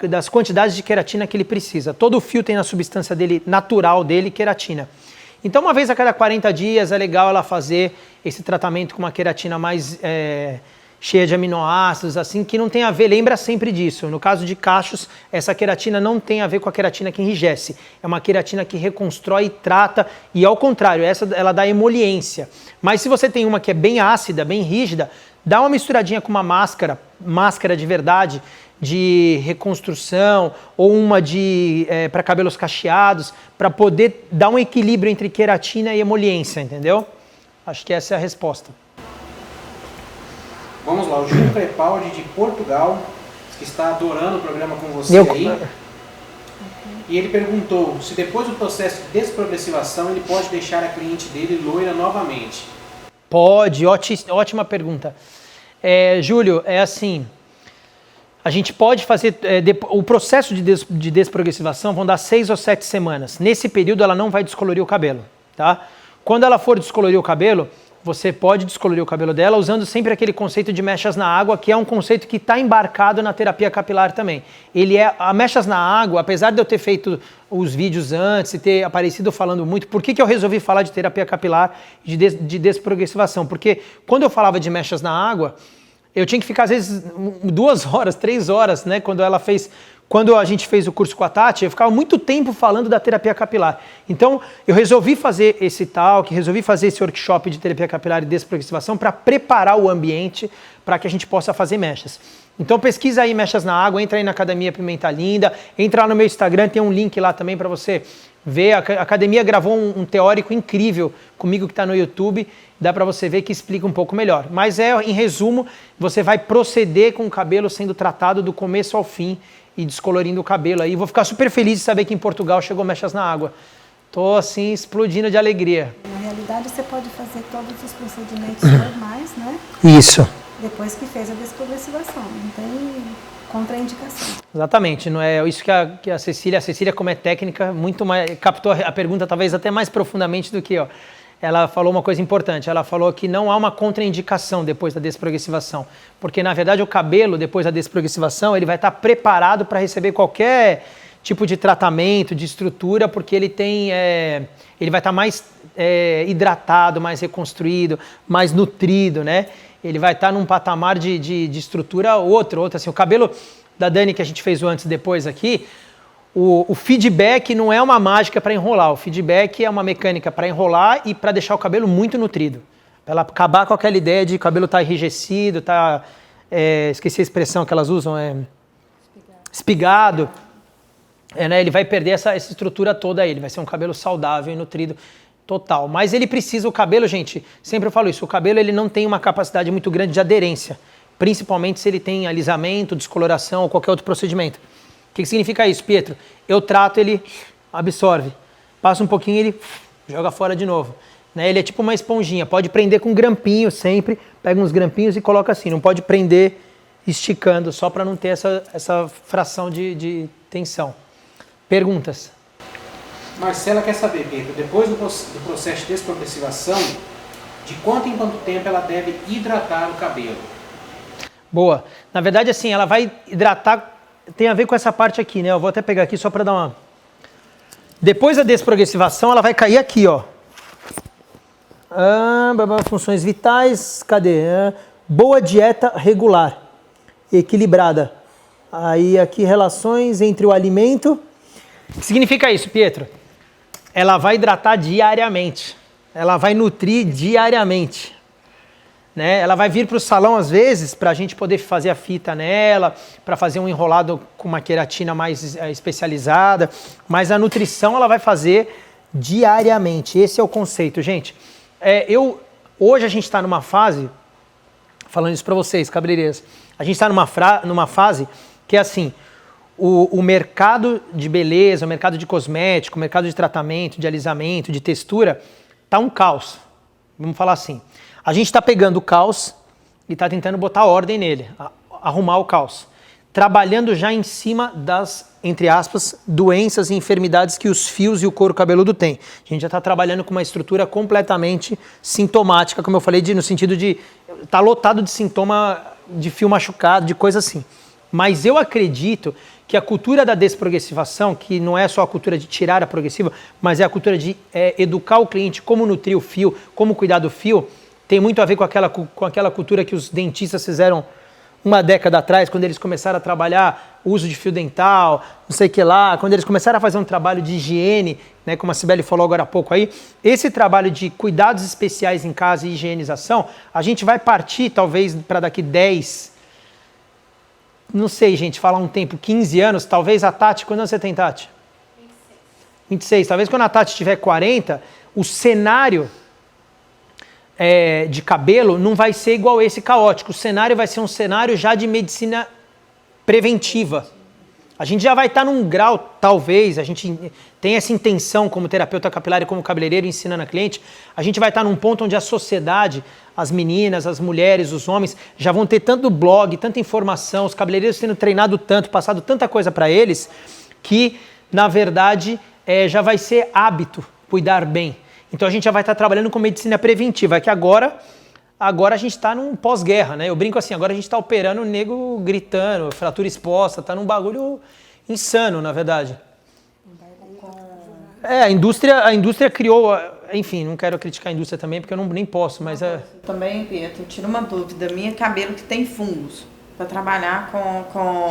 das quantidades de queratina que ele precisa. Todo fio tem na substância dele, natural dele, queratina. Então, uma vez a cada 40 dias é legal ela fazer esse tratamento com uma queratina mais cheia de aminoácidos, assim, que não tem a ver, lembra sempre disso. No caso de cachos, essa queratina não tem a ver com a queratina que enrijece. É uma queratina que reconstrói e trata, e ao contrário, essa ela dá emoliência. Mas se você tem uma que é bem ácida, bem rígida, dá uma misturadinha com uma máscara de verdade, de reconstrução, ou uma para cabelos cacheados, para poder dar um equilíbrio entre queratina e emoliência, entendeu? Acho que essa é a resposta. Vamos lá, o Júlio Crepaldi de Portugal, que está adorando o programa com você aí. E ele perguntou se depois do processo de desprogressivação ele pode deixar a cliente dele loira novamente. Pode, ótima pergunta. Júlio, é assim, a gente pode fazer, o processo de desprogressivação vão dar 6 ou 7 semanas. Nesse período ela não vai descolorir o cabelo, tá? Quando ela for descolorir o cabelo, você pode descolorir o cabelo dela usando sempre aquele conceito de mechas na água, que é um conceito que está embarcado na terapia capilar também. A mechas na água, apesar de eu ter feito os vídeos antes e ter aparecido falando muito, por que eu resolvi falar de terapia capilar e de desprogressivação? Porque quando eu falava de mechas na água, Eu tinha que ficar, às vezes, 2 horas, 3 horas, né? Quando a gente fez o curso com a Tati, eu ficava muito tempo falando da terapia capilar. Então, eu resolvi fazer esse talk, resolvi fazer esse workshop de terapia capilar e desprogressivação para preparar o ambiente para que a gente possa fazer mechas. Então, pesquisa aí Mechas na Água, entra aí na Academia Pimenta Linda, entra lá no meu Instagram, tem um link lá também para você ver. A Academia gravou um teórico incrível comigo que está no YouTube, dá para você ver que explica um pouco melhor. Mas em resumo, você vai proceder com o cabelo sendo tratado do começo ao fim e descolorindo o cabelo aí. Vou ficar super feliz de saber que em Portugal chegou Mechas na Água. Tô assim, explodindo de alegria. Na realidade, você pode fazer todos os procedimentos normais, né? Isso. Depois que fez a desprogressivação. Não tem contraindicação. Exatamente, não é isso que a Cecília, como é técnica, muito mais, captou a pergunta talvez até mais profundamente do que eu. Ela falou uma coisa importante, ela falou que não há uma contraindicação depois da desprogressivação, porque na verdade o cabelo, depois da desprogressivação, ele vai estar preparado para receber qualquer tipo de tratamento, de estrutura, porque ele vai estar mais hidratado, mais reconstruído, mais nutrido, né? Ele vai estar num patamar de estrutura outro, assim, o cabelo da Dani que a gente fez o antes e depois aqui, o feedback não é uma mágica para enrolar, o feedback é uma mecânica para enrolar e para deixar o cabelo muito nutrido. Para ela acabar com aquela ideia de o cabelo estar enrijecido, esqueci a expressão que elas usam, espigado. Né, ele vai perder essa estrutura toda aí, ele vai ser um cabelo saudável e nutrido total. Mas ele precisa, o cabelo, gente, sempre eu falo isso, o cabelo ele não tem uma capacidade muito grande de aderência, principalmente se ele tem alisamento, descoloração ou qualquer outro procedimento. O que significa isso, Pietro? Eu trato, ele absorve. Passa um pouquinho, ele joga fora de novo. Né? Ele é tipo uma esponjinha. Pode prender com grampinho sempre. Pega uns grampinhos e coloca assim. Não pode prender esticando, só para não ter essa fração de tensão. Perguntas? Marcela quer saber, Pedro, depois do processo de desprogressivação, de quanto em quanto tempo ela deve hidratar o cabelo? Boa. Na verdade, assim, ela vai hidratar, tem a ver com essa parte aqui, né? Eu vou até pegar aqui só para dar uma... Depois da desprogressivação, ela vai cair aqui, ó. Funções vitais, cadê? Boa dieta regular, equilibrada. Aí aqui relações entre o alimento. O que significa isso, Pietro? Ela vai hidratar diariamente. Ela vai nutrir diariamente. Né? Ela vai vir para o salão às vezes para a gente poder fazer a fita nela, para fazer um enrolado com uma queratina mais especializada, mas a nutrição ela vai fazer diariamente. Esse é o conceito, gente. Hoje a gente está numa fase, falando isso para vocês, cabeleireiras, a gente está numa fase que é assim, o mercado de beleza, o mercado de cosmético, o mercado de tratamento, de alisamento, de textura, está um caos. Vamos falar assim. A gente está pegando o caos e está tentando botar ordem nele, arrumar o caos. Trabalhando já em cima das, entre aspas, doenças e enfermidades que os fios e o couro cabeludo têm. A gente já está trabalhando com uma estrutura completamente sintomática, como eu falei, no sentido de estar lotado de sintoma de fio machucado, de coisa assim. Mas eu acredito que a cultura da desprogressivação, que não é só a cultura de tirar a progressiva, mas é a cultura de educar o cliente como nutrir o fio, como cuidar do fio, tem muito a ver com aquela cultura que os dentistas fizeram uma década atrás, quando eles começaram a trabalhar o uso de fio dental, não sei o que lá, quando eles começaram a fazer um trabalho de higiene, né, como a Cibele falou agora há pouco aí, esse trabalho de cuidados especiais em casa e higienização, a gente vai partir talvez para daqui 10, não sei, gente, falar um tempo, 15 anos, talvez a Tati, quando você tem, Tati? 26. Talvez quando a Tati tiver 40, o cenário de cabelo não vai ser igual esse caótico. O cenário vai ser um cenário já de medicina preventiva. A gente já vai estar num grau, talvez, a gente tem essa intenção como terapeuta capilar e como cabeleireiro ensinando a cliente, a gente vai estar num ponto onde a sociedade, as meninas, as mulheres, os homens, já vão ter tanto blog, tanta informação, os cabeleireiros tendo treinado tanto, passado tanta coisa para eles, que, na verdade, já vai ser hábito cuidar bem. Então a gente já vai estar trabalhando com medicina preventiva, que agora a gente está num pós-guerra, né? Eu brinco assim, agora a gente está operando o nego gritando, fratura exposta, está num bagulho insano, na verdade. A indústria criou, enfim, não quero criticar a indústria também, porque eu nem posso, mas Também, Pietro, tira uma dúvida minha, cabelo que tem fungos, para trabalhar com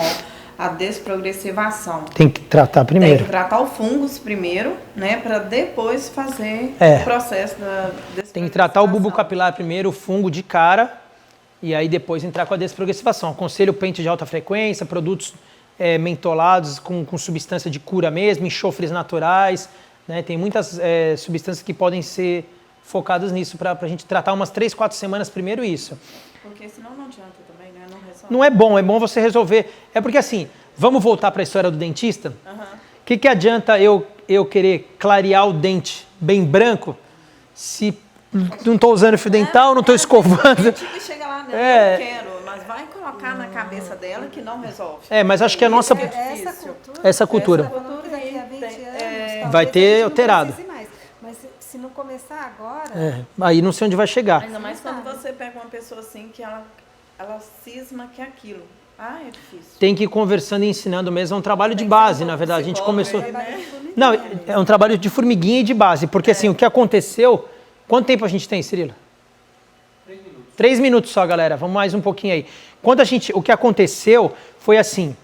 a desprogressivação. tem que tratar Tem primeiro. que tratar o fungos primeiro, né, para depois fazer É. o processo da desprogressivação. Tem que tratar o bulbo capilar primeiro, o fungo de cara, e aí depois entrar com a desprogressivação. Aconselho pente de alta frequência, produtos mentolados com substância de cura mesmo, enxofres naturais, né? Tem muitas substâncias que podem ser focadas nisso para a gente tratar umas 3, 4 semanas primeiro isso. Porque senão não adianta também, né? Não resolve. Não é bom você resolver. É porque assim, vamos voltar para a história do dentista? O que adianta eu querer clarear o dente bem branco se não estou usando fio dental, não estou escovando? Gente que chega lá, né? Eu quero, mas vai colocar na cabeça dela que não resolve. Mas acho que a nossa... Essa cultura Aí daqui a 20 anos é, vai talvez ter a gente não alterado. precise mais. Mas se não começar agora, Aí não sei onde vai chegar. ainda mais quando você pega uma pessoa assim que ela cisma que é aquilo. É difícil. Tem que ir conversando e ensinando mesmo. É um trabalho de base, na verdade. A gente começou... Né? Não, é um trabalho de formiguinha e de base. Porque assim, o que aconteceu... Quanto tempo a gente tem, Cirilo? 3 minutos. 3 minutos só, galera. Vamos mais um pouquinho aí. O que aconteceu foi assim...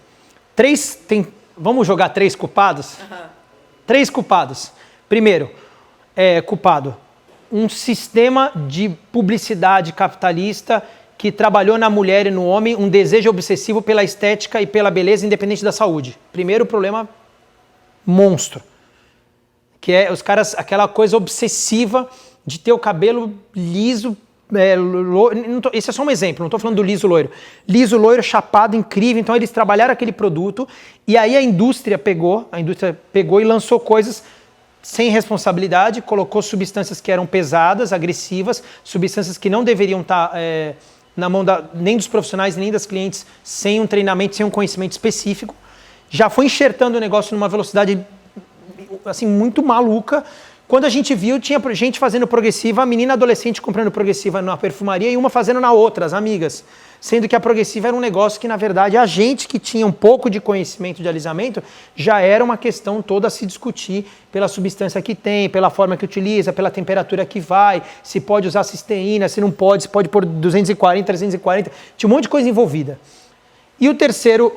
Vamos jogar 3 culpados? 3 culpados. Primeiro, culpado. Um sistema de publicidade capitalista que trabalhou na mulher e no homem um desejo obsessivo pela estética e pela beleza independente da saúde. Primeiro problema monstro. Que é os caras, aquela coisa obsessiva de ter o cabelo liso, esse é só um exemplo, não estou falando do liso loiro. Liso loiro, chapado, incrível, então eles trabalharam aquele produto e aí a indústria pegou e lançou coisas sem responsabilidade, colocou substâncias que eram pesadas, agressivas, substâncias que não deveriam estar na mão nem dos profissionais, nem das clientes, sem um treinamento, sem um conhecimento específico. Já foi enxertando o negócio numa velocidade assim, muito maluca. Quando a gente viu, tinha gente fazendo progressiva, a menina adolescente comprando progressiva na perfumaria e uma fazendo na outra, as amigas. Sendo que a progressiva era um negócio que, na verdade, a gente que tinha um pouco de conhecimento de alisamento, já era uma questão toda a se discutir pela substância que tem, pela forma que utiliza, pela temperatura que vai, se pode usar cisteína, se não pode, se pode pôr 240, 340, tinha um monte de coisa envolvida. E o terceiro,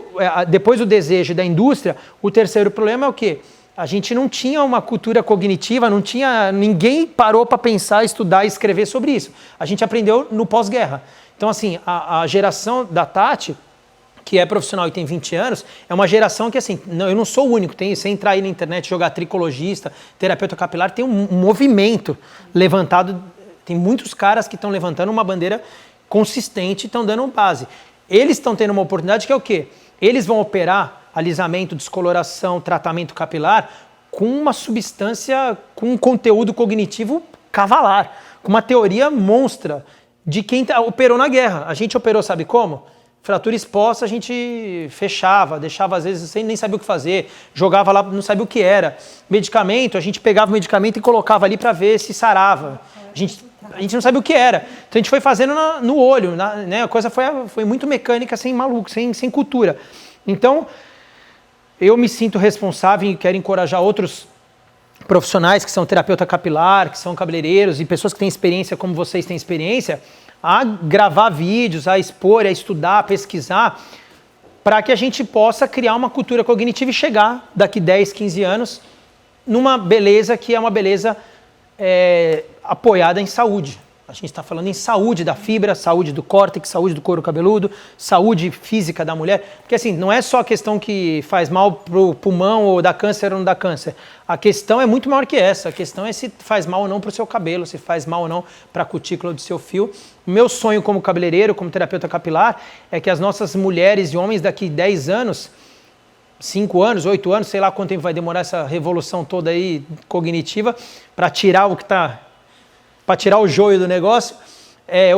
depois do desejo da indústria, o terceiro problema é o quê? A gente não tinha uma cultura cognitiva, ninguém parou para pensar, estudar e escrever sobre isso. A gente aprendeu no pós-guerra. Então, assim, a geração da Tati, que é profissional e tem 20 anos, é uma geração que, assim, eu não sou o único. Você entrar aí na internet, jogar tricologista, terapeuta capilar, tem um movimento levantado, tem muitos caras que estão levantando uma bandeira consistente e estão dando base. Eles estão tendo uma oportunidade que é o quê? Eles vão operar alisamento, descoloração, tratamento capilar com uma substância, com um conteúdo cognitivo cavalar, com uma teoria monstra de quem operou na guerra. A gente operou, sabe como? Fratura exposta, a gente fechava, deixava às vezes sem nem saber o que fazer, jogava lá, não sabia o que era. Medicamento, a gente pegava o medicamento e colocava ali para ver se sarava. A gente não sabia o que era. Então a gente foi fazendo no olho, né? A coisa foi muito mecânica, sem maluco, sem cultura. Então, eu me sinto responsável e quero encorajar outros profissionais que são terapeuta capilar, que são cabeleireiros e pessoas que têm experiência como vocês têm experiência, a gravar vídeos, a expor, a estudar, a pesquisar, para que a gente possa criar uma cultura cognitiva e chegar daqui 10, 15 anos numa beleza que é uma beleza apoiada em saúde. A gente está falando em saúde da fibra, saúde do córtex, saúde do couro cabeludo, saúde física da mulher. Porque assim, não é só a questão que faz mal pro pulmão ou dá câncer ou não dá câncer. A questão é muito maior que essa. A questão é se faz mal ou não pro seu cabelo, se faz mal ou não para a cutícula do seu fio. O meu sonho como cabeleireiro, como terapeuta capilar, é que as nossas mulheres e homens daqui 10 anos, 5 anos, 8 anos, sei lá quanto tempo vai demorar essa revolução toda aí cognitiva, para tirar o que está... para tirar o joio do negócio,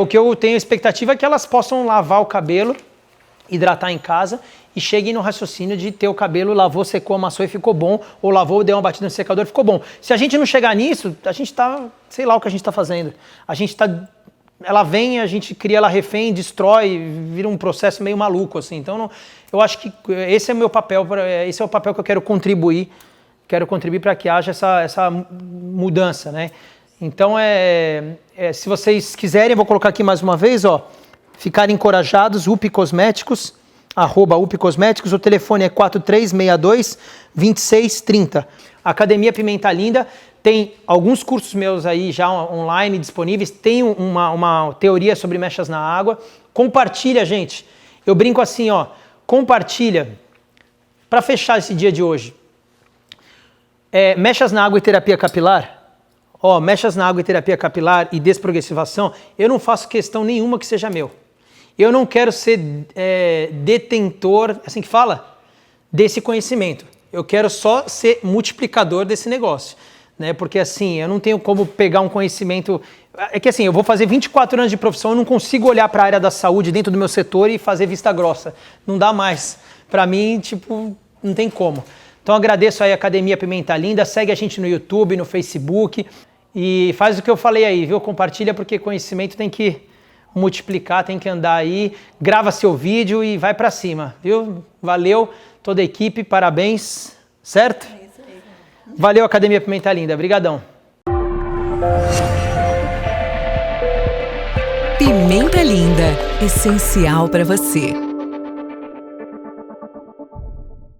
o que eu tenho expectativa é que elas possam lavar o cabelo, hidratar em casa e cheguem no raciocínio de ter o cabelo, lavou, secou, amassou e ficou bom, ou lavou, deu uma batida no secador e ficou bom. Se a gente não chegar nisso, a gente está, sei lá o que a gente está fazendo. Ela vem, a gente cria ela refém, destrói, vira um processo meio maluco, assim. Então, eu acho que esse é o meu papel, esse é o papel que eu quero contribuir para que haja essa mudança, né? Então, se vocês quiserem, eu vou colocar aqui mais uma vez, ó, ficarem encorajados, UP Cosméticos, @UP Cosméticos, o telefone é 4362-2630. Academia Pimenta Linda tem alguns cursos meus aí já online disponíveis, tem uma teoria sobre mechas na água. Compartilha, gente. Eu brinco assim, ó, compartilha. Para fechar esse dia de hoje, mechas na água e terapia capilar, mechas na água e terapia capilar e desprogressivação, eu não faço questão nenhuma que seja meu. Eu não quero ser detentor, assim que fala, desse conhecimento. Eu quero só ser multiplicador desse negócio, né? Porque assim, eu não tenho como pegar um conhecimento... É que assim, eu vou fazer 24 anos de profissão, eu não consigo olhar para a área da saúde dentro do meu setor e fazer vista grossa. Não dá mais. Para mim, tipo, não tem como. Então agradeço aí a Academia Pimenta Linda, segue a gente no YouTube, no Facebook e faz o que eu falei aí, viu? Compartilha porque conhecimento tem que multiplicar, tem que andar aí, grava seu vídeo e vai para cima, viu? Valeu, toda a equipe, parabéns, certo? Valeu, Academia Pimenta Linda, brigadão. Pimenta Linda, essencial para você.